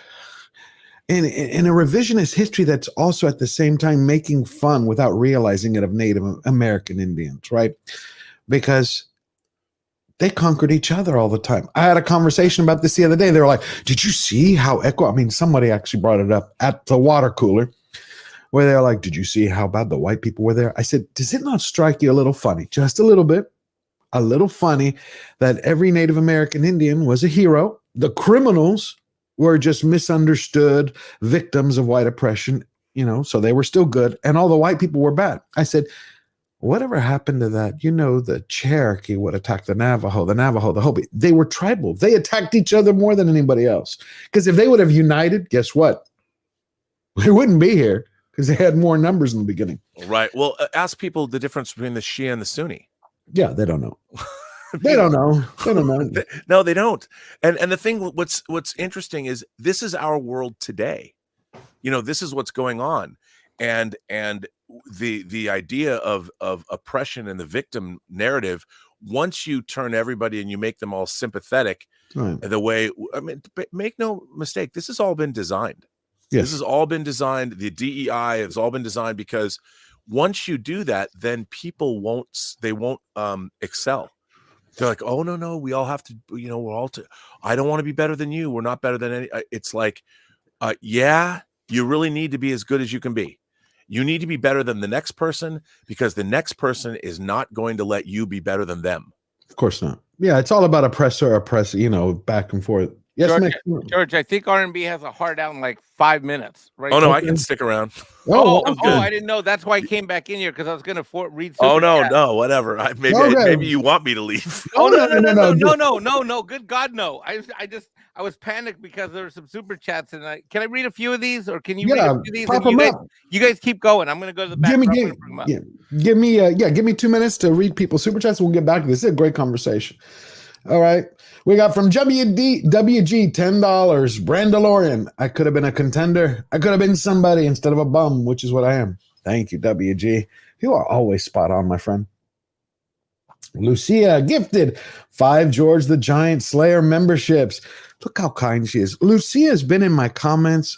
in a revisionist history that's also at the same time making fun without realizing it of Native American Indians, right? Because they conquered each other all the time. I had a conversation about this the other day. They were like, did you see how Echo, I mean, somebody actually brought it up at the water cooler where they're like, did you see how bad the white people were there? I said, does it not strike you a little funny, just a little bit, a little funny that every Native American Indian was a hero? The criminals were just misunderstood victims of white oppression, so they were still good. And all the white people were bad. I said, whatever happened to that? The Cherokee would attack the Navajo, the Hopi. They were tribal. They attacked each other more than anybody else. Because if they would have united, guess what? We wouldn't be here because they had more numbers in the beginning. Right. Well, ask people the difference between the Shia and the Sunni. Yeah, they don't know. They don't know. They don't know. No, they don't. And the thing, what's interesting is this is our world today. This is what's going on. And the idea of oppression and the victim narrative, once you turn everybody and you make them all sympathetic, right. Make no mistake, this has all been designed. Yes. This has all been designed. The DEI has all been designed because once you do that, then people won't excel. They're like, oh, no, we all have to, we're all I don't want to be better than you. We're not better than any. It's like, yeah, you really need to be as good as you can be. You need to be better than the next person because the next person is not going to let you be better than them. Of course not. Yeah, it's all about oppressor, back and forth. Yes, George, I think R&B has a hard out in like 5 minutes. Right? Oh, no, I can stick around. Oh, I didn't know. That's why I came back in here because I was going to read. No, whatever. Maybe you want me to leave. No. Good God, no. I was panicked because there were some super chats, and can I read a few of these, or can you read a few of these? Pop them up. You guys keep going. I'm going to go to the back. Give me 2 minutes to read people's super chats. We'll get back to this. This is a great conversation. All right. We got from WG $10. Brandalorian. I could have been a contender. I could have been somebody instead of a bum, which is what I am. Thank you, WG. You are always spot on, my friend. Lucia gifted 5 George the Giant Slayer memberships. Look how kind she is. Lucia has been in my comments,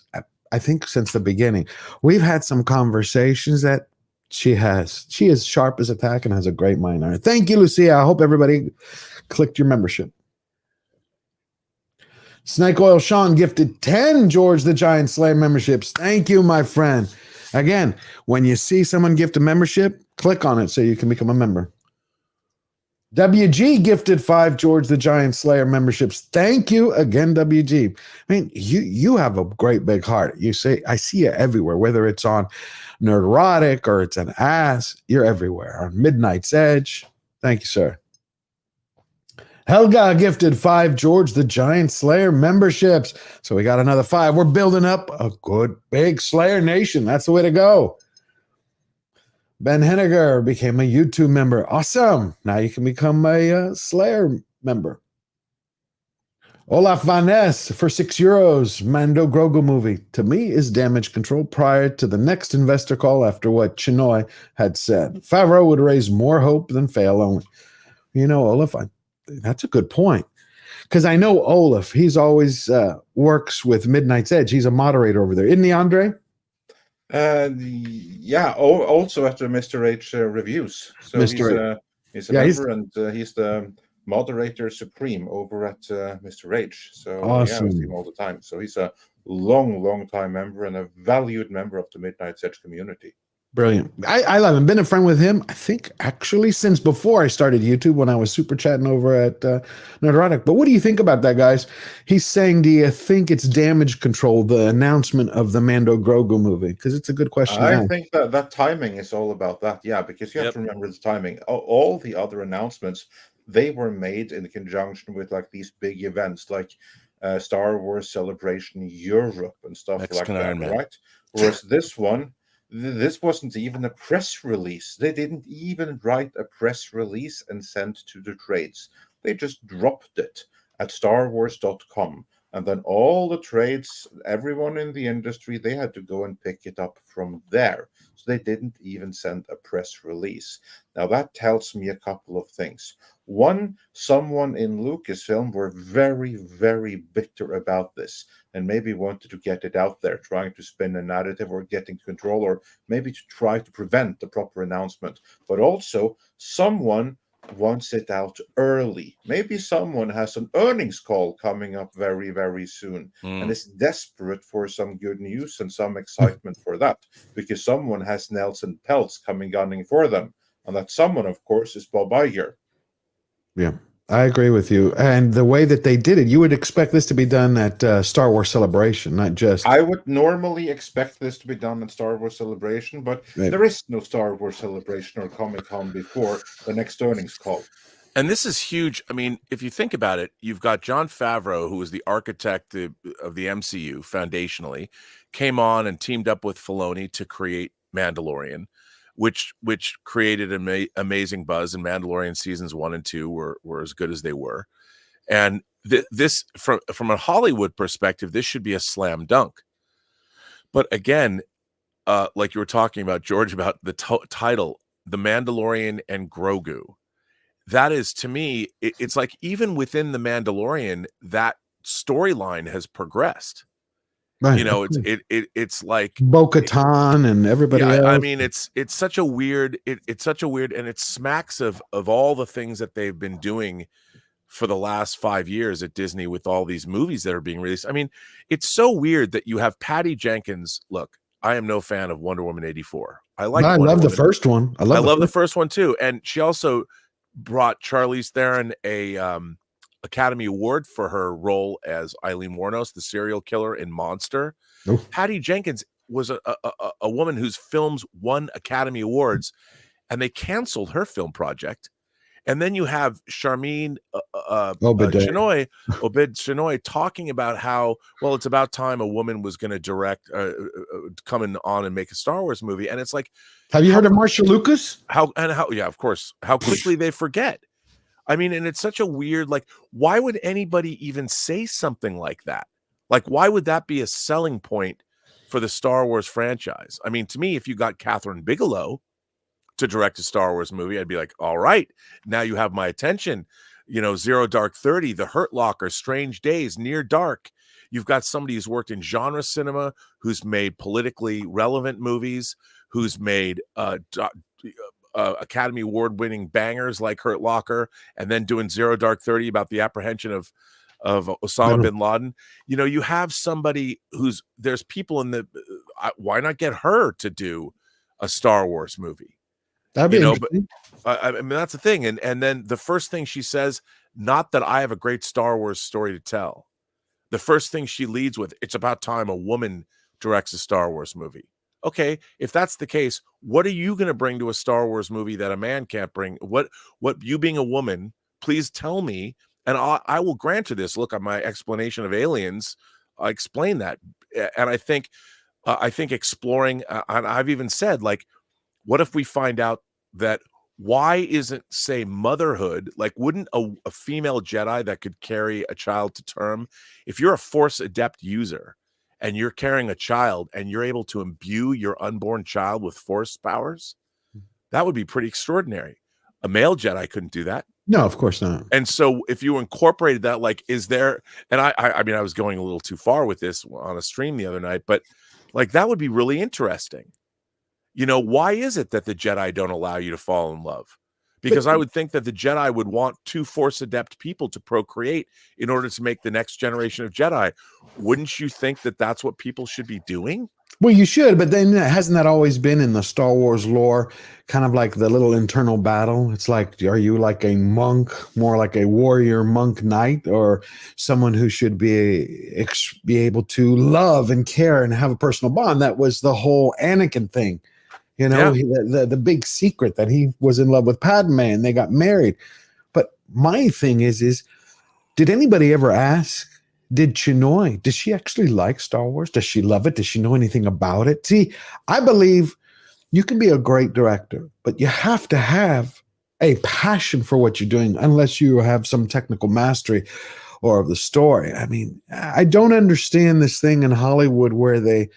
I think, since the beginning. We've had some conversations that she is sharp as a tack and has a great mind. Thank you, Lucia. I hope everybody clicked your membership. Snake Oil Sean gifted 10 George the Giant Slayer memberships. Thank you, my friend. Again, when you see someone gift a membership, click on it so you can become a member. WG gifted 5 George the Giant Slayer memberships. Thank you again, WG. I mean, you have a great big heart. I see you everywhere, whether it's on Nerderotic or it's an ass. You're everywhere. On Midnight's Edge. Thank you, sir. Helga gifted 5 George the Giant Slayer memberships. So we got another 5. We're building up a good big Slayer nation. That's the way to go. Ben Henniger became a YouTube member. Awesome. Now you can become a Slayer member. Olaf Van Ness for €6. Mando Grogu movie. To me is damage control prior to the next investor call after what Chinoy had said. Favreau would raise more hope than fail only. Olaf, that's a good point. Because I know Olaf, he's always works with Midnight's Edge. He's a moderator over there. Isn't he, Andre? Yeah, also at the Mr. H reviews. So he's a member and he's the moderator supreme over at Mr. H. So awesome. I see him all the time. So he's a long time member and a valued member of the Midnight's Edge community. Brilliant. I love him. Been a friend with him, I think, actually, since before I started YouTube when I was super chatting over at Nerdrotic. But what do you think about that, guys? He's saying, do you think it's damage control, the announcement of the Mando Grogu movie? Because it's a good question. I think that timing is all about that. Yeah, because you have to remember the timing. All the other announcements, they were made in conjunction with like these big events like Star Wars Celebration Europe and stuff Mexican like Iron that, Man. right? Whereas this one, this wasn't even a press release. They didn't even write a press release and send to the trades. They just dropped it at starwars.com. And then all the trades, everyone in the industry, they had to go and pick it up from there. So they didn't even send a press release. Now that tells me a couple of things. One, someone in Lucasfilm were very, very bitter about this and maybe wanted to get it out there, trying to spin a narrative or getting control, or maybe to try to prevent the proper announcement. But also, someone wants it out early. Maybe someone has an earnings call coming up very, very soon and is desperate for some good news and some excitement for that, because someone has Nelson Peltz coming gunning for them. And that someone, of course, is Bob Iger. Yeah, I agree with you. And the way that they did it, you would expect this to be done at Star Wars Celebration, not just. I would normally expect this to be done at Star Wars Celebration, but there is no Star Wars Celebration or Comic-Con before the next earnings call. And this is huge. I mean, if you think about it, you've got Jon Favreau, who was the architect of the MCU foundationally, came on and teamed up with Filoni to create Mandalorian, which created an amazing buzz, and Mandalorian seasons 1 and 2 were as good as they were. And this, from a Hollywood perspective, this should be a slam dunk. But again, like you were talking about, George, about the title, The Mandalorian and Grogu. That is, to me, it's like even within The Mandalorian, that storyline has progressed. Right. You know, it's like Bo-Katan and everybody else. I mean, it's such a weird, it's such a weird, and it smacks of all the things that they've been doing for the last 5 years at Disney with all these movies that are being released. I mean, it's so weird that you have Patty Jenkins. Look, I am no fan of Wonder Woman 84. I love the first one. I love the first one too. And she also brought Charlize Theron a Academy Award for her role as Eileen Wuornos, the serial killer in Monster. Oh. Patty Jenkins was a woman whose films won Academy Awards, and they canceled her film project. And then you have Charmin Obed Chinoy talking about how, well, it's about time a woman was going to direct, coming on and make a Star Wars movie. And it's like, have you heard of Marcia Lucas? Yeah, of course. How quickly they forget. I mean, and it's such a weird, like, why would anybody even say something like that? Like, why would that be a selling point for the Star Wars franchise? I mean, to me, if you got Catherine Bigelow to direct a Star Wars movie, I'd be like, all right, now you have my attention. You know, Zero Dark 30, The Hurt Locker, Strange Days, Near Dark. You've got somebody who's worked in genre cinema, who's made politically relevant movies, who's made Academy Award-winning bangers like Hurt Locker, and then doing Zero Dark 30 about the apprehension of Osama bin Laden. You know, you have somebody there's people in the, why not get her to do a Star Wars movie? That'd be interesting. But I mean, that's the thing. And then the first thing she says, not that I have a great Star Wars story to tell. The first thing she leads with, it's about time a woman directs a Star Wars movie. Okay, if that's the case, what are you going to bring to a Star Wars movie that a man can't bring? What you being a woman, please tell me, and I will grant you this. Look, on my explanation of Aliens, I explain that. And I think exploring, and I've even said, like, what if we find out that why isn't, say, motherhood, like, wouldn't a female Jedi that could carry a child to term, if you're a Force adept user and you're carrying a child and you're able to imbue your unborn child with Force powers, that would be pretty extraordinary. A male Jedi couldn't do that. No, of course not. And so if you incorporated that, like, is there, and I mean, I was going a little too far with this on a stream the other night, but like, that would be really interesting. You know, why is it that the Jedi don't allow you to fall in love? Because I would think that the Jedi would want two Force adept people to procreate in order to make the next generation of Jedi. Wouldn't you think that that's what people should be doing? Well, you should, but then hasn't that always been in the Star Wars lore, kind of like the little internal battle? It's like, are you like a monk, more like a warrior monk knight, or someone who should be able to love and care and have a personal bond? That was the whole Anakin thing, you know, the big secret that he was in love with Padme and they got married. But my thing is, did anybody ever ask? Did Chinoy, does she actually like Star Wars? Does she love it? Does she know anything about it? See, I believe you can be a great director, but you have to have a passion for what you're doing unless you have some technical mastery or of the story. I mean, I don't understand this thing in Hollywood where they,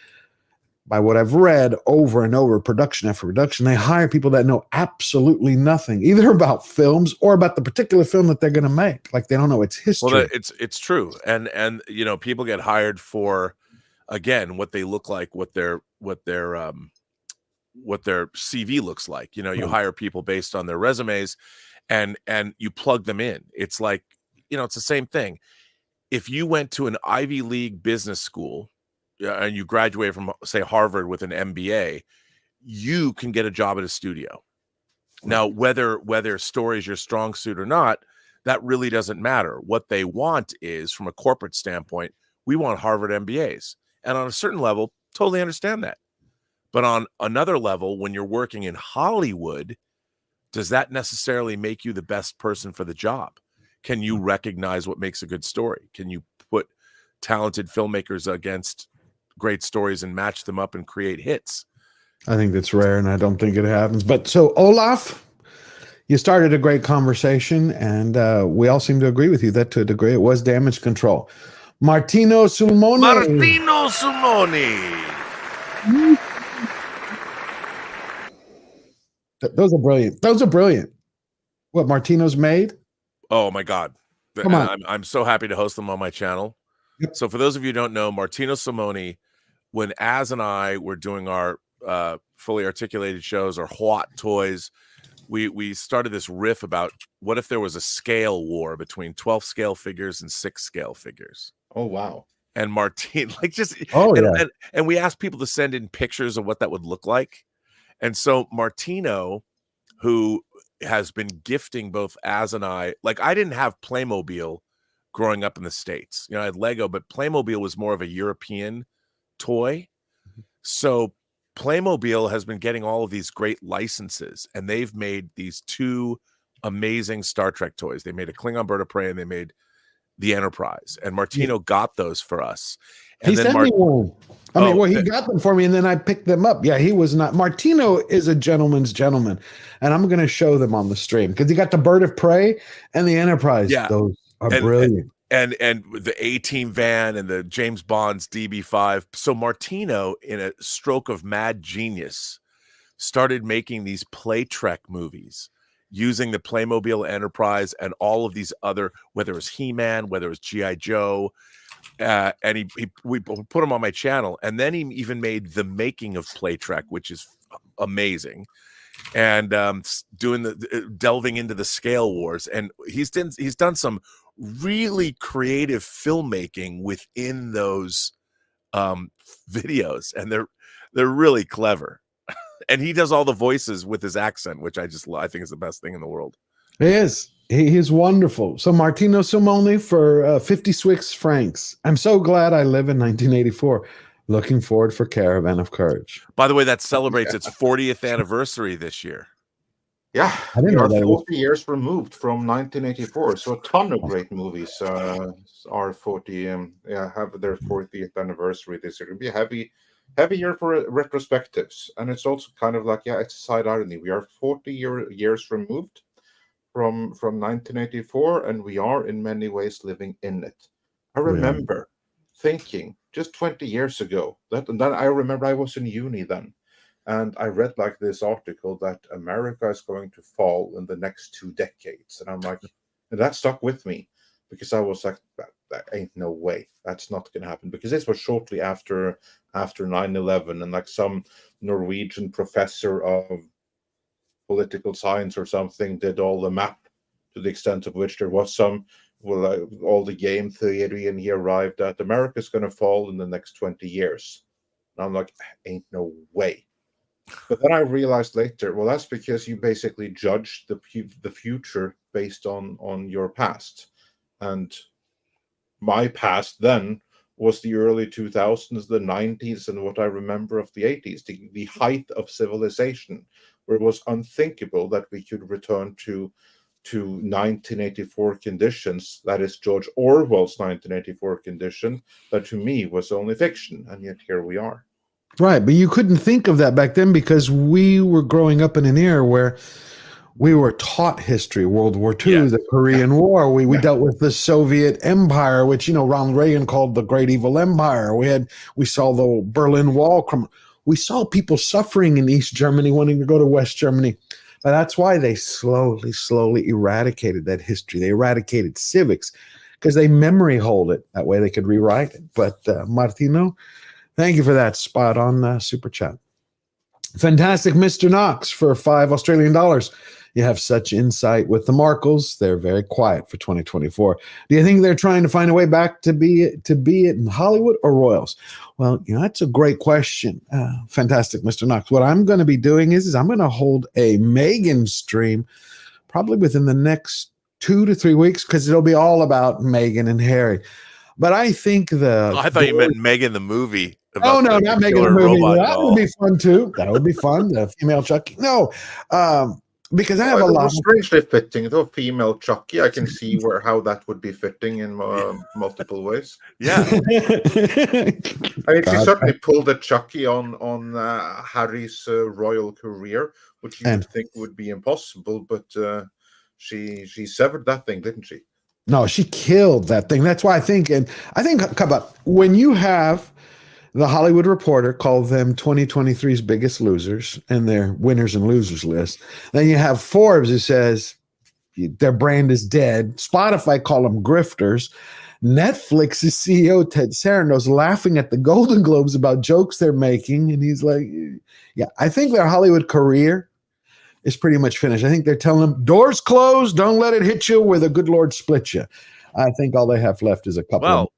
by what I've read over and over, production after production, they hire people that know absolutely nothing, either about films or about the particular film that they're going to make. Like they don't know its history. Well, it's true, and you know, people get hired for, again, what they look like, what their CV looks like. You know, you hire people based on their resumes, and you plug them in. It's like, you know, it's the same thing. If you went to an Ivy League business school and you graduated from, say, Harvard with an MBA, you can get a job at a studio. Now, whether story is your strong suit or not, that really doesn't matter. What they want is, from a corporate standpoint, we want Harvard MBAs. And on a certain level, totally understand that. But on another level, when you're working in Hollywood, does that necessarily make you the best person for the job? Can you recognize what makes a good story? Can you put talented filmmakers against great stories and match them up and create hits? I think that's rare, and I don't think it happens. But so, Olaf, you started a great conversation, and we all seem to agree with you that to a degree it was damage control. Martino Sulmone. Those are brilliant. Those are brilliant. What Martino's made? Oh my God. Come on. I'm so happy to host them on my channel. Yep. So for those of you who don't know, Martino Simone, when Az and I were doing our fully articulated shows, or Hot Toys, we started this riff about what if there was a scale war between 12 scale figures and 6 scale figures. Oh, wow. And Martino, like, just, yeah. And we asked people to send in pictures of what that would look like. And so Martino, who has been gifting both Az and I, like, I didn't have Playmobil growing up in the States. You know, I had Lego, but Playmobil was more of a European toy. So Playmobil has been getting all of these great licenses, and they've made these 2 amazing Star Trek toys. They made a Klingon Bird of Prey, and they made the Enterprise. And Martino got those for us. And he then sent me one. I mean, well, he got them for me, and then I picked them up. Yeah, he was not. Martino is a gentleman's gentleman, and I'm going to show them on the stream because he got the Bird of Prey and the Enterprise. Yeah, those are brilliant. And the A-Team van and the James Bond's DB5. So Martino, in a stroke of mad genius, started making these Play Trek movies using the Playmobil Enterprise and all of these other, whether it was He-Man, whether it was G.I. Joe. And we put them on my channel, and then he even made the making of Play Trek, which is amazing, and delving into the scale wars. And he's done some really creative filmmaking within those videos, and they're really clever. And he does all the voices with his accent, which I think is the best thing in the world. He is. He is wonderful. So Martino Simone for 50 Swiss francs. I'm so glad I live in 1984. Looking forward for Caravan of Courage. By the way, that celebrates its 40th anniversary this year. Yeah, I didn't know that 40 years removed from 1984. So a ton of great movies are 40. Have their 40th anniversary this year. It'll be a heavy year for retrospectives, and it's also kind of like, it's a side irony. We are 40 years removed from 1984, and we are in many ways living in it. I remember thinking just 20 years ago and then I remember I was in uni then, and I read like this article that America is going to fall in the next 2 decades, and I'm like, and that stuck with me because I was like, that ain't no way, that's not gonna happen, because this was shortly after 9/11, and like some Norwegian professor of political science or something did all the map to the extent of which there was all the game theory, and he arrived at America's going to fall in the next 20 years. And I'm like, ain't no way. But then I realized later, well, that's because you basically judge the future based on your past. And my past then was the early 2000s, the 90s, and what I remember of the 80s, the height of civilization, where it was unthinkable that we could return to 1984 conditions. That is George Orwell's 1984 condition, that to me was only fiction, and yet here we are. Right, but you couldn't think of that back then because we were growing up in an era where we were taught history, World War II, the Korean War. We dealt with the Soviet Empire, which, Ronald Reagan called the Great Evil Empire. We saw the Berlin Wall. We saw people suffering in East Germany wanting to go to West Germany. But that's why they slowly eradicated that history. They eradicated civics because they memory hold it. That way they could rewrite it. But Martino, thank you for that spot on Super Chat. Fantastic, Mr. Knox, for $5 Australian. You have such insight with the Markles. They're very quiet for 2024. Do you think they're trying to find a way back to be it in Hollywood or Royals? Well, that's a great question. Fantastic, Mr. Knox. What I'm going to be doing is I'm going to hold a Meghan stream probably within the next 2 to 3 weeks because it'll be all about Meghan and Harry. But I think I thought you meant Megan the movie. Oh, no, not Megan the movie. That would be fun, too. That would be fun. The female Chucky. No, because I have a lot. Strangely fitting, though, female Chucky. I can see how that would be fitting in multiple ways. Yeah. I mean, she certainly pulled a Chucky on Harry's royal career, which you would think would be impossible, but she severed that thing, didn't she? No, she killed that thing. That's why I think when you have the Hollywood Reporter called them 2023's biggest losers and their winners and losers list, then you have Forbes who says their brand is dead. Spotify call them grifters. Netflix's CEO Ted Sarandos laughing at the Golden Globes about jokes they're making, and he's like, "Yeah, I think their Hollywood career is pretty much finished. I think they're telling them, doors closed, don't let it hit you where the good Lord split you." I think all they have left is a couple of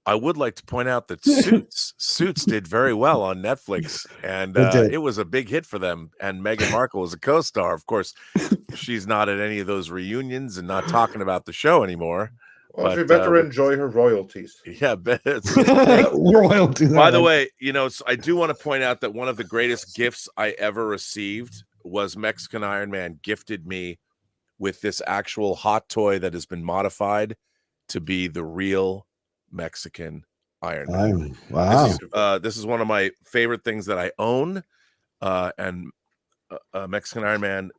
I would like to point out that Suits did very well on Netflix, and it was a big hit for them. And Meghan Markle was a co-star. Of course, she's not at any of those reunions and not talking about the show anymore. Well, she better enjoy her royalties. Yeah, royalties. By the way, I do want to point out that one of the greatest gifts I ever received was Mexican Iron Man gifted me with this actual hot toy that has been modified to be the real Mexican Iron Man. Wow. This is one of my favorite things that I own. And Mexican Iron Man,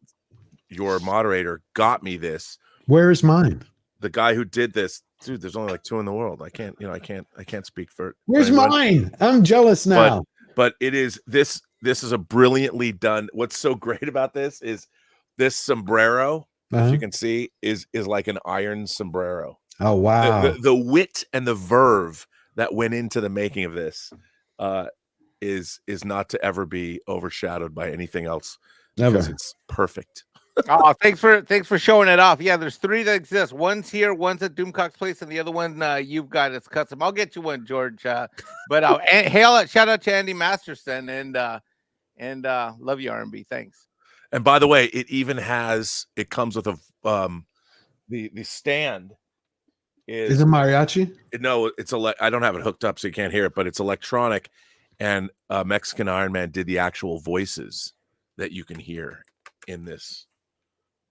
your moderator, got me this. Where is mine? The guy who did this, dude, there's only like 2 in the world. I can't speak for Where's mine? I'm jealous now. But it is this is a brilliantly done. What's so great about this is this sombrero, as you can see, is like an iron sombrero. Oh, wow. The wit and the verve that went into the making of this is not to ever be overshadowed by anything else. Never. Because it's perfect. Oh, thanks for showing it off. Yeah, there's 3 that exist. One's here, one's at Doomcock's place, and the other one you've got it's custom. I'll get you one, George. But shout out to Andy Masterson and love you, R&B. Thanks. And by the way, it comes with a the stand. Is it mariachi? No, I don't have it hooked up, so you can't hear it, but it's electronic. And Mexican Iron Man did the actual voices that you can hear in this.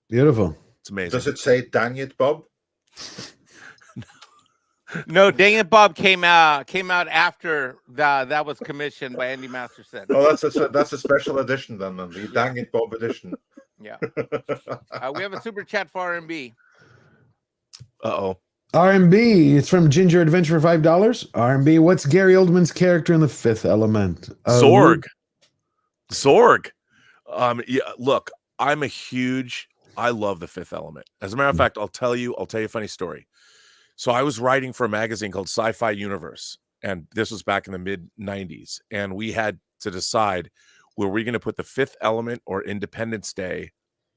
Beautiful. It's amazing. Does it say "Dang it, Bob"? No, "Dang it, Bob" came out after that was commissioned by Andy Masterson. Oh, that's a special edition then, the "Dang it, Bob" edition. Yeah. We have a super chat for R&B. Uh-oh. R&B, it's from Ginger Adventure for $5. R&B, what's Gary Oldman's character in The Fifth Element? Zorg. Yeah, look, I love The Fifth Element. As a matter of fact, I'll tell you a funny story. So I was writing for a magazine called Sci-Fi Universe, and this was back in the mid-90s, and we had to decide, were we going to put The Fifth Element or Independence Day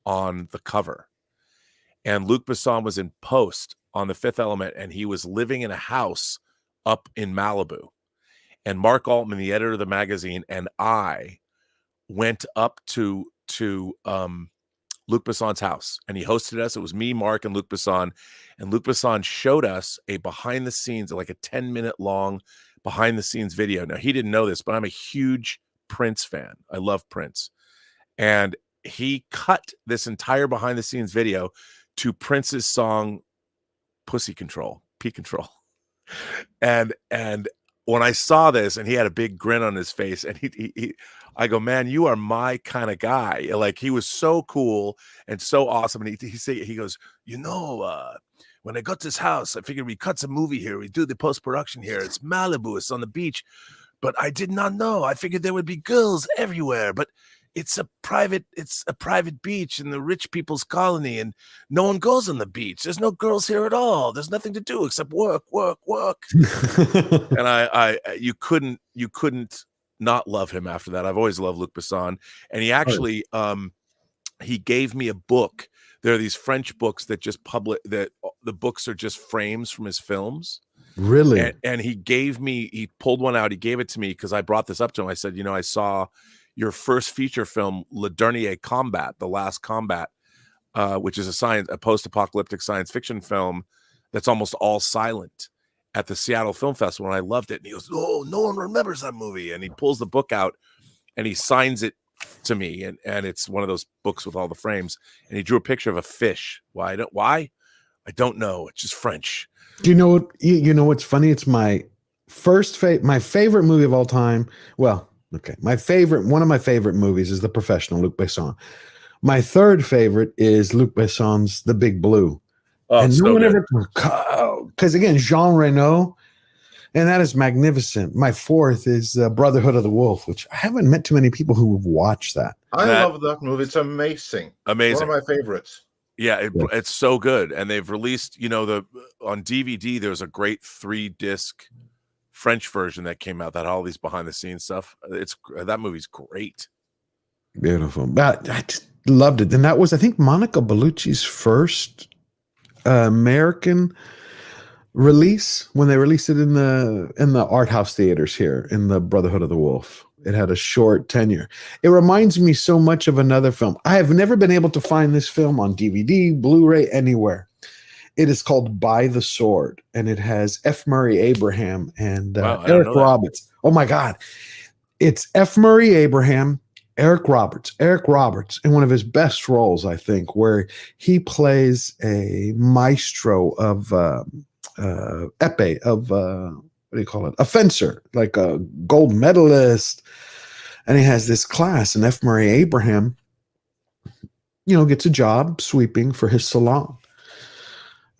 on the cover? And Luc Besson was in post on The Fifth Element, and he was living in a house up in Malibu. and Mark Altman, the editor of the magazine, and I went up to Luc Besson's house, and he hosted us. It was me, Mark, and Luc Besson, and Luc Besson showed us a behind the scenes, like a 10-minute long behind the scenes video. Now, he didn't know this, but I'm a huge Prince fan. I love Prince. And he cut this entire behind the scenes video to Prince's song Pussy Control, P Control. And when I saw this, and he had a big grin on his face, and I go, man, you are my kind of guy. Like, he was so cool and so awesome. And he goes, when I got this house, I figured we cut some movie here. We do the post-production here. It's Malibu. It's on the beach. But I did not know. I figured there would be girls everywhere. But it's a private beach in the rich people's colony, and no one goes on the beach. There's no girls here at all. There's nothing to do except work. And you couldn't not love him after that. I've always loved Luc Besson. And he actually he gave me a book. There are these French books that just that the books are just frames from his films. Really? And he pulled one out. He gave it to me because I brought this up to him. I said, I saw your first feature film, Le Dernier Combat, The Last Combat, which is a post-apocalyptic science fiction film that's almost all silent, at the Seattle Film Festival. And I loved it. And he goes, oh, no one remembers that movie. And he pulls the book out and he signs it to me. And it's one of those books with all the frames. And he drew a picture of a fish. Why? I don't know. It's just French. Do you know what? You know what's funny? It's my my favorite movie of all time. Well, okay, one of my favorite movies is The Professional, Luc Besson. My third favorite is Luc Besson's The Big Blue. Oh, and so no one good. ever, because again, Jean Reno, and that is magnificent. My fourth is Brotherhood of the Wolf, which I haven't met too many people who have watched that. I love that movie. It's amazing. One of my favorites. Yeah, it's so good. And they've released, on DVD, there's a great 3-disc French version that came out that had all these behind the scenes stuff. That movie's great. Beautiful. But I just loved it. And that was, I think, Monica Bellucci's first American release, when they released it in the art house theaters here in the Brotherhood of the Wolf. It had a short tenure. It reminds me so much of another film. I have never been able to find this film on DVD, Blu-ray, anywhere. It is called By the Sword, and it has F. Murray Abraham and Eric Roberts. Oh my God. It's F. Murray Abraham, Eric Roberts in one of his best roles, I think, where he plays a maestro of epee, of what do you call it? A fencer, like a gold medalist. And he has this class, and F. Murray Abraham, gets a job sweeping for his salon.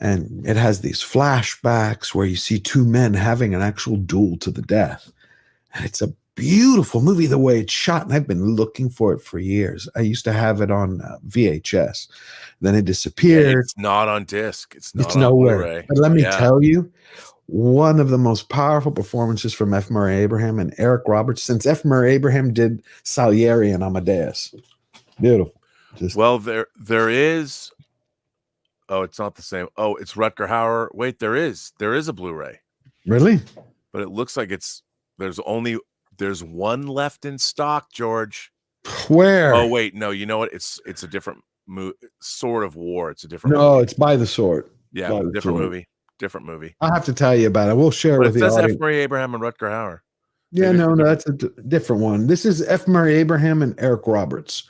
And it has these flashbacks where you see two men having an actual duel to the death. And it's a beautiful movie, the way it's shot. And I've been looking for it for years. I used to have it on VHS. Then it disappeared. Yeah, it's not on disc. It's nowhere. Blu-ray. But let me tell you, one of the most powerful performances from F. Murray Abraham and Eric Roberts since F. Murray Abraham did Salieri and Amadeus. Beautiful. Well, there is. Oh, it's not the same. Oh, it's Rutger Hauer. Wait, there is a Blu-ray. Really? But it looks like there's one left in stock, George. Where? Oh, wait, no, you know what? It's a different Sword of War. It's a different No, movie. It's By the Sword. Yeah, different movie. I'll have to tell you about it. We'll share with the audience. It says audience. F. Murray Abraham and Rutger Hauer. Yeah, no, that's a different one. This is F. Murray Abraham and Eric Roberts.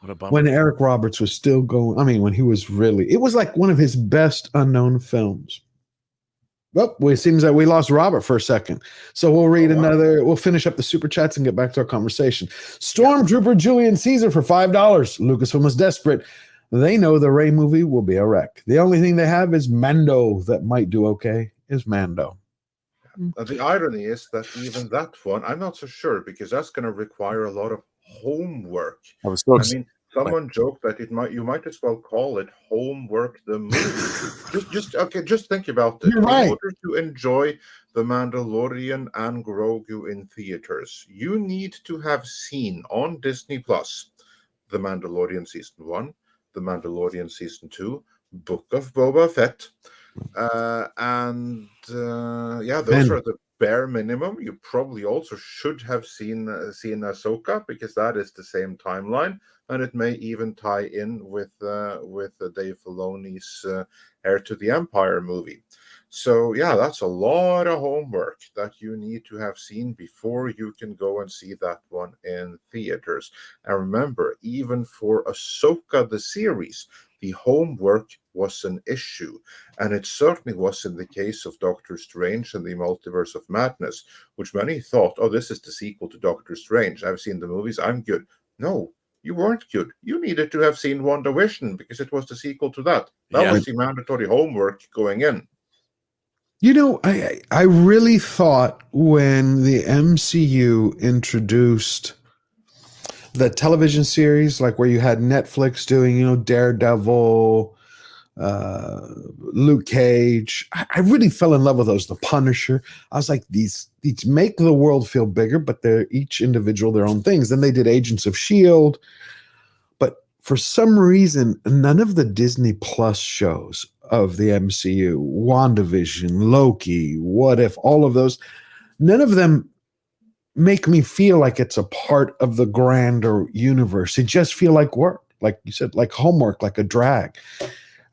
What a bummer. When Eric Roberts was still going, when he was it was like one of his best unknown films. Well, it seems that we lost Robert for a second. So we'll read we'll finish up the super chats and get back to our conversation. Stormtrooper Julian Caesar for $5. Lucasfilm is desperate. They know the Rey movie will be a wreck. The only thing they have is Mando that might do okay, is Mando. The irony is that even that one, I'm not so sure, because that's going to require a lot of homework. Someone joked that you might as well call it Homework the movie. just think about it. You're right. In order to enjoy The Mandalorian and Grogu in theaters, you need to have seen on Disney Plus The Mandalorian Season 1, The Mandalorian Season 2, Book of Boba Fett, those are the bare minimum, you probably also should have seen Ahsoka, because that is the same timeline, and it may even tie in with Dave Filoni's Heir to the Empire movie. So yeah, that's a lot of homework that you need to have seen before you can go and see that one in theaters. And remember, even for Ahsoka the series, the homework was an issue, and it certainly was in the case of Doctor Strange and the Multiverse of Madness, which many thought, oh, this is the sequel to Doctor Strange. I've seen the movies, I'm good. No, you weren't good. You needed to have seen WandaVision because it was the sequel to that. That was the mandatory homework going in. You know, I really thought when the MCU introduced the television series, like where you had Netflix doing, you know, Daredevil, Luke Cage, I really fell in love with those. The Punisher. I was like, these make the world feel bigger, but they're each individual, their own things. Then they did Agents of S.H.I.E.L.D., but for some reason, none of the Disney Plus shows of the MCU, WandaVision, Loki, What If, all of those, none of them make me feel like it's a part of the grander universe. They just feel like work, like you said, like homework, like a drag.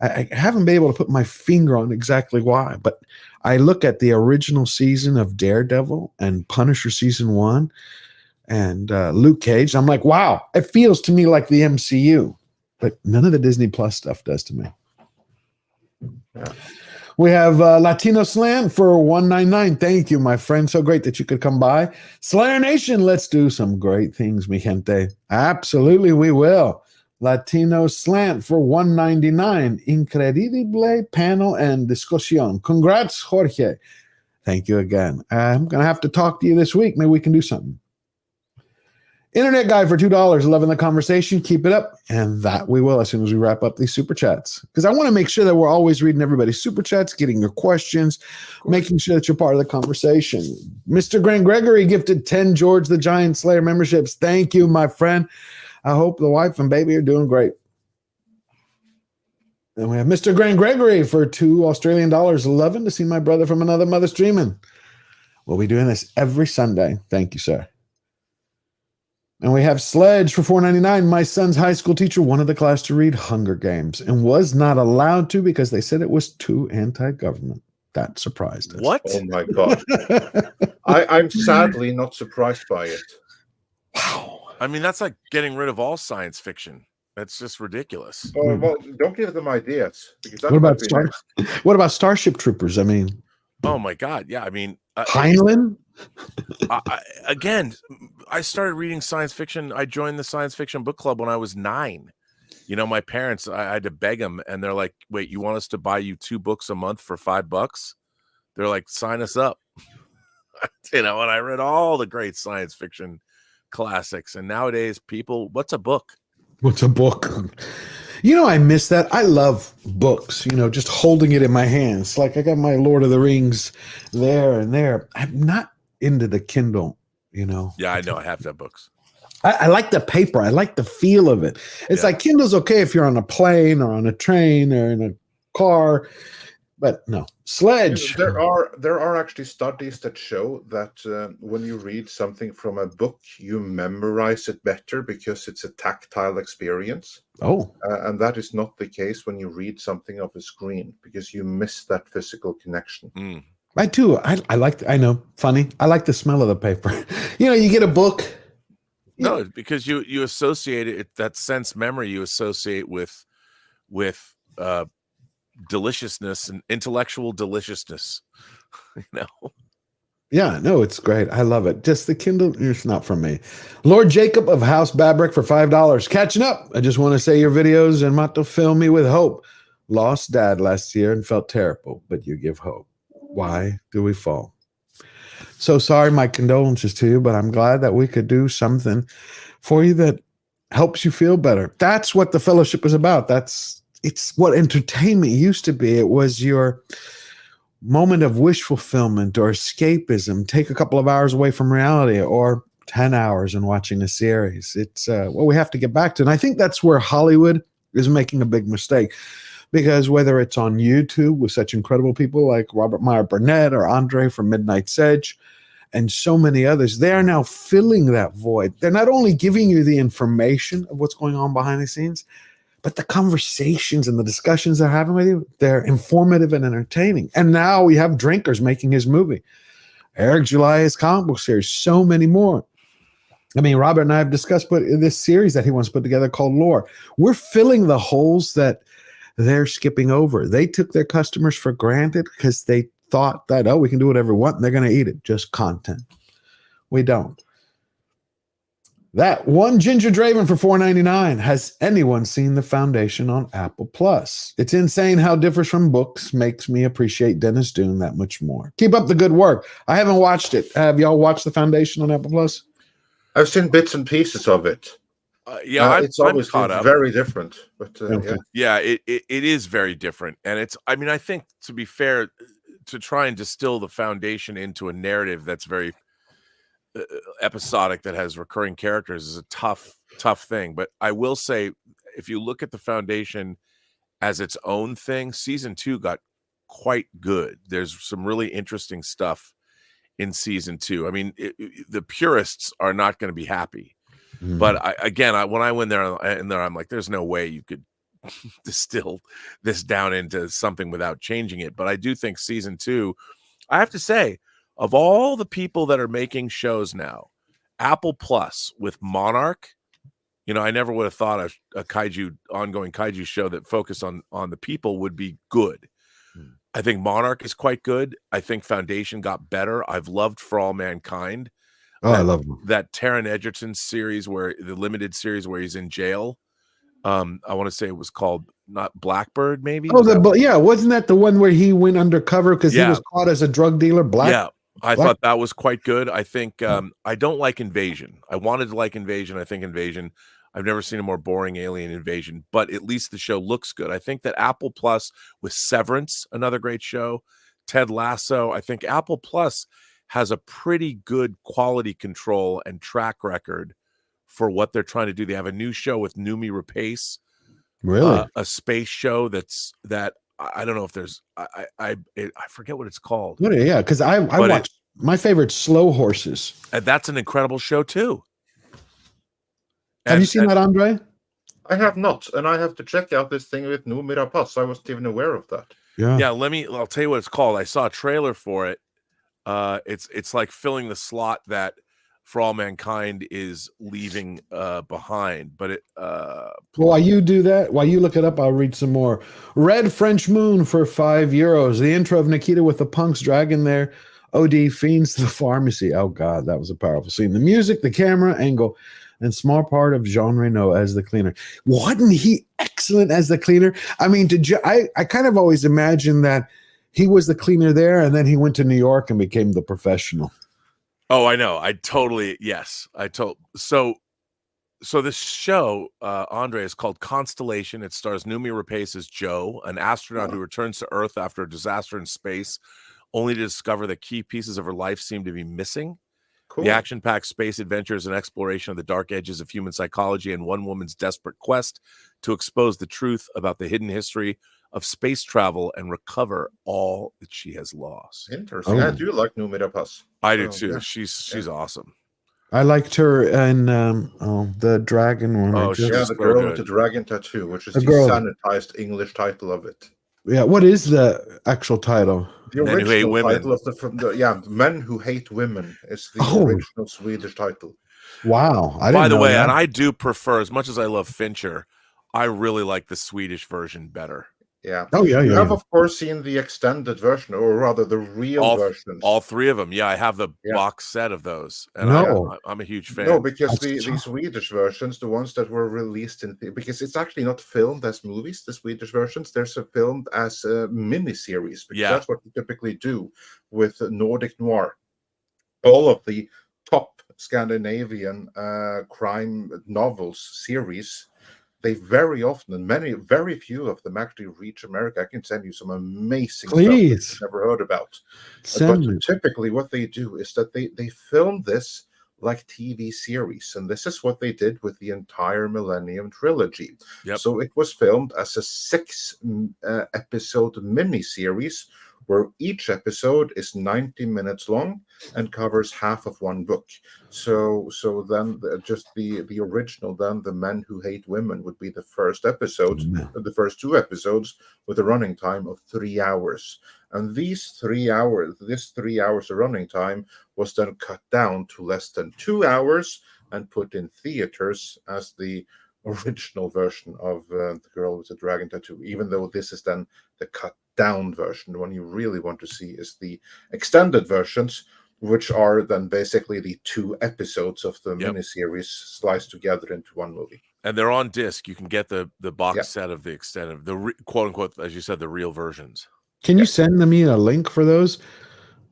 I haven't been able to put my finger on exactly why, but I look at the original season of Daredevil and Punisher season 1 and Luke Cage. I'm like, wow, it feels to me like the MCU, but none of the Disney Plus stuff does to me. Yeah. We have Latino Slant for $1.99. Thank you, my friend. So great that you could come by. Slayer Nation, let's do some great things, mi gente. Absolutely, we will. Latino Slant for $1.99. Incredible panel and discussion. Congrats, Jorge. Thank you again. I'm going to have to talk to you this week. Maybe we can do something. Internet Guy for $2. Loving the conversation. Keep it up. And that we will as soon as we wrap up these super chats. Because I want to make sure that we're always reading everybody's super chats, getting your questions, making sure that you're part of the conversation. Mr. Grant Gregory gifted 10 George the Giant Slayer memberships. Thank you, my friend. I hope the wife and baby are doing great. And we have Mr. Grant Gregory for $2 Australian. Loving to see my brother from another mother streaming. We'll be doing this every Sunday. Thank you, sir. And we have Sledge for $4.99. My son's high school teacher wanted the class to read Hunger Games and was not allowed to because they said it was too anti-government. That surprised us. What? Oh my God. I'm sadly not surprised by it. Wow. I mean, that's like getting rid of all science fiction. That's just ridiculous. Well, don't give them ideas. What about Starship Troopers? I mean, oh my God. Yeah. I mean, Heinlein? Again, I started reading science fiction. I joined the science fiction book club when I was 9. You know, my parents, I had to beg them, and they're like, wait, you want us to buy you 2 books a month for $5? They're like, sign us up. You know, and I read all the great science fiction classics. And nowadays, people, what's a book? What's a book? You know, I miss that. I love books, you know, just holding it in my hands. Like I got my Lord of the Rings there and there. I'm not into the Kindle, you know. Yeah, I know. I have to have books. I like the paper. I like the feel of it. It's like Kindle's okay if you're on a plane or on a train or in a car, but no. Sledge. There are actually studies that show that when you read something from a book, you memorize it better because it's a tactile experience. Oh. And that is not the case when you read something off a screen because you miss that physical connection. Mm. I too. I like. I know. Funny. I like the smell of the paper. You know, you get a book. No, because you associate it, that sense memory you associate with deliciousness and intellectual deliciousness. You know. Yeah, no, it's great. I love it. Just the Kindle, it's not for me. Lord Jacob of House Babrick for $5. Catching up. I just want to say your videos and Mato fill me with hope. Lost dad last year and felt terrible, but you give hope. Why do we fall? So sorry, my condolences to you, but I'm glad that we could do something for you that helps you feel better. That's what the fellowship is about. It's what entertainment used to be. It was your moment of wish fulfillment or escapism. Take a couple of hours away from reality or 10 hours and watching a series. It's what we have to get back to. And I think that's where Hollywood is making a big mistake. because whether it's on YouTube with such incredible people like Robert Meyer Burnett or Andre from Midnight's Edge and so many others, they are now filling that void. They're not only giving you the information of what's going on behind the scenes, but the conversations and the discussions they're having with you, they're informative and entertaining. And now we have Drinkers making his movie. Eric July's comic book series, so many more. I mean, Robert and I have discussed this series that he wants to put together called Lore. We're filling the holes that they're skipping over. They took their customers for granted because they thought that, oh, we can do whatever we want and they're going to eat it. Just content. We don't. That one Ginger Draven for $4.99. Has anyone seen The Foundation on Apple Plus? It's insane how different from books makes me appreciate Dennis Dune that much more. Keep up the good work. I haven't watched it. Have y'all watched The Foundation on Apple Plus? I've seen bits and pieces of it. It's always very different. But Okay. Yeah, it is very different, and it's. I mean, I think to be fair, to try and distill The Foundation into a narrative that's very episodic, that has recurring characters, is a tough thing. But I will say, if you look at The Foundation as its own thing, season 2 got quite good. There's some really interesting stuff in season 2. I mean, the purists are not going to be happy. But when I went there, I'm like, there's no way you could distill this down into something without changing it. But I do think season 2, I have to say, of all the people that are making shows now, Apple Plus with Monarch, I never would have thought a ongoing kaiju show that focused on the people would be good. I think Monarch is quite good. I think Foundation got better. I've loved For All Mankind. I love him. That Taron Egerton series, where the limited series where he's in jail. I want to say it was called not Blackbird, maybe. Wasn't that the one where he went undercover because he was caught as a drug dealer? I thought that was quite good. I think I don't like Invasion. I wanted to like Invasion. I think Invasion. I've never seen a more boring alien invasion, but at least the show looks good. I think that Apple Plus with Severance, another great show, Ted Lasso. I think Apple Plus has a pretty good quality control and track record for what they're trying to do. They have a new show with Noomi Rapace, really, a space show that I don't know if there's I forget what it's called. Yeah, because I watched my favorite, Slow Horses, and that's an incredible show too. Have you seen that, Andre? I have not, and I have to check out this thing with Noomi Rapace. I wasn't even aware of that. Yeah. I'll tell you what it's called. I saw a trailer for it. It's like filling the slot that For All Mankind is leaving behind. But it while you do that, while you look it up, I'll read some more. Red French Moon for €5. The intro of Nikita with the punks dragging their OD fiends to the pharmacy. Oh God, that was a powerful scene. The music, the camera angle, and small part of Jean Reno as the cleaner. Wasn't he excellent as the cleaner? I mean, I kind of always imagined that he was the cleaner there, and then he went to New York and became the professional. Oh, I know. So this show, Andre, is called Constellation. It stars Noomi Rapace as Joe, an astronaut who returns to Earth after a disaster in space, only to discover that key pieces of her life seem to be missing. Cool. The action-packed space adventure is an exploration of the dark edges of human psychology and one woman's desperate quest to expose the truth about the hidden history of space travel and recover all that she has lost. Interesting. I do like Noomi Rapace. I do too. Yeah. She's awesome. I liked her in the dragon one. Oh, the girl with the dragon tattoo, which is the sanitized English title of it. Yeah, what is the actual title? The original title of the Men Who Hate Women is the original Swedish title. Wow. By the way, and I do prefer, as much as I love Fincher, I really like the Swedish version better. Yeah. Oh, yeah. You have, of course, seen the extended version, or rather the real versions. All three of them. Yeah, I have the box set of those. And I'm a huge fan. No, because the Swedish versions, the ones that were released because it's actually not filmed as movies, the Swedish versions. They're filmed as a miniseries. Because that's what we typically do with Nordic noir. All of the top Scandinavian crime novels series, they very often, and very few of them actually reach America. I can send you some amazing stuff that you've never heard about. But typically what they do is that they film this like TV series. And this is what they did with the entire Millennium Trilogy. Yep. So it was filmed as a 6-episode miniseries, where each episode is 90 minutes long and covers half of one book. So then the original, then The Men Who Hate Women, would be the first episode, the first 2 episodes, with a running time of 3 hours. And this 3 hours of running time was then cut down to less than 2 hours and put in theaters as the original version of The Girl with the Dragon Tattoo, even though this is then the cut down version. The one you really want to see is the extended versions, which are then basically the 2 episodes of the miniseries sliced together into one movie. And they're on disc. You can get the box set of the extended, quote unquote, as you said, the real versions. Can you send me a link for those?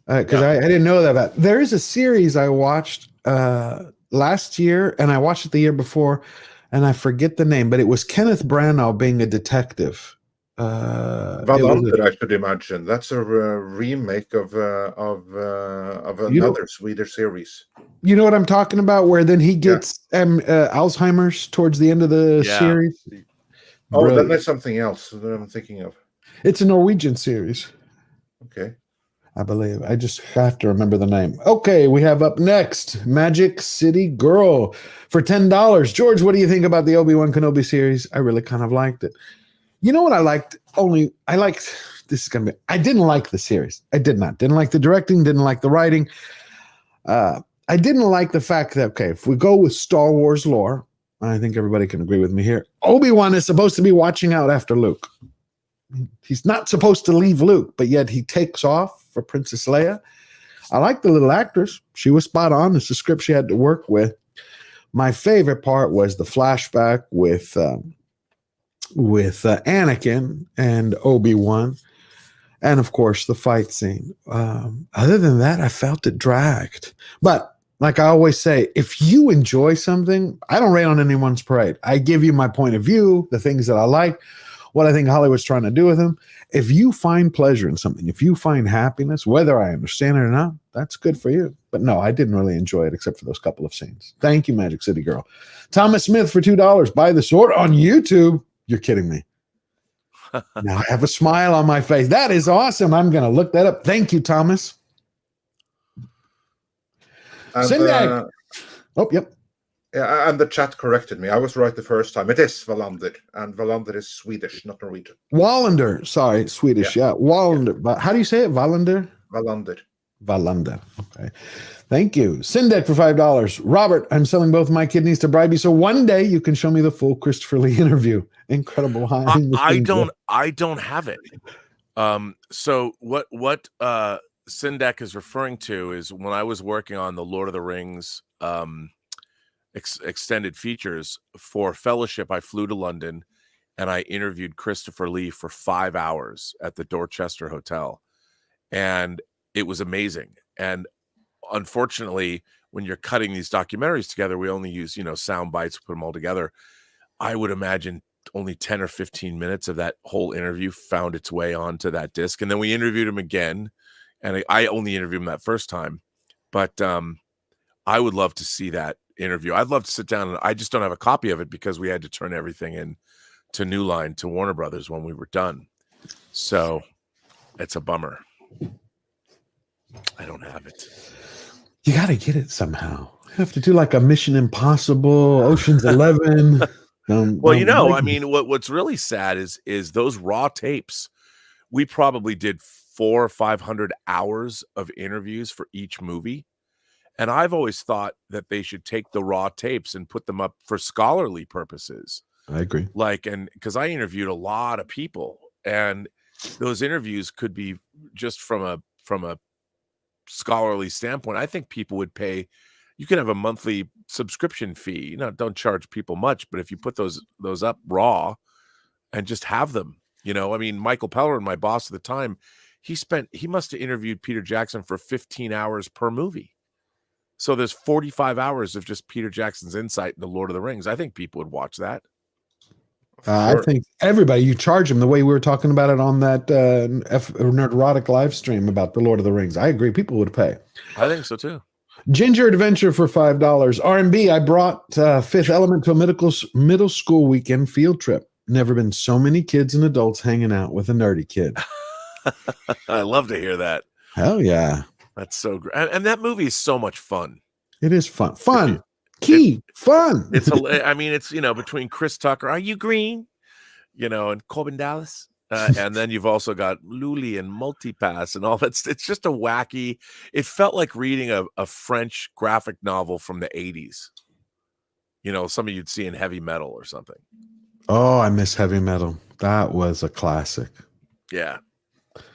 Because I didn't know that. There is a series I watched last year, and I watched it the year before, and I forget the name, but it was Kenneth Branagh being a detective. Wallander, I should imagine. That's a remake of another Swedish series. You know what I'm talking about? Where then he gets Alzheimer's towards the end of the series. Oh, then there's something else that I'm thinking of. It's a Norwegian series. Okay. I believe. I just have to remember the name. Okay, we have up next Magic City Girl for $10. George, what do you think about the Obi-Wan Kenobi series? I really kind of liked it. You know what I liked? I didn't like the series. I didn't like the directing, didn't like the writing. I didn't like the fact that, okay, if we go with Star Wars lore, I think everybody can agree with me here, Obi-Wan is supposed to be watching out after Luke. He's not supposed to leave Luke, but yet he takes off for Princess Leia. I like the little actress. She was spot on. It's the script she had to work with. My favorite part was the flashback with Anakin and Obi-Wan, and of course the fight scene. Other than that, I felt it dragged. But like I always say, if you enjoy something, I don't rain on anyone's parade. I give you my point of view, the things that I like, what I think Hollywood's trying to do with them. If you find pleasure in something, if you find happiness, whether I understand it or not, that's good for you. But no, I didn't really enjoy it except for those couple of scenes. Thank you, Magic City Girl. Thomas Smith for $2. Buy the sword on YouTube. You're kidding me. Now I have a smile on my face. That is awesome. I'm going to look that up. Thank you, Thomas. And, yep. Yeah, and the chat corrected me. I was right the first time. It is Wallander, and Wallander is Swedish, not Norwegian. Wallander, sorry, Swedish. Yeah, Wallander. Yeah. How do you say it? Wallander? Wallander. Okay. Thank you. Sindek for $5. Robert, I'm selling both my kidneys to bribe you, so one day you can show me the full Christopher Lee interview. Incredible. I don't have it. So what Sindek is referring to is when I was working on the Lord of the Rings extended features for Fellowship, I flew to London and I interviewed Christopher Lee for 5 hours at the Dorchester Hotel, and it was amazing. And unfortunately, when you're cutting these documentaries together, we only use sound bites, put them all together. I would imagine only 10 or 15 minutes of that whole interview found its way onto that disc, and then we interviewed him again, and I only interviewed him that first time. But I would love to see that interview. I'd love to sit down, and I just don't have a copy of it because we had to turn everything in to New Line, to Warner Brothers when we were done. So it's a bummer. I don't have it. You got to get it somehow. You have to do like a Mission Impossible, Ocean's 11. I mean, what's really sad is those raw tapes. We probably did 400 or 500 hours of interviews for each movie. And I've always thought that they should take the raw tapes and put them up for scholarly purposes. I agree. And because I interviewed a lot of people, and those interviews could be just from a scholarly standpoint. I think people would pay. You can have a monthly subscription fee. Don't charge people much, but if you put those up raw and just have them, I mean, Michael Pellerin, my boss at the time, he must have interviewed Peter Jackson for 15 hours per movie. So there's 45 hours of just Peter Jackson's insight into Lord of the Rings. I think people would watch that. I think everybody, you charge them the way we were talking about it on that Nerdrotic live stream about the Lord of the Rings. I agree. People would pay. I think so too. Ginger Adventure for $5. R&B, I brought Fifth Element to a middle school weekend field trip. Never been so many kids and adults hanging out with a nerdy kid. I love to hear that. Hell yeah. That's so great. And that movie is so much fun. It is fun. Fun. Fun. It's I mean, it's, between Chris Tucker, Are You Green? And Corbin Dallas. And then you've also got Luli and Multipass and all that. It's just a wacky. It felt like reading a French graphic novel from the 80s. Something you'd see in Heavy Metal or something. Oh, I miss Heavy Metal. That was a classic. Yeah.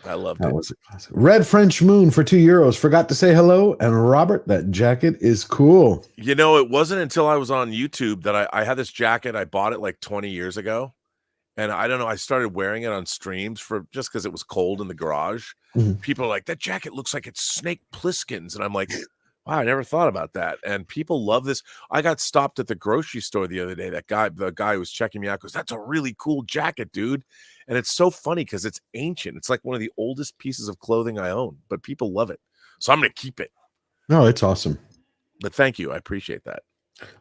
I loved it. That was a classic. Red French Moon for €2. Forgot to say hello. And Robert, that jacket is cool. It wasn't until I was on YouTube that I had this jacket. I bought it like 20 years ago. And I don't know, I started wearing it on streams just because it was cold in the garage. Mm-hmm. People are like, that jacket looks like it's Snake Plissken's. And I'm like, wow, I never thought about that. And people love this. I got stopped at the grocery store the other day. The guy who was checking me out goes, that's a really cool jacket, dude. And it's so funny because it's ancient. It's like one of the oldest pieces of clothing I own, but people love it. So I'm going to keep it. No, it's awesome. But thank you. I appreciate that.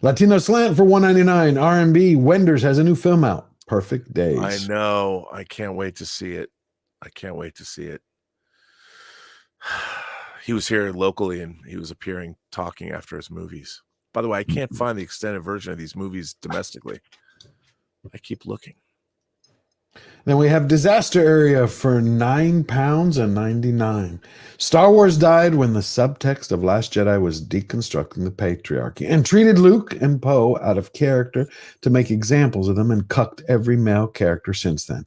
Latino Slant for $1.99. R&B, Wenders has a new film out. Perfect Days. I know. I can't wait to see it. He was here locally and he was appearing talking after his movies. By the way, I can't find the extended version of these movies domestically. I keep looking. Then we have Disaster Area for £9.99. Star Wars died when the subtext of Last Jedi was deconstructing the patriarchy and treated Luke and Poe out of character to make examples of them and cucked every male character since then.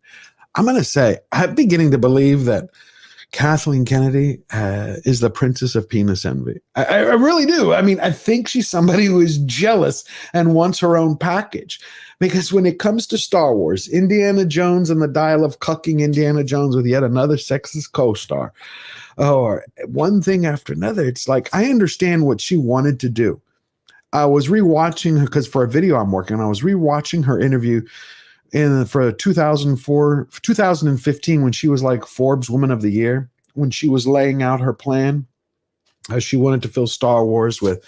I'm going to say, I'm beginning to believe that Kathleen Kennedy is the princess of penis envy. I really do. I mean, I think she's somebody who is jealous and wants her own package. Because when it comes to Star Wars, Indiana Jones and the dial of cucking Indiana Jones with yet another sexist co-star, or one thing after another, it's like, I understand what she wanted to do. I was rewatching her, because for a video I'm working on, I was rewatching her interview for 2015 when she was like Forbes Woman of the Year, when she was laying out her plan, how she wanted to fill Star Wars with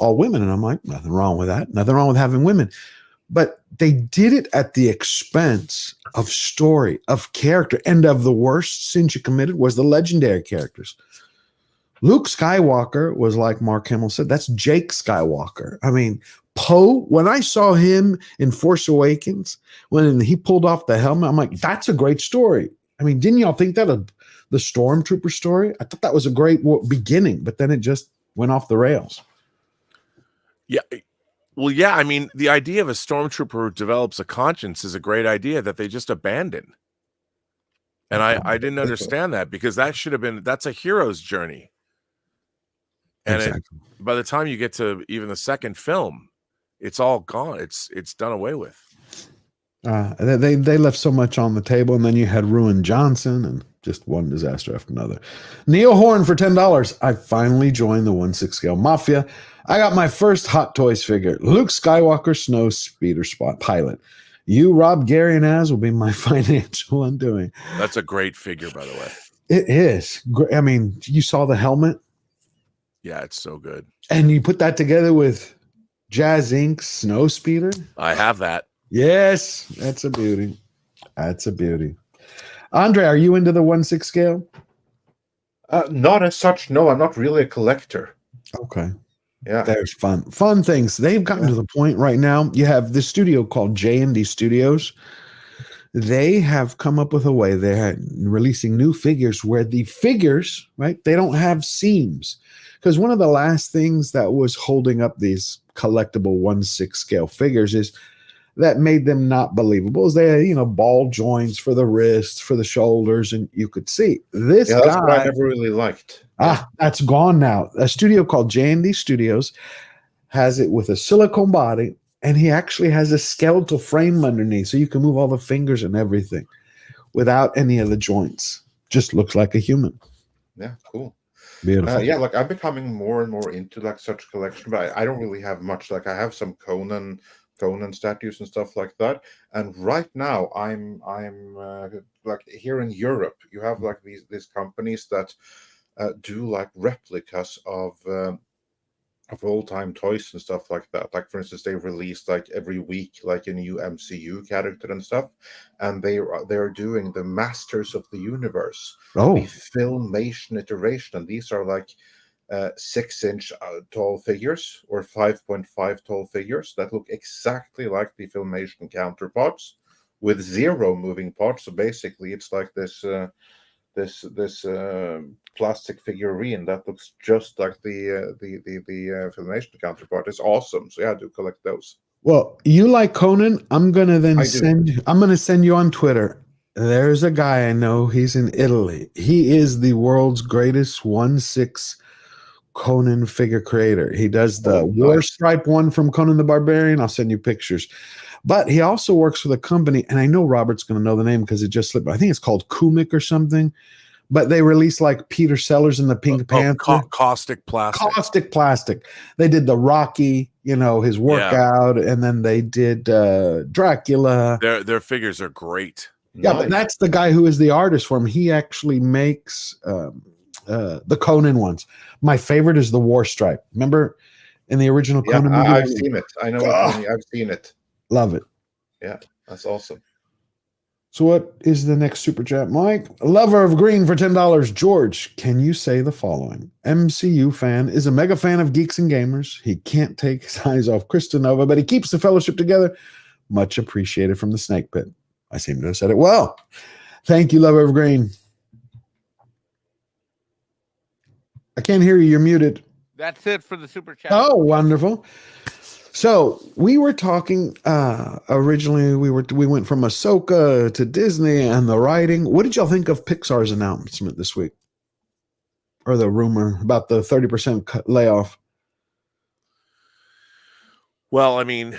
all women. And I'm like, nothing wrong with that. Nothing wrong with having women. But they did it at the expense of story, of character, and of the worst sin she committed was the legendary characters. Luke Skywalker was, like Mark Hamill said, that's Jake Skywalker. I mean, Poe, when I saw him in Force Awakens, when he pulled off the helmet, I'm like, that's a great story. I mean, didn't y'all think that the Stormtrooper story? I thought that was a great beginning, but then it just went off the rails. Yeah. Well, yeah, I mean, the idea of a stormtrooper who develops a conscience is a great idea that they just abandon. And I didn't understand that, because that's a hero's journey. And exactly. By the time you get to even the second film, it's all gone. It's done away with. They left so much on the table, and then you had Ruin Johnson and just one disaster after another. Neil Horn for $10. I finally joined the 1/6 scale mafia. I got my first Hot Toys figure, Luke Skywalker Snow Speeder Spot Pilot. You, Rob, Gary, and Az will be my financial undoing. That's a great figure, by the way. It is. I mean, you saw the helmet? Yeah, it's so good. And you put that together with Jazz Inc. Snow Speeder? I have that. Yes, that's a beauty. That's a beauty. Andre, are you into the 1/6 scale? Not as such. No, I'm not really a collector. Okay. Yeah. There's fun things. They've gotten to the point right now. You have this studio called J&D Studios. They have come up with a way. They're releasing new figures where the figures, right, they don't have seams. Because one of the last things that was holding up these collectible 1/6 scale figures is that made them not believable is they had, ball joints for the wrists, for the shoulders, and you could see this that's guy. what I never really liked. That's gone now. A studio called J&D Studios has it with a silicone body, and he actually has a skeletal frame underneath, so you can move all the fingers and everything without any of the joints. Just looks like a human. Yeah, cool. Beautiful. Yeah, like I'm becoming more and more into like such collection, but I don't really have much. Like I have some Conan statues and stuff like that. And right now I'm like here in Europe, you have like these companies that do like replicas of of all-time toys and stuff like that. Like, for instance, they released like every week like a new MCU character and stuff, and they're doing the Masters of the Universe, the Filmation iteration, and these are like 6-inch tall figures or 5.5 tall figures that look exactly like the Filmation counterparts with 0 moving parts. So basically, it's like this plastic figurine that looks just like the Filmation counterpart. It's awesome. So yeah, I do collect those. Well, you like Conan? I'm gonna send you on Twitter. There's a guy I know. He's in Italy. He is the world's greatest 1/6 Conan figure creator. He does the War Stripe one from Conan the Barbarian. I'll send you pictures. But he also works with a company, and I know Robert's going to know the name because it just slipped. I think it's called Kumik or something. But they released like Peter Sellers and the Pink Panther. Caustic Plastic. Caustic Plastic. They did the Rocky, his workout, and then they did Dracula. Their figures are great. Yeah, but that's the guy who is the artist for him. He actually makes the Conan ones. My favorite is the War Stripe. Remember in the original Conan movie? I've seen it. I know. I've seen it. Love it. Yeah, that's awesome. So what is the next super chat, Mike? Lover of Green for $10. George, can you say the following? MCU fan is a mega fan of geeks and gamers. He can't take his eyes off Krista Nova, but he keeps the fellowship together. Much appreciated from the Snake Pit. I seem to have said it well. Thank you, Lover of Green. I can't hear you. You're muted. That's it for the super chat. Oh, wonderful. So we were talking originally. We went from Ahsoka to Disney and the writing. What did y'all think of Pixar's announcement this week, or the rumor about the 30% layoff? Well, I mean,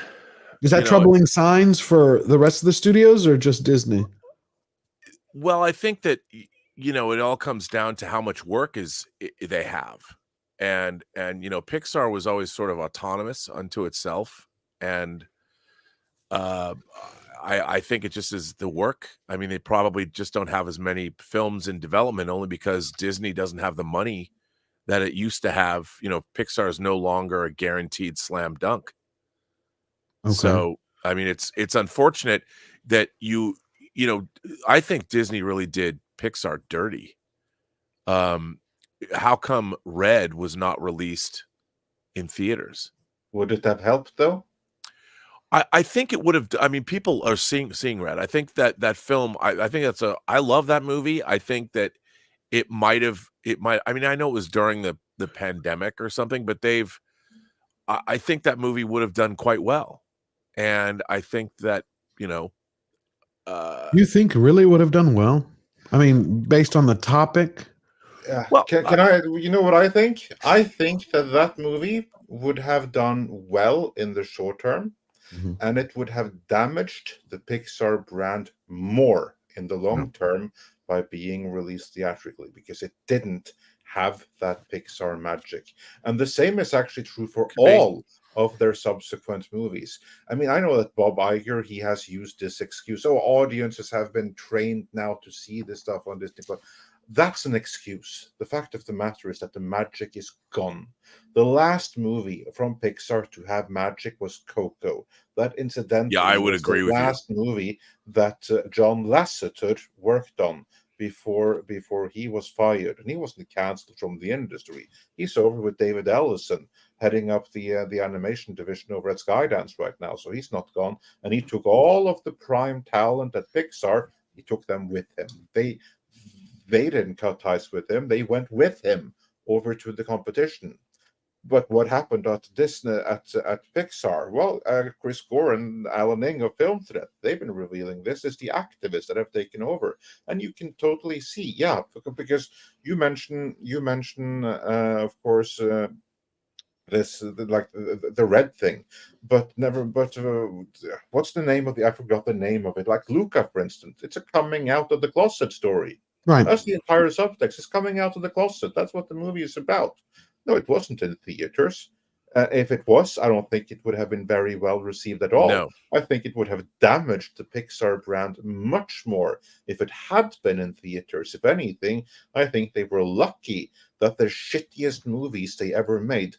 is that troubling signs for the rest of the studios or just Disney? Well, I think that it all comes down to how much work they have. And Pixar was always sort of autonomous unto itself, and I think it just is the work. I mean, they probably just don't have as many films in development, only because Disney doesn't have the money that it used to have. Pixar is no longer a guaranteed slam dunk. Okay. So I mean, it's unfortunate that I think Disney really did Pixar dirty. How come Red was not released in theaters? Would it have helped though? I think it would have. I mean, people are seeing Red. I think that film. I think I love that movie. I think that it might. I mean, I know it was during the pandemic or something, but I think that movie would have done quite well, and I think that you think really would have done well? I mean, based on the topic. Yeah. Well, can I? You know what I think? I think that movie would have done well in the short term, and it would have damaged the Pixar brand more in the long term by being released theatrically, because it didn't have that Pixar magic. And the same is actually true for all of their subsequent movies. I mean, I know that Bob Iger, he has used this excuse. Oh, audiences have been trained now to see this stuff on Disney Plus. That's an excuse. The fact of the matter is that the magic is gone. The last movie from Pixar to have magic was Coco. That incidentally, I would agree with you. The last movie that John Lasseter worked on before he was fired, and he wasn't canceled from the industry. He's over with David Ellison, heading up the animation division over at Skydance right now. So he's not gone, and he took all of the prime talent at Pixar. He took them with him. They didn't cut ties with him. They went with him over to the competition. But what happened at Disney, at Pixar? Well, Chris Gore and Alan Ing of Film Threat, they've been revealing this is the activists that have taken over, and you can totally see, because you mention, of course, this like the Red thing, but what's the name of I forgot the name of it. Like Luca, for instance, it's a coming out of the closet story. Right. That's the entire subtext. It's coming out of the closet. That's what the movie is about. No, it wasn't in theaters. If it was, I don't think it would have been very well received at all. No. I think it would have damaged the Pixar brand much more if it had been in theaters. If anything, I think they were lucky that the shittiest movies they ever made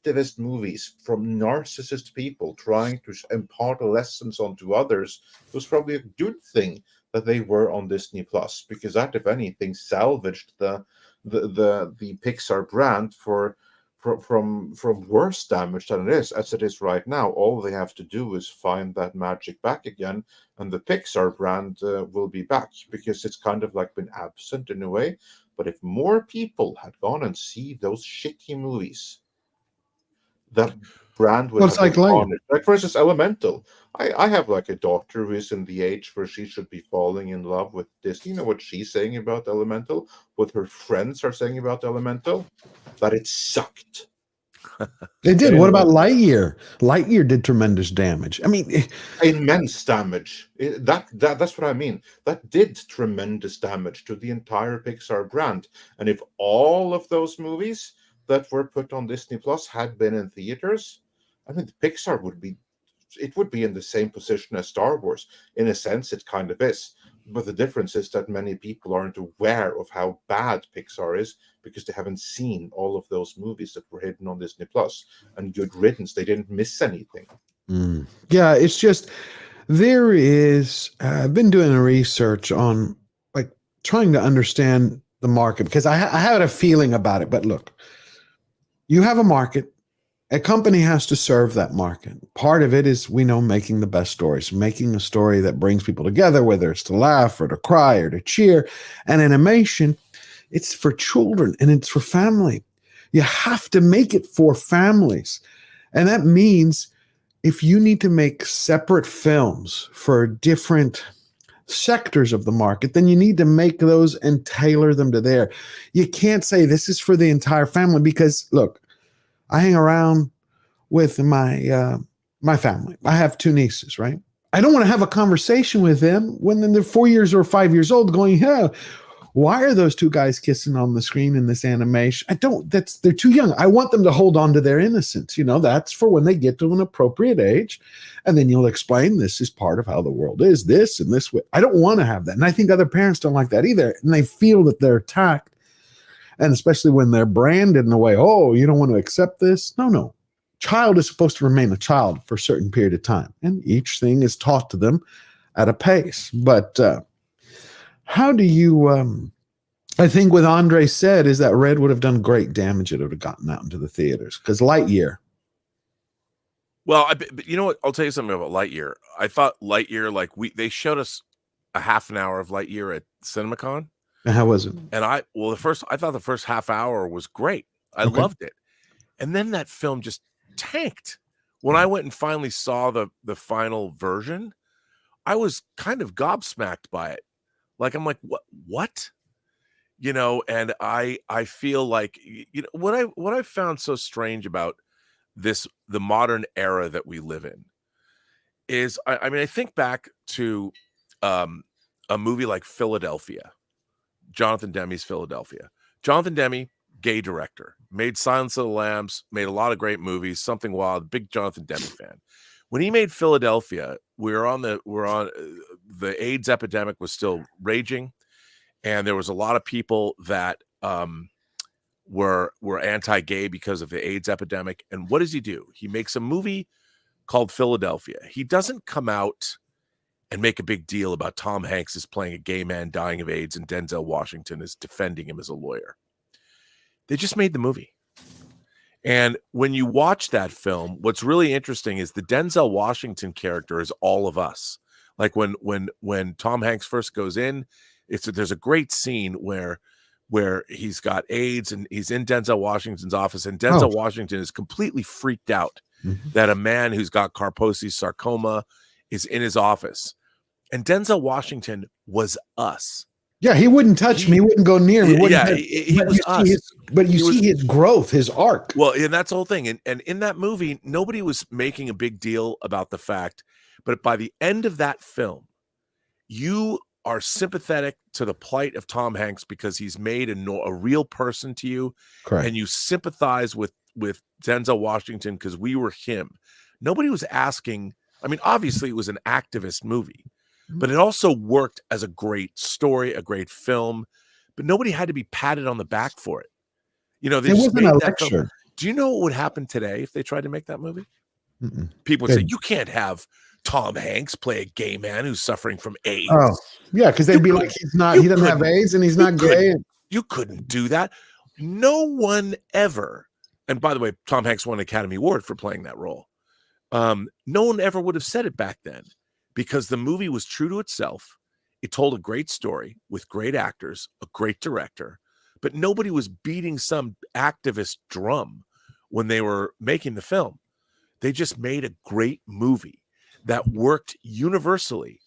activist movies from narcissist people trying to impart lessons onto others, it was probably a good thing that they were on Disney Plus, because that, if anything, salvaged the Pixar brand from worse damage than it is as it is right now. All they have to do is find that magic back again, and the Pixar brand will be back, because it's kind of like been absent in a way. But if more people had gone and see those shitty movies, that brand would have been tarnished. Like, for instance, Elemental. I have like a daughter who is in the age where she should be falling in love with Disney. You know what she's saying about Elemental? What her friends are saying about Elemental? That it sucked. They did. What about Lightyear? Lightyear did tremendous damage. I mean, immense damage. That's what I mean. That did tremendous damage to the entire Pixar brand. And if all of those movies that were put on Disney Plus had been in theaters, I mean, Pixar would be in the same position as Star Wars. In a sense, it kind of is. But the difference is that many people aren't aware of how bad Pixar is, because they haven't seen all of those movies that were hidden on Disney Plus. And good riddance, they didn't miss anything. Yeah, it's just, there is, I've been doing a research on like trying to understand the market, because I had a feeling about it. But look, you have a market. A company has to serve that market. Part of it is, we know, making the best stories, making a story that brings people together, whether it's to laugh or to cry or to cheer. And animation, it's for children and it's for family. You have to make it for families. And that means if you need to make separate films for different sectors of the market, then you need to make those and tailor them to there. You can't say this is for the entire family, because look, I hang around with my my family. I have 2 nieces, right? I don't want to have a conversation with them when they're 4 years or 5 years old going, yeah, why are those 2 guys kissing on the screen in this animation? They're too young. I want them to hold on to their innocence. You know, that's for when they get to an appropriate age. And then you'll explain, this is part of how the world is, this and this way. I don't want to have that. And I think other parents don't like that either. And they feel that they're attacked. And especially when they're branded in a way, oh, you don't want to accept this? No. Child is supposed to remain a child for a certain period of time. And each thing is taught to them at a pace. But how do you, I think what Andre said is that Red would have done great damage if it would have gotten out into the theaters. Because Lightyear. Well, but you know what? I'll tell you something about Lightyear. I thought Lightyear, like they showed us a half an hour of Lightyear at CinemaCon. And how was it? And I thought the first half hour was great. I loved it. And then that film just tanked. When I went and finally saw the final version, I was kind of gobsmacked by it. Like, I'm like, what? You know, and I feel like, you know, what I found so strange about the modern era that we live in is, I mean, I think back to a movie like Philadelphia. Jonathan Demme's Philadelphia. Jonathan Demme, gay director, made Silence of the Lambs, made a lot of great movies, Something Wild, big Jonathan Demme fan. When he made Philadelphia, the AIDS epidemic was still raging, and there was a lot of people that were anti-gay because of the AIDS epidemic. And what does he do? He makes a movie called Philadelphia. He doesn't come out and make a big deal about Tom Hanks is playing a gay man dying of AIDS and Denzel Washington is defending him as a lawyer. They just made the movie. And when you watch that film, what's really interesting is the Denzel Washington character is all of us. Like when Tom Hanks first goes in, there's a great scene where he's got AIDS and he's in Denzel Washington's office, and Denzel Washington is completely freaked out that a man who's got Kaposi's sarcoma is in his office. And Denzel Washington was us. Yeah, he wouldn't touch me. He wouldn't go near me. He was us. But you see his growth, his arc. Well, and that's the whole thing. And in that movie, nobody was making a big deal about the fact. But by the end of that film, you are sympathetic to the plight of Tom Hanks because he's made a real person to you. Correct. And you sympathize with Denzel Washington because we were him. Nobody was asking. I mean, obviously, it was an activist movie. But it also worked as a great story, a great film. But nobody had to be patted on the back for it. You know, they it just wasn't made a that lecture. Do you know what would happen today if they tried to make that movie? Mm-mm. People would say, you can't have Tom Hanks play a gay man who's suffering from AIDS. Oh, yeah, because they'd be like, he doesn't have AIDS and he's not gay. You couldn't do that. No one ever, and by the way, Tom Hanks won an Academy Award for playing that role. No one ever would have said it back then because the movie was true to itself. It told a great story with great actors, a great director, but nobody was beating some activist drum when they were making the film. They just made a great movie that worked universally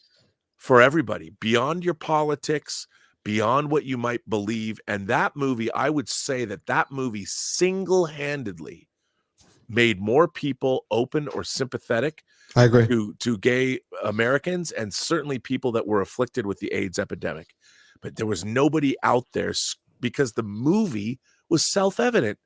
for everybody, beyond your politics, beyond what you might believe. And that movie, I would say that movie single-handedly made more people open or sympathetic I agree. to gay Americans, and certainly people that were afflicted with the AIDS epidemic. But there was nobody out there because the movie was self-evident.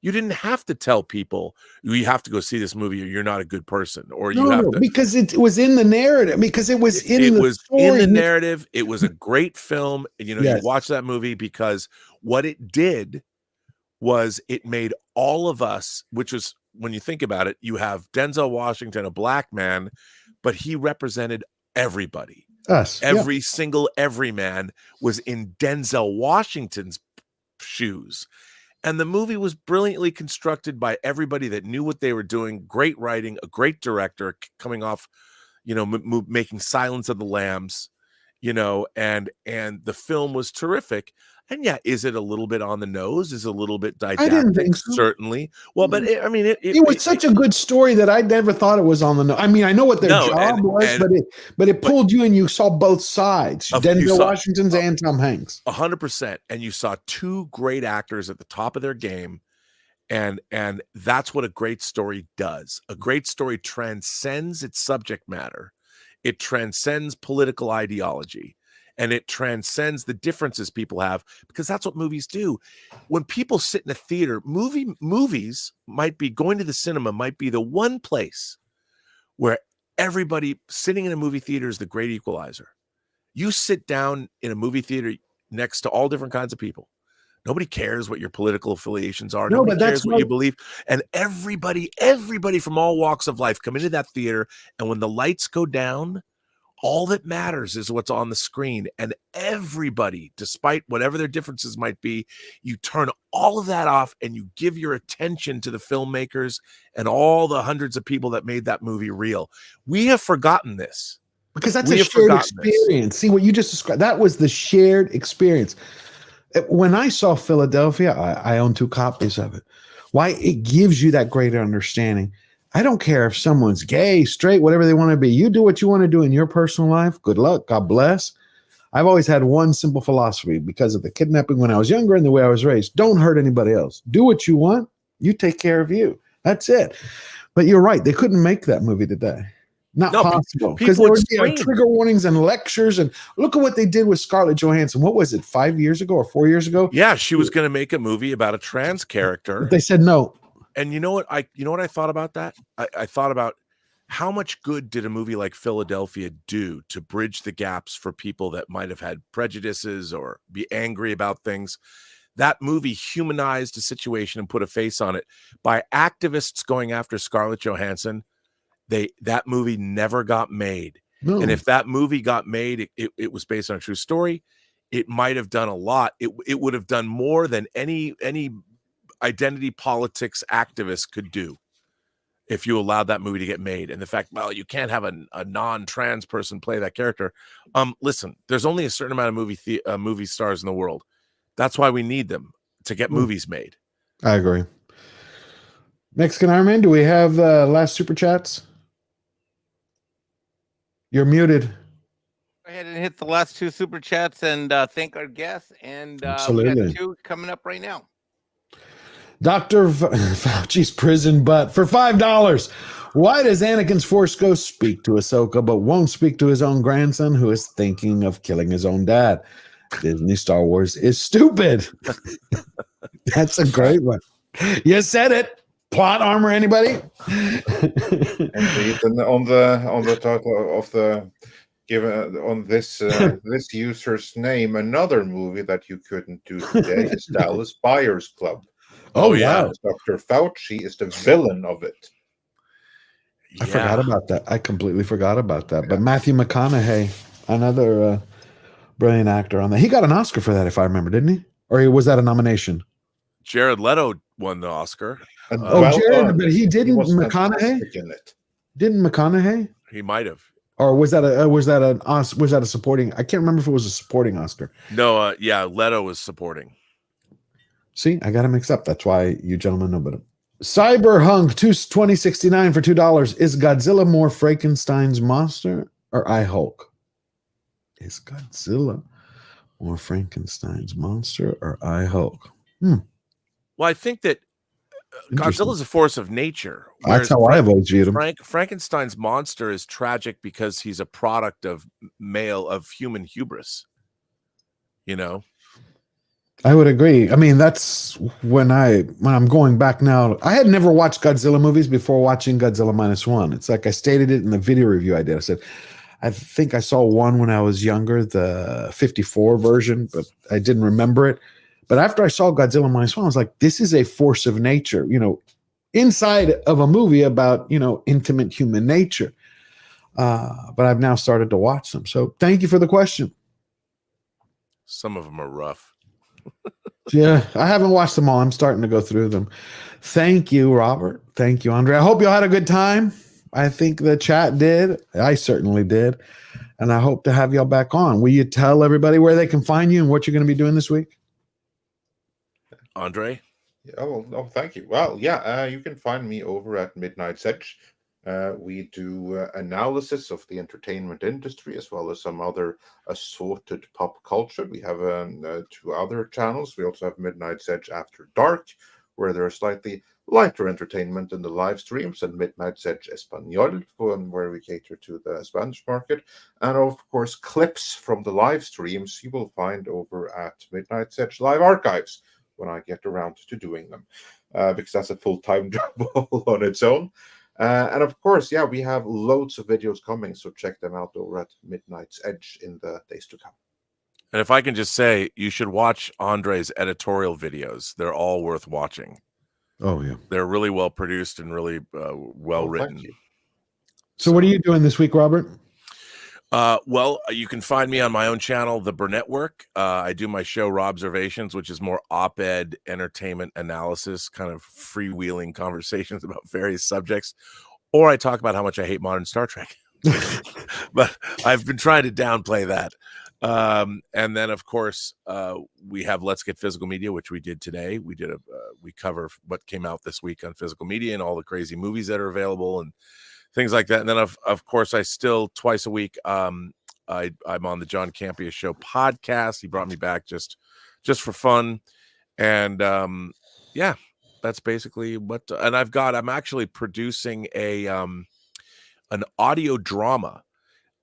You didn't have to tell people you have to go see this movie or you're not a good person, or you have to, because it was in the narrative, because it was in the story. In the narrative. It was a great film. You know, you watch that movie because what it did was it made all of us, which was, when you think about it, you have Denzel Washington, a black man, but he represented everybody. Us. Every single everyman was in Denzel Washington's shoes. And the movie was brilliantly constructed by everybody that knew what they were doing. Great writing, a great director coming off, you know, making Silence of the Lambs, you know, and the film was terrific. And yeah, is it a little bit on the nose? Is it a little bit didactic? I didn't think so. Certainly. Well, but it was such a good story that I never thought it was on the nose. I mean, I know what their job was, but it pulled you and you saw both sides. Denzel Washington's and Tom Hanks. 100%. And you saw two great actors at the top of their game. And that's what a great story does. A great story transcends its subject matter. It transcends political ideology. And it transcends the differences people have, because that's what movies do. When people sit in a theater, movies might be, going to the cinema might be the one place where everybody sitting in a movie theater is the great equalizer. You sit down in a movie theater next to all different kinds of people. Nobody cares what your political affiliations are. Nobody cares what you believe. And everybody from all walks of life come into that theater. And when the lights go down, all that matters is what's on the screen. And everybody, despite whatever their differences might be, you turn all of that off and you give your attention to the filmmakers and all the hundreds of people that made that movie real. We have forgotten this. Because that's a shared experience. See what you just described? That was the shared experience. When I saw Philadelphia, I own 2 copies of it. Why? It gives you that greater understanding. I don't care if someone's gay, straight, whatever they want to be. You do what you want to do in your personal life. Good luck. God bless. I've always had one simple philosophy because of the kidnapping when I was younger and the way I was raised. Don't hurt anybody else. Do what you want. You take care of you. That's it. But you're right. They couldn't make that movie today. Not possible. Because there would be trigger warnings and lectures. And look at what they did with Scarlett Johansson. What was it, 5 years ago or 4 years ago? Yeah, she was going to make a movie about a trans character. They said no. And you know what I thought about that? I thought about how much good did a movie like Philadelphia do to bridge the gaps for people that might have had prejudices or be angry about things. That movie humanized a situation and put a face on it. By activists going after Scarlett Johansson, that movie never got made. No. And if that movie got made, it was based on a true story. It might have done a lot. It would have done more than any identity politics activists could do if you allowed that movie to get made. And the fact, well, you can't have a non-trans person play that character. Listen, there's only a certain amount of movie stars in the world. That's why we need them to get movies made. I agree. Mexican Iron Man, do we have last super chats? You're muted. Go ahead and hit the last 2 super chats and thank our guests. And we got 2 coming up right now. Dr. Fauci's prison butt for $5. Why does Anakin's Force Ghost speak to Ahsoka but won't speak to his own grandson who is thinking of killing his own dad? Disney Star Wars is stupid. That's a great one. You said it. Plot armor, anybody? Indeed. And on the title of the given on this this user's name, another movie that you couldn't do today is Dallas Buyers Club. Oh, yeah. wow. Dr. Fauci is the villain of it. I forgot about that. I completely forgot about that. But Matthew McConaughey, another brilliant actor on that. He got an Oscar for that, if I remember, didn't he? Or was that a nomination? Jared Leto won the Oscar. Jared, but he didn't. He was McConaughey fantastic in it. didn't McConaughey, He might have. or was that a supporting? I can't remember if it was a supporting Oscar. No, yeah, Leto was supporting. See, I got him mixed up. That's why you gentlemen know better. Cyberhunk 2069 for $2. Is Godzilla more Frankenstein's monster or I Hulk? Is Godzilla more Frankenstein's monster or I Hulk? Well, I think that Godzilla's a force of nature. That's how I've always viewed him. Frankenstein's monster is tragic because he's a product of human hubris. You know? I would agree. I mean, that's when I'm going back now. I had never watched Godzilla movies before watching Godzilla -1. It's like I stated it in the video review I did. I said, I think I saw one when I was younger, the 54 version, but I didn't remember it. But after I saw Godzilla -1, I was like, this is a force of nature, inside of a movie about, intimate human nature. But I've now started to watch them. So thank you for the question. Some of them are rough. Yeah, I haven't watched them all. I'm starting to go through them. Thank you, Robert. Thank you, Andre. I hope you all had a good time. I think the chat did. I certainly did. And I hope to have y'all back on. Will you tell everybody where they can find you and what you're going to be doing this week? Andre? Oh, thank you. Well, yeah, you can find me over at Midnight's Edge. We do analysis of the entertainment industry as well as some other assorted pop culture. We have 2 other channels. We also have Midnight's Edge After Dark, where there are slightly lighter entertainment in the live streams, and Midnight's Edge Espanol, where we cater to the Spanish market. And of course, clips from the live streams you will find over at Midnight's Edge Live Archives when I get around to doing them, because that's a full-time job all on its own. And of course, yeah, we have loads of videos coming, so check them out over at Midnight's Edge in the days to come. And if I can just say, you should watch Andre's editorial videos. They're all worth watching. Oh, yeah. They're really well produced and really well written. So what are you doing this week, Robert? Well, you can find me on my own channel, TheBurnettwork. I do my show, Robservations, which is more op-ed entertainment analysis, kind of freewheeling conversations about various subjects. Or I talk about how much I hate modern Star Trek. But I've been trying to downplay that. And then, of course, we have Let's Get Physical Media, which we did today. We cover what came out this week on physical media and all the crazy movies that are available and things like that. And then, of course, I still twice a week, I'm on the John Campea Show podcast. He brought me back just for fun. And yeah, that's basically what. And I'm actually producing an audio drama.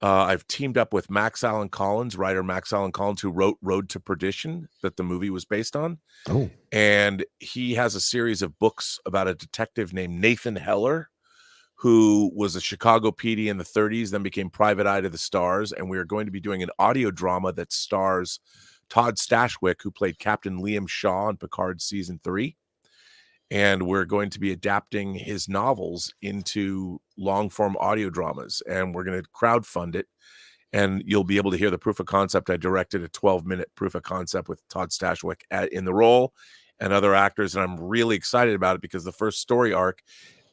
I've teamed up with Max Allan Collins, writer Max Allan Collins, who wrote Road to Perdition, that the movie was based on. Oh. And he has a series of books about a detective named Nathan Heller, who was a Chicago PD in the 30s, then became Private Eye to the Stars. And we are going to be doing an audio drama that stars Todd Stashwick, who played Captain Liam Shaw in Picard Season 3. And we're going to be adapting his novels into long-form audio dramas. And we're going to crowdfund it. And you'll be able to hear the proof of concept. I directed a 12-minute proof of concept with Todd Stashwick in the role and other actors. And I'm really excited about it because the first story arc,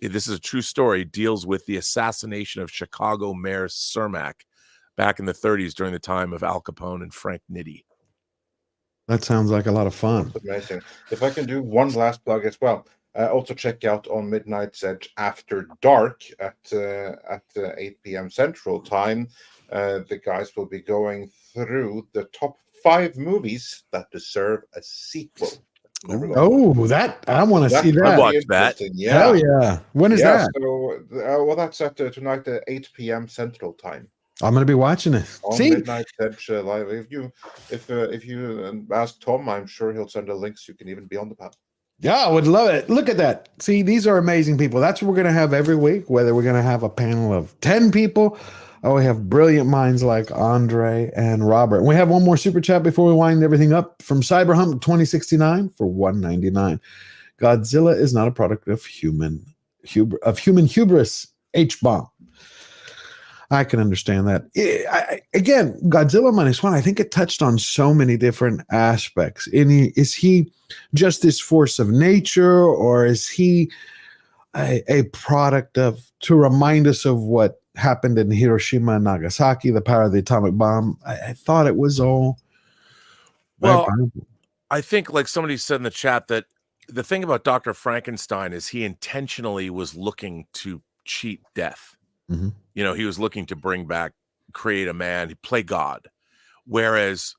this is a true story, deals with the assassination of Chicago Mayor Cermak back in the 30s during the time of Al Capone and Frank Nitti. That sounds like a lot of fun. That's amazing. If I can do one last plug as well, also check out on Midnight's Edge After Dark at 8 p.m. Central Time. The guys will be going through the top 5 movies that deserve a sequel. Oh, that I want to see that. I watched that. Yeah. Hell yeah! When is that? So, well, that's at tonight at 8 p.m. Central Time. I'm going to be watching it. On See, Midnight's Edge Live. If you ask Tom, I'm sure he'll send a link so you can even be on the panel. Yeah, I would love it. Look at that. See, these are amazing people. That's what we're going to have every week, whether we're going to have a panel of 10 people or we have brilliant minds like Andre and Robert. And we have one more super chat before we wind everything up from Cyberhump 2069 for $1.99. Godzilla is not a product of human hubris. H-bomb. I can understand that. Again, Godzilla -1, I think it touched on so many different aspects. Is he just this force of nature, or is he a product to remind us of what happened in Hiroshima and Nagasaki, the power of the atomic bomb? I thought it was all. Well, I think, like somebody said in the chat, that the thing about Dr. Frankenstein is he intentionally was looking to cheat death. Mm-hmm. You know, he was looking to create a man, he play God. Whereas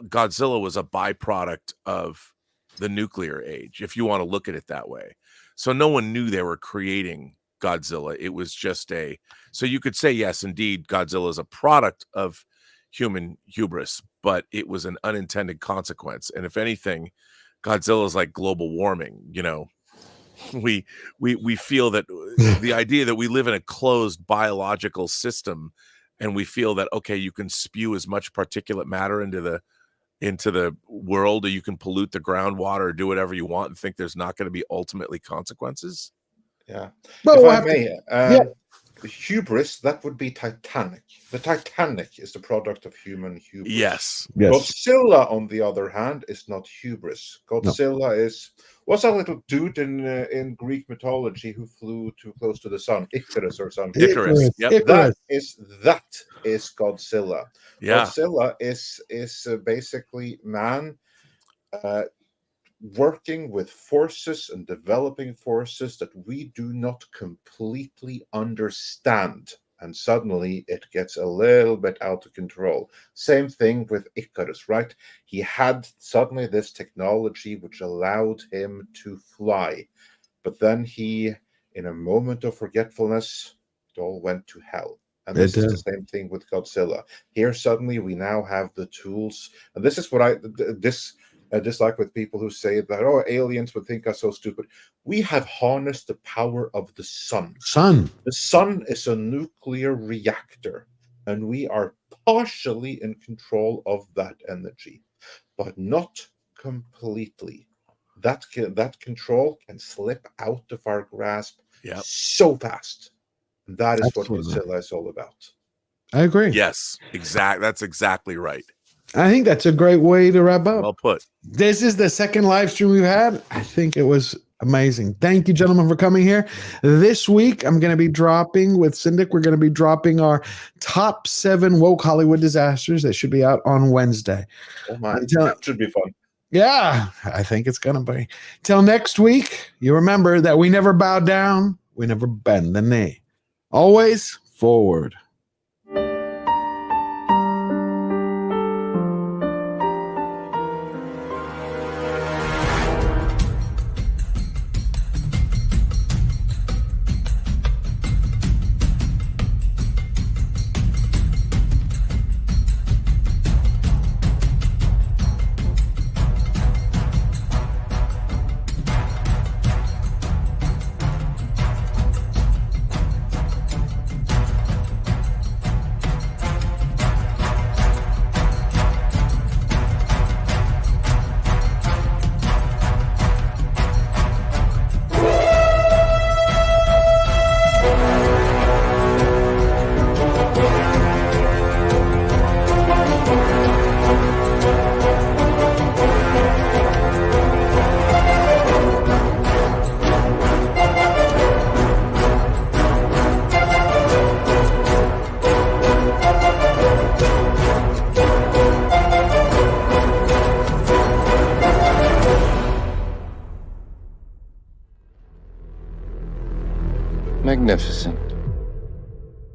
Godzilla was a byproduct of the nuclear age, if you want to look at it that way. So no one knew they were creating Godzilla. It was just so you could say, yes, indeed, Godzilla is a product of human hubris, but it was an unintended consequence. And if anything, Godzilla is like global warming. You know, we feel that the idea that we live in a closed biological system, and we feel that, okay, you can spew as much particulate matter into the world, or you can pollute the groundwater, or do whatever you want, and think there's not going to be ultimately consequences. Yeah. But if I may, hubris, that would be Titanic. The Titanic is the product of human hubris. Yes. Godzilla, on the other hand, is not hubris. Godzilla was a little dude in Greek mythology who flew too close to the sun, Icarus or something. Icarus. Yep. That is Godzilla. Yeah. Godzilla is basically man working with forces and developing forces that we do not completely understand. And suddenly it gets a little bit out of control. Same thing with Icarus, right? He had suddenly this technology which allowed him to fly. But then he, in a moment of forgetfulness, it all went to hell. And this is the same thing with Godzilla. Here, suddenly, we now have the tools. And this is what I dislike with people who say that, oh, aliens would think us so stupid. We have harnessed the power of the sun. The sun is a nuclear reactor, and we are partially in control of that energy, but not completely. That control can slip out of our grasp so fast. That is what Godzilla is all about. I agree. Yes, that's exactly right. I think that's a great way to wrap up. Well put. This is the second live stream we've had. I think it was amazing. Thank you, gentlemen, for coming here. This week, I'm going to be dropping with Syndic. We're going to be dropping our top 7 woke Hollywood disasters that should be out on Wednesday. Oh my, that should be fun. Yeah, I think it's going to be. Till next week, you remember that we never bow down. We never bend the knee. Always forward. Magnificent.